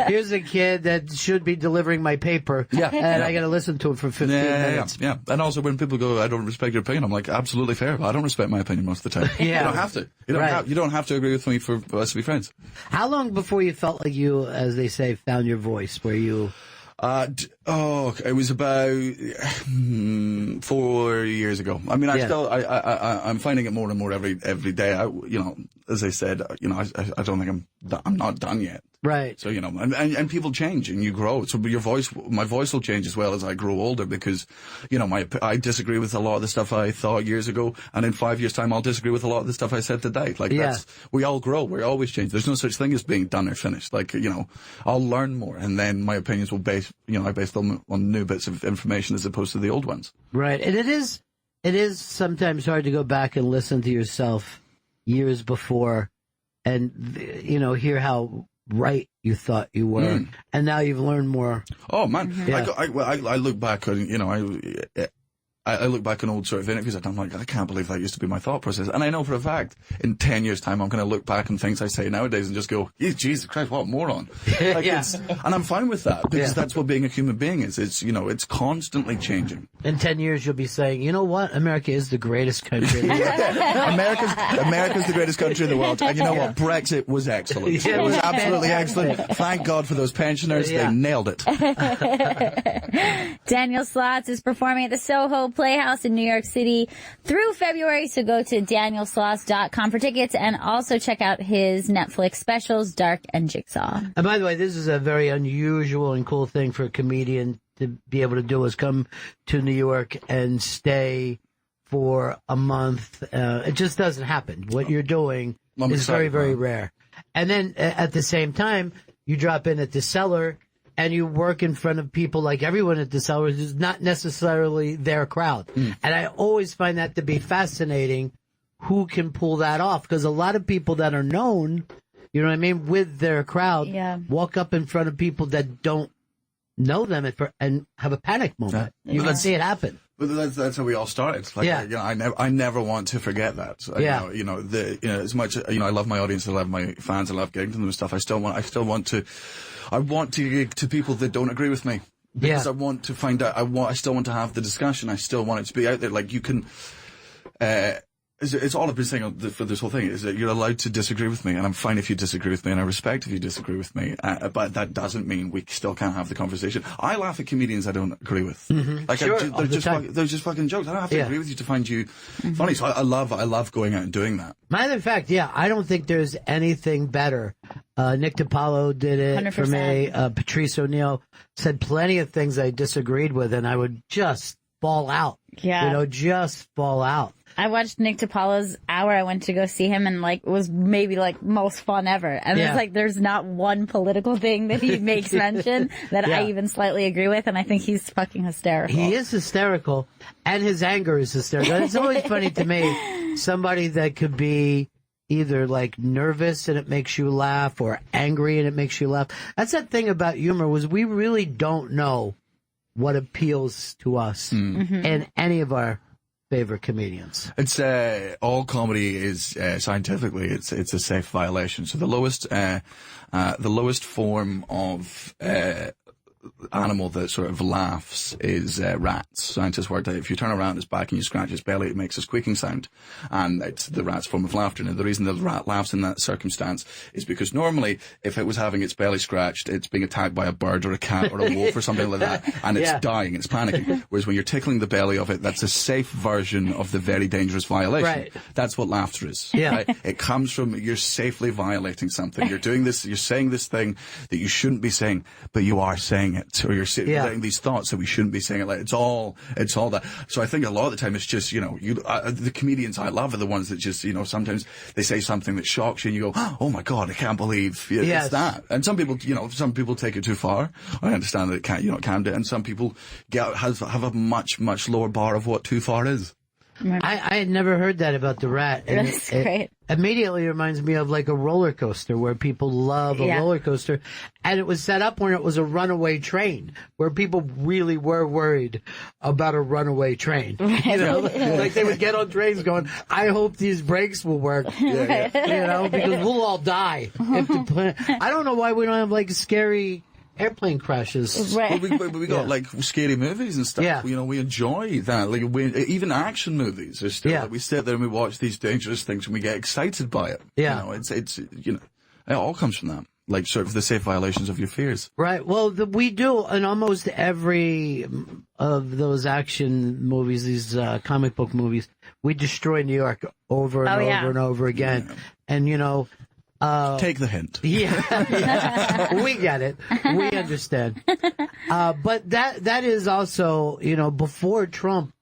Here's a kid that should be delivering my paper. Yeah. And I got to listen to it for 15 minutes. Yeah. And also when people go, I don't respect your opinion, I'm like, absolutely fair. I don't respect my opinion most of the time. Yeah. You don't have to. You don't have to agree with me for us to be friends. How long before you felt like you, as they say, found your voice? Where you... it was about 4 years ago. I mean, I'm finding it more and more every day. You know, as I said, you know, I don't think I'm not done yet. Right. So, you know, and people change and you grow. So my voice will change as well as I grow older because, you know, I disagree with a lot of the stuff I thought years ago. And in 5 years' time, I'll disagree with a lot of the stuff I said today. Like, we all grow. We always change. There's no such thing as being done or finished. Like, you know, I'll learn more and then my opinions will I base them on new bits of information as opposed to the old ones. Right. And it is sometimes hard to go back and listen to yourself years before and, you know, hear how right you thought you were, and now you've learned more. Oh man, I look back on, you know, I look back on old sort of interviews and I'm like, I can't believe that used to be my thought process. And I know for a fact, in 10 years' time, I'm going to look back on things I say nowadays and just go, Jesus Christ, what a moron. Like and I'm fine with that because that's what being a human being is. It's, you know, it's constantly changing. In 10 years, you'll be saying, you know what? America is the greatest country in the world. America's the greatest country in the world. And you know what? Brexit was excellent. It was absolutely excellent. Thank God for those pensioners. They nailed it. Daniel Slots is performing at the Soho Playhouse in New York City through February, so go to danielslots.com for tickets and also check out his Netflix specials, Dark and Jigsaw. And by the way, this is a very unusual and cool thing for a comedian to be able to do is come to New York and stay for a month. It just doesn't happen. What you're doing is very, very rare. And then at the same time, you drop in at the Cellar and you work in front of people like everyone at the Cellar who's not necessarily their crowd. And I always find that to be fascinating, who can pull that off. Because a lot of people that are known, you know what I mean, with their crowd, walk up in front of people that don't know them and have a panic moment. You can see it happen. But that's how we all started. Like, you know, I never want to forget that. So, you know, as much, you know, I love my audience, I love my fans, I love getting to them and stuff. I want to give to people that don't agree with me. Because I want to find out, I still want to have the discussion. I still want it to be out there. Like you can, it's all I've been saying for this whole thing is that you're allowed to disagree with me, and I'm fine if you disagree with me, and I respect if you disagree with me, but that doesn't mean we still can't have the conversation. I laugh at comedians I don't agree with. Like they're just fucking jokes. I don't have to agree with you to find you funny. So I love going out and doing that. Matter of fact, I don't think there's anything better. Nick DiPaolo did it 100%. For me. Patrice O'Neill said plenty of things I disagreed with, and I would just fall out. Yeah. You know, just fall out. I watched Nick DiPaolo's hour. I went to go see him and it was maybe most fun ever. And it's there's not one political thing that he makes mention that I even slightly agree with. And I think he's fucking hysterical. He is hysterical and his anger is hysterical. It's always funny to me, somebody that could be either nervous and it makes you laugh or angry and it makes you laugh. That's that thing about humor was we really don't know what appeals to us in any of our favorite comedians. It's all comedy is scientifically it's a safe violation. So the lowest form of animal that sort of laughs is rats. Scientists worked out if you turn around its back and you scratch its belly, it makes a squeaking sound, and it's the rat's form of laughter. And the reason the rat laughs in that circumstance is because normally, if it was having its belly scratched, it's being attacked by a bird or a cat or a wolf or something like that, and it's dying, it's panicking. Whereas when you're tickling the belly of it, that's a safe version of the very dangerous violation. Right. That's what laughter is. Yeah. Right? It comes from you're safely violating something. You're doing this. You're saying this thing that you shouldn't be saying, but you are saying it, or you're saying these thoughts that we shouldn't be saying it. It's all that. So I think a lot of the time it's just, the comedians I love are the ones that just, sometimes they say something that shocks you and you go, oh my God, I can't believe it's that. And some people, take it too far. I understand that it can do it. And some people have a much, much lower bar of what too far is. I had never heard that about the rat. That's great. immediately reminds me of like a roller coaster where people love a roller coaster. And it was set up when it was a runaway train where people really were worried about a runaway train. You know, like they would get on trains going, I hope these brakes will work. You know, because we'll all die. If the I don't know why we don't have like scary airplane crashes. Right. But we got like scary movies and stuff. Yeah. You know, we enjoy that. Like even action movies are still. Like, we sit there and we watch these dangerous things and we get excited by it. Yeah. You know, it's you know, it all comes from that. Like sort of the safe violations of your fears. Right. Well, we do in almost every of those action movies, these comic book movies, we destroy New York over and over and over again. Yeah. And you know. Take the hint. Yeah, we get it. We understand. But that is also, you know, before Trump,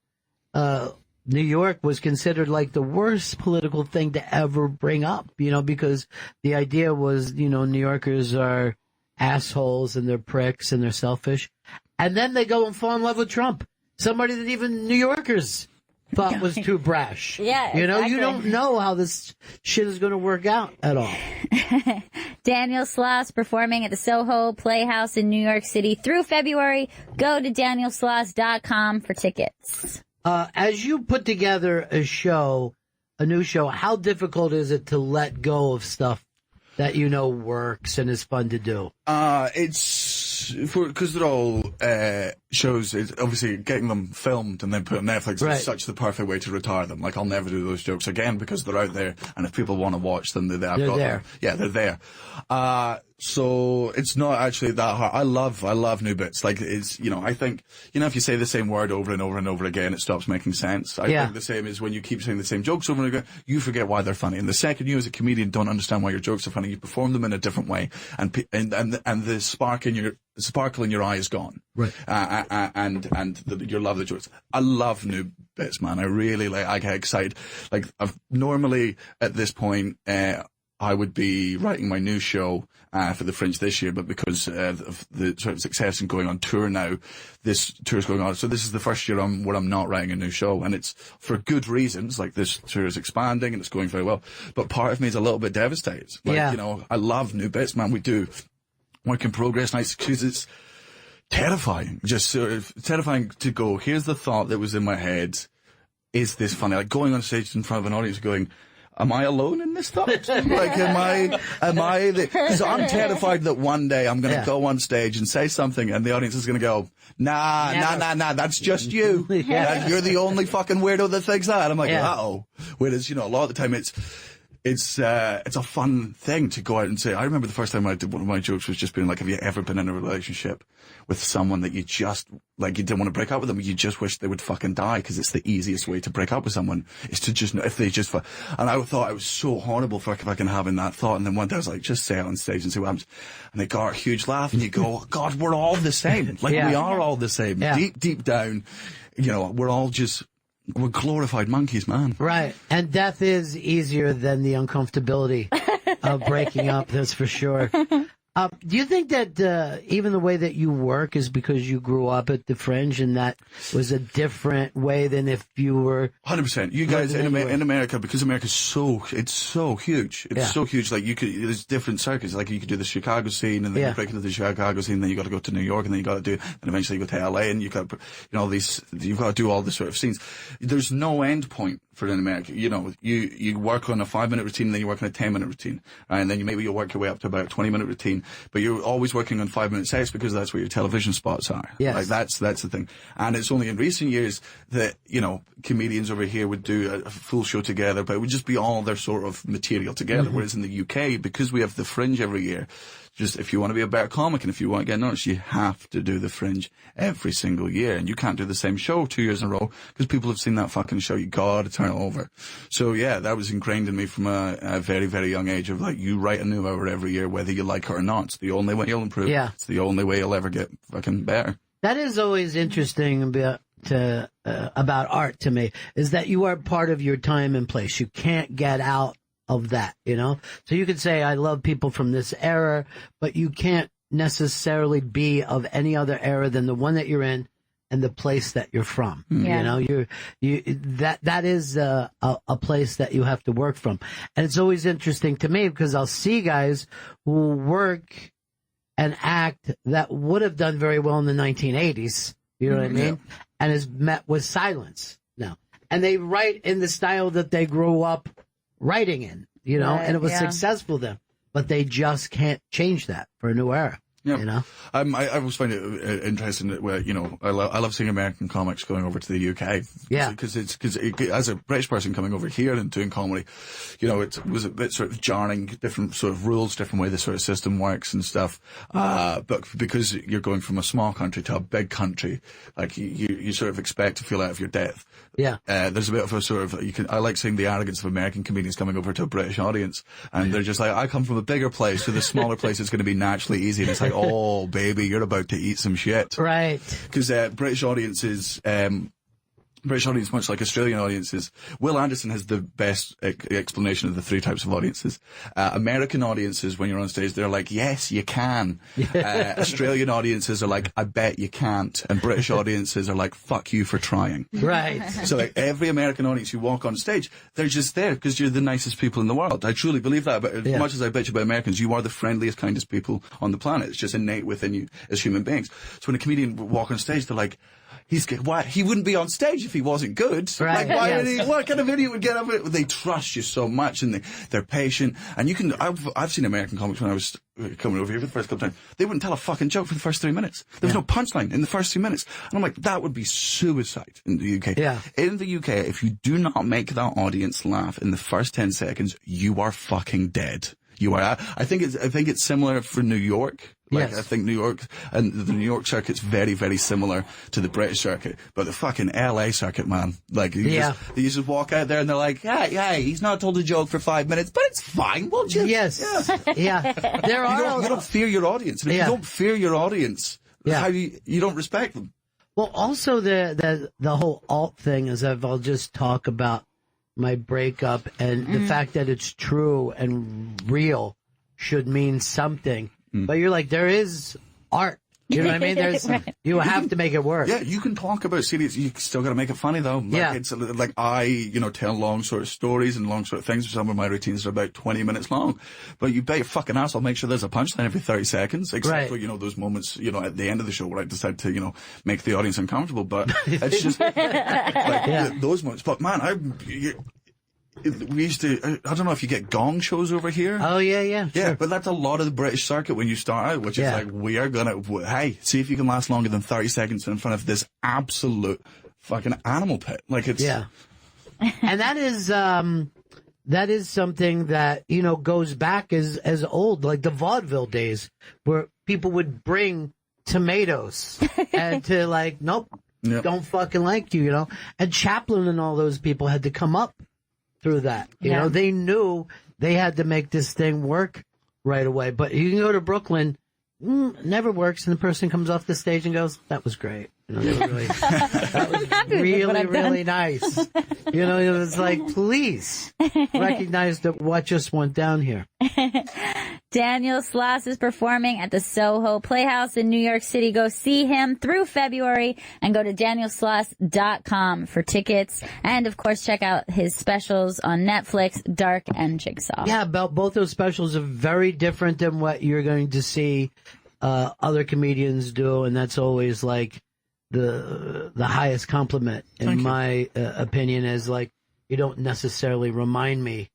New York was considered like the worst political thing to ever bring up, you know, because the idea was, you know, New Yorkers are assholes and they're pricks and they're selfish. And then they go and fall in love with Trump, somebody that even New Yorkers thought was too brash. Yeah, you know, exactly. you don't know how this shit is going to work out at all. Daniel Sloss performing at the Soho Playhouse in New York City through February. Go to danielsloss.com for tickets. As you put together a new show, how difficult is it to let go of stuff that you know works and is fun to do? It's because they're all shows. It's obviously getting them filmed and then put on Netflix is such the perfect way to retire them. Like I'll never do those jokes again because they're out there, and if people want to watch them, they're there. Yeah, they're there. So it's not actually that hard. I love new bits. Like it's, you know, I think, you know, if you say the same word over and over and over again, it stops making sense. I think the same is when you keep saying the same jokes over and over again, you forget why they're funny. And the second you as a comedian don't understand why your jokes are funny, you perform them in a different way, and the sparkle in your eye is gone. Right. Your love of the jokes. I love new bits, man. I really I get excited. Like I've normally at this point, I would be writing my new show for the Fringe this year, but because of the sort of success and going on tour now, this tour is going on. So this is the first year where I'm not writing a new show, and it's for good reasons. Like this tour is expanding and it's going very well, but part of me is a little bit devastated. Like, you know, I love new bits, man. We do work in progress nights because it's terrifying. Just sort of terrifying to go, here's the thought that was in my head. Is this funny? Like going on stage in front of an audience going, am I alone in this thought? Like, am I, because I'm terrified that one day I'm going to go on stage and say something and the audience is going to go, nah, that's just you. You're the only fucking weirdo that thinks that. I'm like, uh-oh. Whereas, you know, a lot of the time it's a fun thing to go out and say. I remember the first time I did one of my jokes was just being like, have you ever been in a relationship with someone that you just, like, you didn't want to break up with them, you just wish they would fucking die, because it's the easiest way to break up with someone, is to just, if they just, and I thought I was so horrible for fucking having that thought, and then one day I was like, just say it on stage and see what happens, and they got a huge laugh, and you go, oh, God, we're all the same, like, we are all the same, deep down, you know, we're glorified monkeys, man. Right. And death is easier than the uncomfortability of breaking up, that's for sure. Do you think that even the way that you work is because you grew up at the Fringe and that was a different way than if you were... 100%. You guys in America, because America's so huge. It's so huge. Like there's different circuits. Like you could do the Chicago scene and then you break into the Chicago scene, then you got to go to New York and then you got to do, and eventually you go to LA and you got, you know, you've got to do all this sort of scenes. There's no end point for in America. You know, you work on a 5-minute routine and then you work on a 10-minute routine. Right? And then you'll work your way up to about a 20-minute routine. But you're always working on 5-minute sets because that's where your television spots are. Yes. Like that's the thing. And it's only in recent years that, you know, comedians over here would do a full show together, but it would just be all their sort of material together. Mm-hmm. Whereas in the UK, because we have the Fringe every year, just if you want to be a better comic and if you want to get noticed, you have to do the Fringe every single year. And you can't do the same show 2 years in a row because people have seen that fucking show. You gotta turn it over. So yeah, that was ingrained in me from a very, very young age of like, you write a new hour every year, whether you like it or not. It's the only way you'll improve. Yeah. It's the only way you'll ever get fucking better. That is always interesting about art to me, is that you are part of your time and place. You can't get out of that, you know? So you could say, I love people from this era, but you can't necessarily be of any other era than the one that you're in and the place that you're from. Yeah. You know, that is a place that you have to work from. And it's always interesting to me because I'll see guys who work and act that would have done very well in the 1980s. You know what I mean? And is met with silence now. And they write in the style that they grew up writing in, you know, and it was successful then. But they just can't change that for a new era. Yeah. You know, I always find it interesting that where, you know, I love seeing American comics going over to the UK. Yeah. Because as a British person coming over here and doing comedy, you know, it was a bit sort of jarring, different sort of rules, different way the sort of system works and stuff. But because you're going from a small country to a big country, like you sort of expect to feel out of your depth. Yeah. There's a bit of a sort of, I like seeing the arrogance of American comedians coming over to a British audience. And they're just like, I come from a bigger place, so the smaller place is going to be naturally easy. And it's like, oh, baby, you're about to eat some shit. Right. Because British audiences, much like Australian audiences, Will Anderson has the best explanation of the three types of audiences. American audiences, when you're on stage, they're like, yes, you can. Australian audiences are like, I bet you can't. And British audiences are like, fuck you for trying. Right. So like every American audience you walk on stage, they're just there because you're the nicest people in the world. I truly believe that. But as much as I bitch about Americans, you are the friendliest, kindest people on the planet. It's just innate within you as human beings. So when a comedian walk on stage, they're like, he wouldn't be on stage if he wasn't good. Right. Like, what kind of idiot would get up? They trust you so much, and they're patient. And you can. I've seen American comics when I was coming over here for the first couple of times. They wouldn't tell a fucking joke for the first 3 minutes. There was no punchline in the first 2 minutes. And I'm like, that would be suicide in the UK. Yeah. In the UK, if you do not make that audience laugh in the first 10 seconds, you are fucking dead. You are. I think it's similar for New York. Like, yes. I think New York and the New York circuit's very, very similar to the British circuit. But the fucking LA circuit, man. Like, they just walk out there and they're like, hey, he's not told a joke for 5 minutes, but it's fine, won't you? Yes. Yeah. There are. You don't fear your audience. And if you don't fear your audience, how you don't respect them. Well, also the whole alt thing is I'll just talk about my breakup and the fact that it's true and real should mean something. But you're like, there is art. You know what I mean? There's, you have to make it work. Yeah, you can talk about serious. You still got to make it funny though. Like, it's like I, tell long sort of stories and long sort of things. Some of my routines are about 20 minutes long. But you bet your fucking ass I'll make sure there's a punchline every 30 seconds. Except for, those moments, at the end of the show where I decide to, make the audience uncomfortable. But it's just those moments. But man, we used to, I don't know if you get gong shows over here. Oh, yeah. Yeah, but that's a lot of the British circuit when you start out, which is like, we are going to, hey, see if you can last longer than 30 seconds in front of this absolute fucking animal pit. Like, it's... Yeah. And that is something that, goes back as old, like the vaudeville days, where people would bring tomatoes and to like, nope, don't fucking like you, And Chaplin and all those people had to come up through that. You know, they knew they had to make this thing work right away. But you can go to Brooklyn, never works, and the person comes off the stage and goes, that was great. They were really, that was really nice. It was like, please recognize that what just went down here. Daniel Sloss is performing at the Soho Playhouse in New York City. Go see him through February and go to danielsloss.com for tickets. And, of course, check out his specials on Netflix, Dark and Jigsaw. Yeah, both those specials are very different than what you're going to see other comedians do, and that's always like the highest compliment in my opinion is like you don't necessarily remind me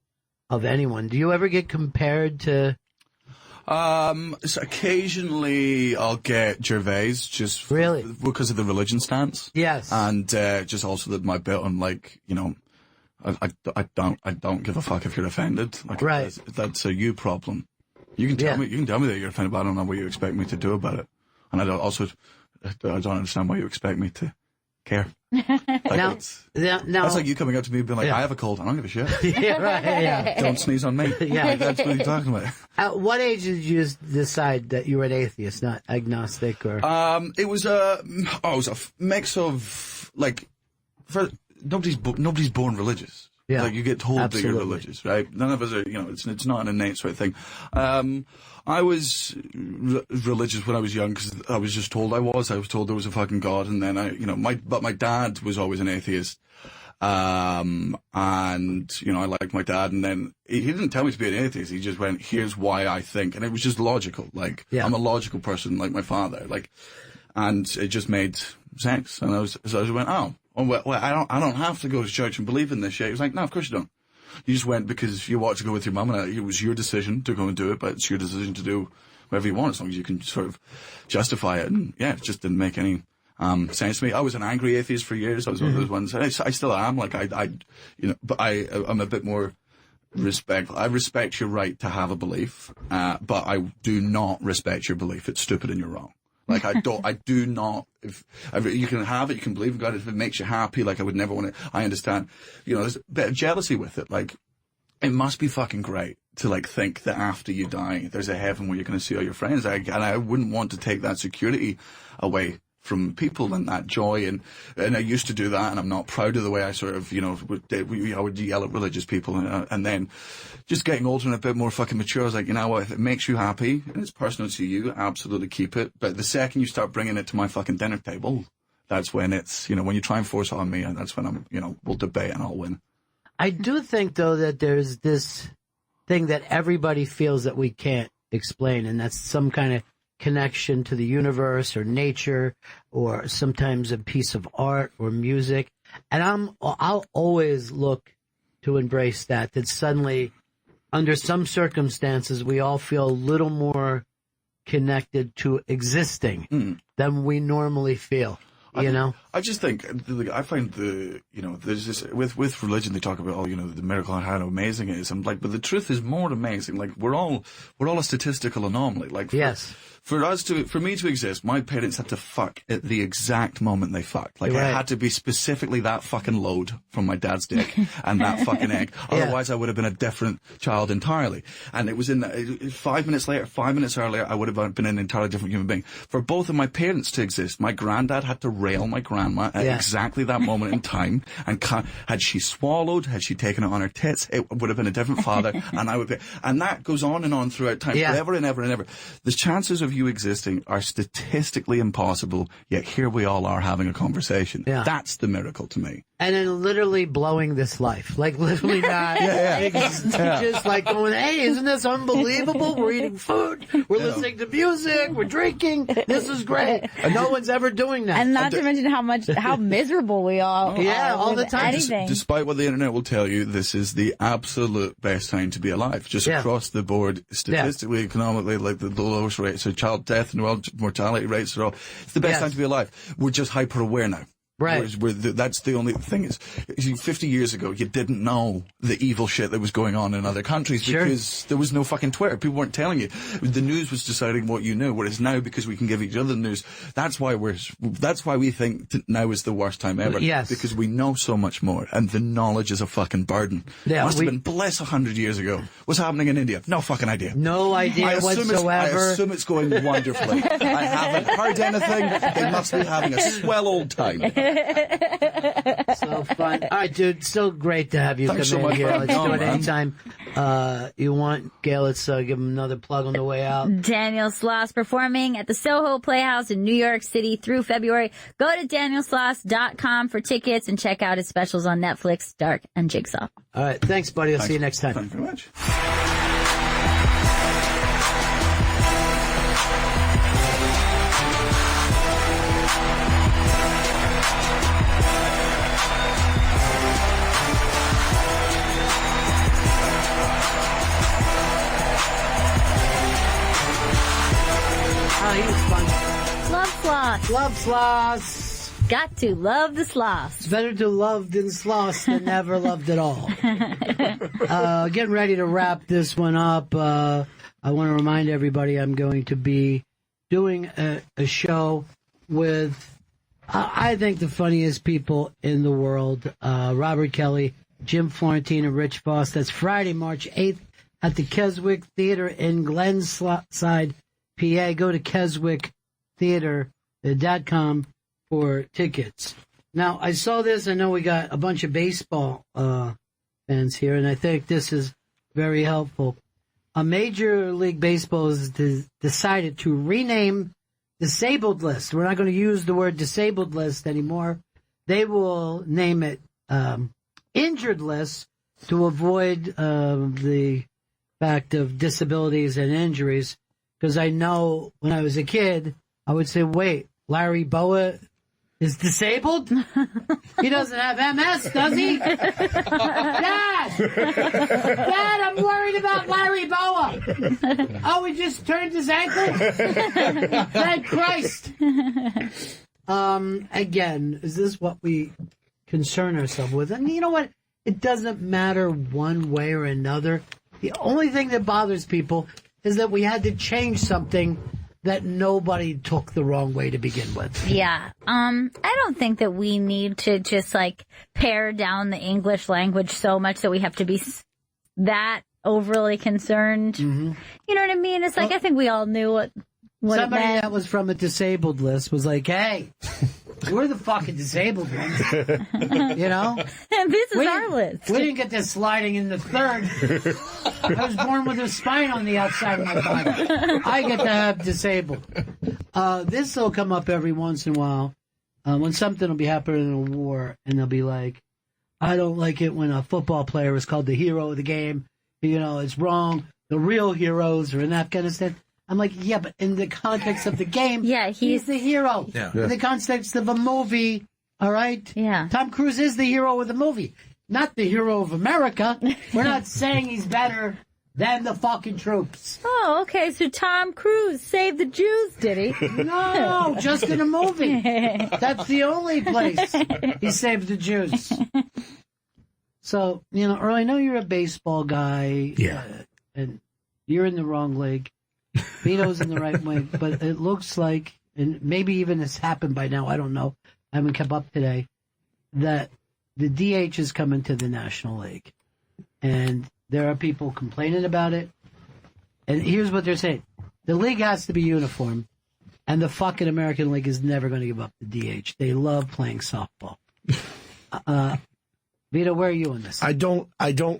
of anyone. Do you ever get compared to? So occasionally I'll get Gervais just really because of the religion stance. Yes, and just also that my bit on like I don't give a fuck if you're offended. Like, right, that's a you problem. You can tell me that you're offended, but I don't know what you expect me to do about it. And I don't understand why you expect me to care. Like now, that's like you coming up to me and being like, I have a cold. I don't give a shit. Don't sneeze on me. Like, that's what you're talking about. At what age did you decide that you were an atheist, not agnostic? Or it was a mix of like, nobody's born religious. Yeah. Like, you get told Absolutely. that you're religious, right? None of us are, it's not an innate sort of thing. I was religious when I was young because I was just told I was. I was told there was a fucking God, and then but my dad was always an atheist. And, I liked my dad, and then he didn't tell me to be an atheist. He just went, here's why I think. And it was just logical. Like, I'm a logical person like my father. Like, and it just made sense. And I went, well, I don't have to go to church and believe in this shit. He was like, no, of course you don't. You just went because you wanted to go with your mum, and it was your decision to go and do it, but it's your decision to do whatever you want as long as you can sort of justify it. And yeah, it just didn't make any sense to me. I was an angry atheist for years. I was one of those ones. I still am. Like, but I'm a bit more respectful. I respect your right to have a belief, but I do not respect your belief. It's stupid and you're wrong. Like, I do not, if you can have it, you can believe in God, if it makes you happy, like, I would never want to, I understand, there's a bit of jealousy with it. Like, it must be fucking great to, like, think that after you die, there's a heaven where you're going to see all your friends. And I wouldn't want to take that security away from people and that joy. And I used to do that, and I'm not proud of the way I sort of, I would yell at religious people. And then just getting older and a bit more fucking mature, I was like, you know what, if it makes you happy and it's personal to you, absolutely keep it. But the second you start bringing it to my fucking dinner table, that's when it's, when you try and force it on me, and that's when I'm, we'll debate and I'll win. I do think, though, that there's this thing that everybody feels that we can't explain, and that's some kind of connection to the universe or nature or sometimes a piece of art or music. And I'll always look to embrace that suddenly, under some circumstances, we all feel a little more connected to existing than we normally feel. I just think, I find there's this, with religion, they talk about, the miracle and how amazing it is. I'm like, but the truth is more amazing. Like, we're all a statistical anomaly. Like, for me to exist, my parents had to fuck at the exact moment they fucked. Like, it had to be specifically that fucking load from my dad's dick and that fucking egg. Otherwise, I would have been a different child entirely. And it was 5 minutes later, 5 minutes earlier, I would have been an entirely different human being. For both of my parents to exist, my granddad had to rail my grandma at exactly that moment in time. And had she swallowed, had she taken it on her tits, it would have been a different father. And that goes on and on throughout time, forever and ever and ever. The chances of you existing are statistically impossible, yet here we all are having a conversation. That's the miracle to me. And then literally blowing this life. Like, literally not. Just like going, hey, isn't this unbelievable? We're eating food. We're listening to music. We're drinking. This is great. No one's ever doing that. And not to mention how miserable we all are all the time. Despite what the internet will tell you, this is the absolute best time to be alive. Just across the board, statistically, economically, like the lowest rates of child death and mortality rates are all. It's the best time to be alive. We're just hyper aware now. Right. That's the only thing is, 50 years ago, you didn't know the evil shit that was going on in other countries because there was no fucking Twitter. People weren't telling you. The news was deciding what you knew. Whereas now, because we can give each other the news, that's why we think now is the worst time ever. Yes. Because we know so much more, and the knowledge is a fucking burden. Yeah, Must have been bliss 100 years ago. What's happening in India? No fucking idea. No idea whatsoever. I assume it's going wonderfully. I haven't heard anything. They must be having a swell old time. So fun. All right, dude. So great to have you Thanks come so in much here. for Let's having do me it on, anytime you want. Gail, let's give him another plug on the way out. Daniel Sloss performing at the Soho Playhouse in New York City through February. Go to danielsloss.com for tickets and check out his specials on Netflix, Dark and Jigsaw. All right. Thanks, buddy. I'll see you next time. Thank you very much. Oh, he was fun. Love Sloss. Love Sloss. Got to love the Sloss. It's better to love than Sloss than never loved at all. Getting ready to wrap this one up. I want to remind everybody I'm going to be doing a show with, I think, the funniest people in the world. Robert Kelly, Jim Florentine, and Rich Voss. That's Friday, March 8th at the Keswick Theater in Glenside, PA. Go to keswicktheater.com for tickets. Now, I saw this. I know we got a bunch of baseball fans here, and I think this is very helpful. A Major League Baseball has decided to rename disabled list. We're not going to use the word disabled list anymore. They will name it injured list to avoid the fact of disabilities and injuries. Because I know when I was a kid, I would say, wait, Larry Boa is disabled? He doesn't have MS, does he? Dad! Dad, I'm worried about Larry Boa. Oh, he just turned his ankle? Thank Christ. Again, is this what we concern ourselves with? And you know what? It doesn't matter one way or another. The only thing that bothers people is that we had to change something that nobody took the wrong way to begin with. Yeah. I don't think that we need to just like pare down the English language so much that we have to be that overly concerned. Mm-hmm. You know what I mean? It's like, I think we all knew what somebody it meant. that was from a disabled list was like, hey, we're the fucking disabled ones. You know? This is our list. We didn't get this sliding in the third. I was born with a spine on the outside of my body. I get to have disabled. This will come up every once in a while when something will be happening in a war, and they'll be like, I don't like it when a football player is called the hero of the game. You know, it's wrong. The real heroes are in Afghanistan. I'm like, yeah, but in the context of the game, he's the hero. Yeah. In the context of a movie, all right? Yeah. Tom Cruise is the hero of the movie, not the hero of America. We're not saying he's better than the fucking troops. Oh, okay, so Tom Cruise saved the Jews, did he? No, just in a movie. That's the only place he saved the Jews. So, you know, Earl, I know you're a baseball guy. Yeah. And you're in the wrong league. Vito's in the right way, but it looks like, and maybe even it's happened by now, I don't know, I haven't kept up today, that the DH is coming to the National League. And there are people complaining about it. And here's what they're saying. The league has to be uniform, and the fucking American League is never going to give up the DH. They love playing softball. Vito, where are you on this? I don't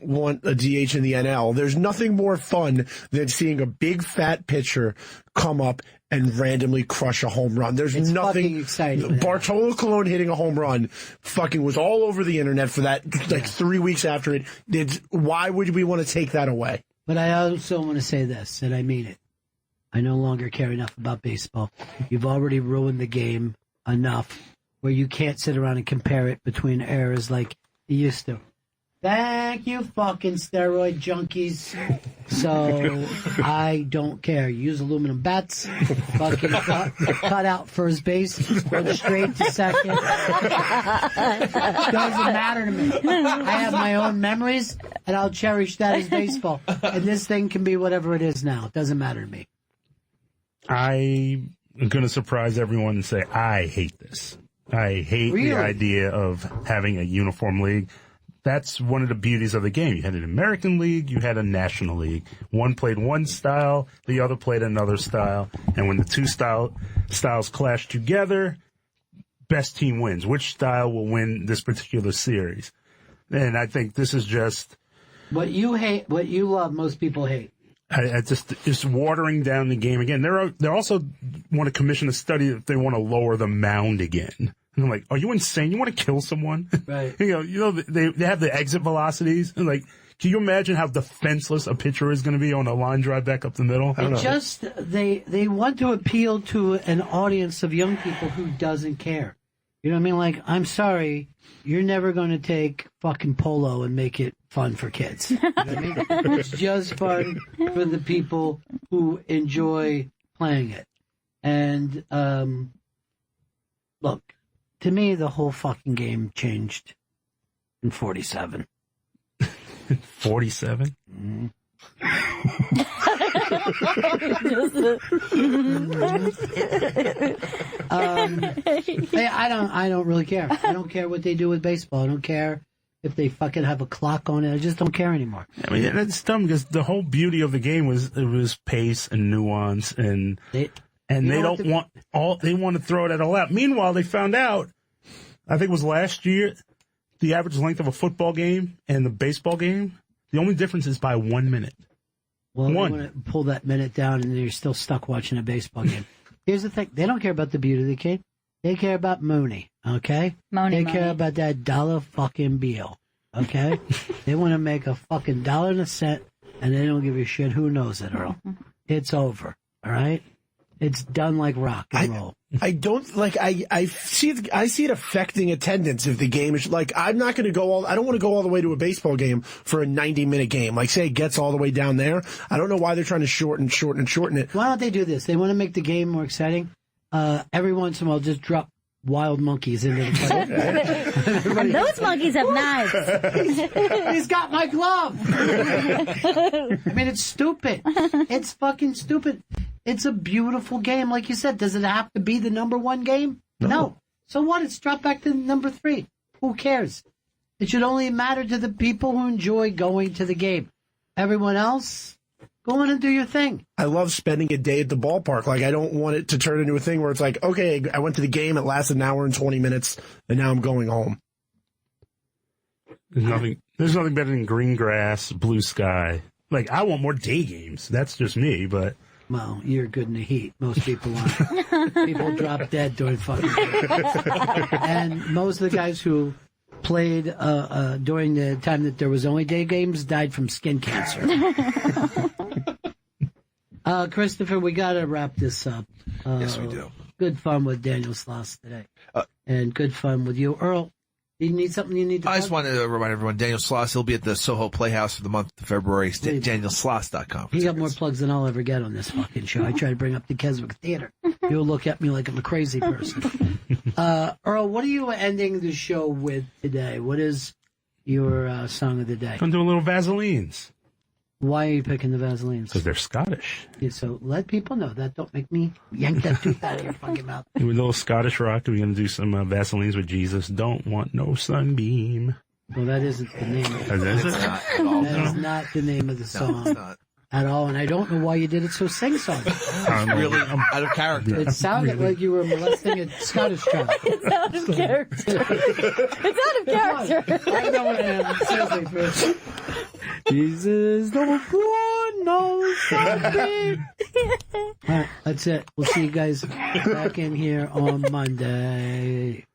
want a DH in the NL. There's nothing more fun than seeing a big fat pitcher come up and randomly crush a home run. There's it's nothing fucking exciting. Bartolo Colon hitting a home run fucking was all over the internet for that 3 weeks after it. Why would we want to take that away? But I also want to say this, and I mean it. I no longer care enough about baseball. You've already ruined the game enough where you can't sit around and compare it between eras like you used to. Thank you, fucking steroid junkies. So I don't care. Use aluminum bats. Fucking cut out first base. Go straight to second. Doesn't matter to me. I have my own memories, and I'll cherish that as baseball. And this thing can be whatever it is now. It doesn't matter to me. I'm going to surprise everyone and say I hate this. I hate the idea of having a uniform league. That's one of the beauties of the game. You had an American League, you had a National League. One played one style, the other played another style. And when the two styles clash together, best team wins. Which style will win this particular series? And I think this is just... What you hate, what you love, most people hate. I just watering down the game again. They also want to commission a study if they want to lower the mound again. And I'm like, are you insane? You want to kill someone? Right. They have the exit velocities. And like, can you imagine how defenseless a pitcher is going to be on a line drive back up the middle? They want to appeal to an audience of young people who doesn't care. You know what I mean? Like, I'm sorry, you're never going to take fucking polo and make it fun for kids. You know what I mean? It's just fun for the people who enjoy playing it. And, look, to me, the whole fucking game changed in 47. 47? Mm-hmm. I don't really care. I don't care what they do with baseball. I don't care if they fucking have a clock on it. I just don't care anymore. I mean, that's dumb because the whole beauty of the game was pace and nuance, and they want to throw it at all out. Meanwhile, they found out, I think it was last year, the average length of a football game and the baseball game, the only difference is by 1 minute. Well, you want to pull that minute down, and you're still stuck watching a baseball game. Here's the thing: they don't care about the beauty of the game. They care about Mooney. Okay, they care about that dollar fucking bill. Okay, they want to make a fucking dollar and a cent, and they don't give a shit who knows it, Earl. It's over. All right, it's done like rock and roll. I don't like. I see it affecting attendance if the game is like. I'm not going to go all. I don't want to go all the way to a baseball game for a 90-minute game. Like, say it gets all the way down there. I don't know why they're trying to shorten it. Why don't they do this? They want to make the game more exciting. Every once in a while, just drop wild monkeys into the play. And those monkeys have knives. He's got my glove. I mean, it's stupid. It's fucking stupid. It's a beautiful game. Like you said, does it have to be the number one game? No. So what? It's dropped back to number 3. Who cares? It should only matter to the people who enjoy going to the game. Everyone else, go in and do your thing. I love spending a day at the ballpark. Like, I don't want it to turn into a thing where it's like, okay, I went to the game, it lasted an hour and 20 minutes, and now I'm going home. There's nothing better than green grass, blue sky. Like, I want more day games. That's just me, but... Well, you're good in the heat. Most people aren't. People drop dead during fucking games. And most of the guys who played during the time that there was only day games died from skin cancer. Christopher, we got to wrap this up. Yes, we do. Good fun with Daniel Sloss today. And good fun with you. Earl, you need something you need to I plug? just wanted to remind everyone, Daniel Sloss, he'll be at the Soho Playhouse for the month of February. DanielSloss.com. He got more plugs than I'll ever get on this fucking show. I try to bring up the Keswick Theater. You'll look at me like I'm a crazy person. Earl, what are you ending the show with today? What is your song of the day? I'm doing a little Vaselines. Why are you picking the Vaselines? Because they're Scottish. Yeah, so let people know that. Don't make me yank that tooth out of your fucking mouth. With a little Scottish rock, we're going to do some Vaselines with Jesus. Don't want no sunbeam. Well, that isn't the name of it. Is it? That is not the name of the song. It's not. At all, and I don't know why you did it so sing-song. Really out of character. It sounded like you were molesting a Scottish child. It's out of character. It's out of character. I know what I am. Seriously, Chris. Jesus, don't want no sunbeam. All right, that's it. We'll see you guys back in here on Monday.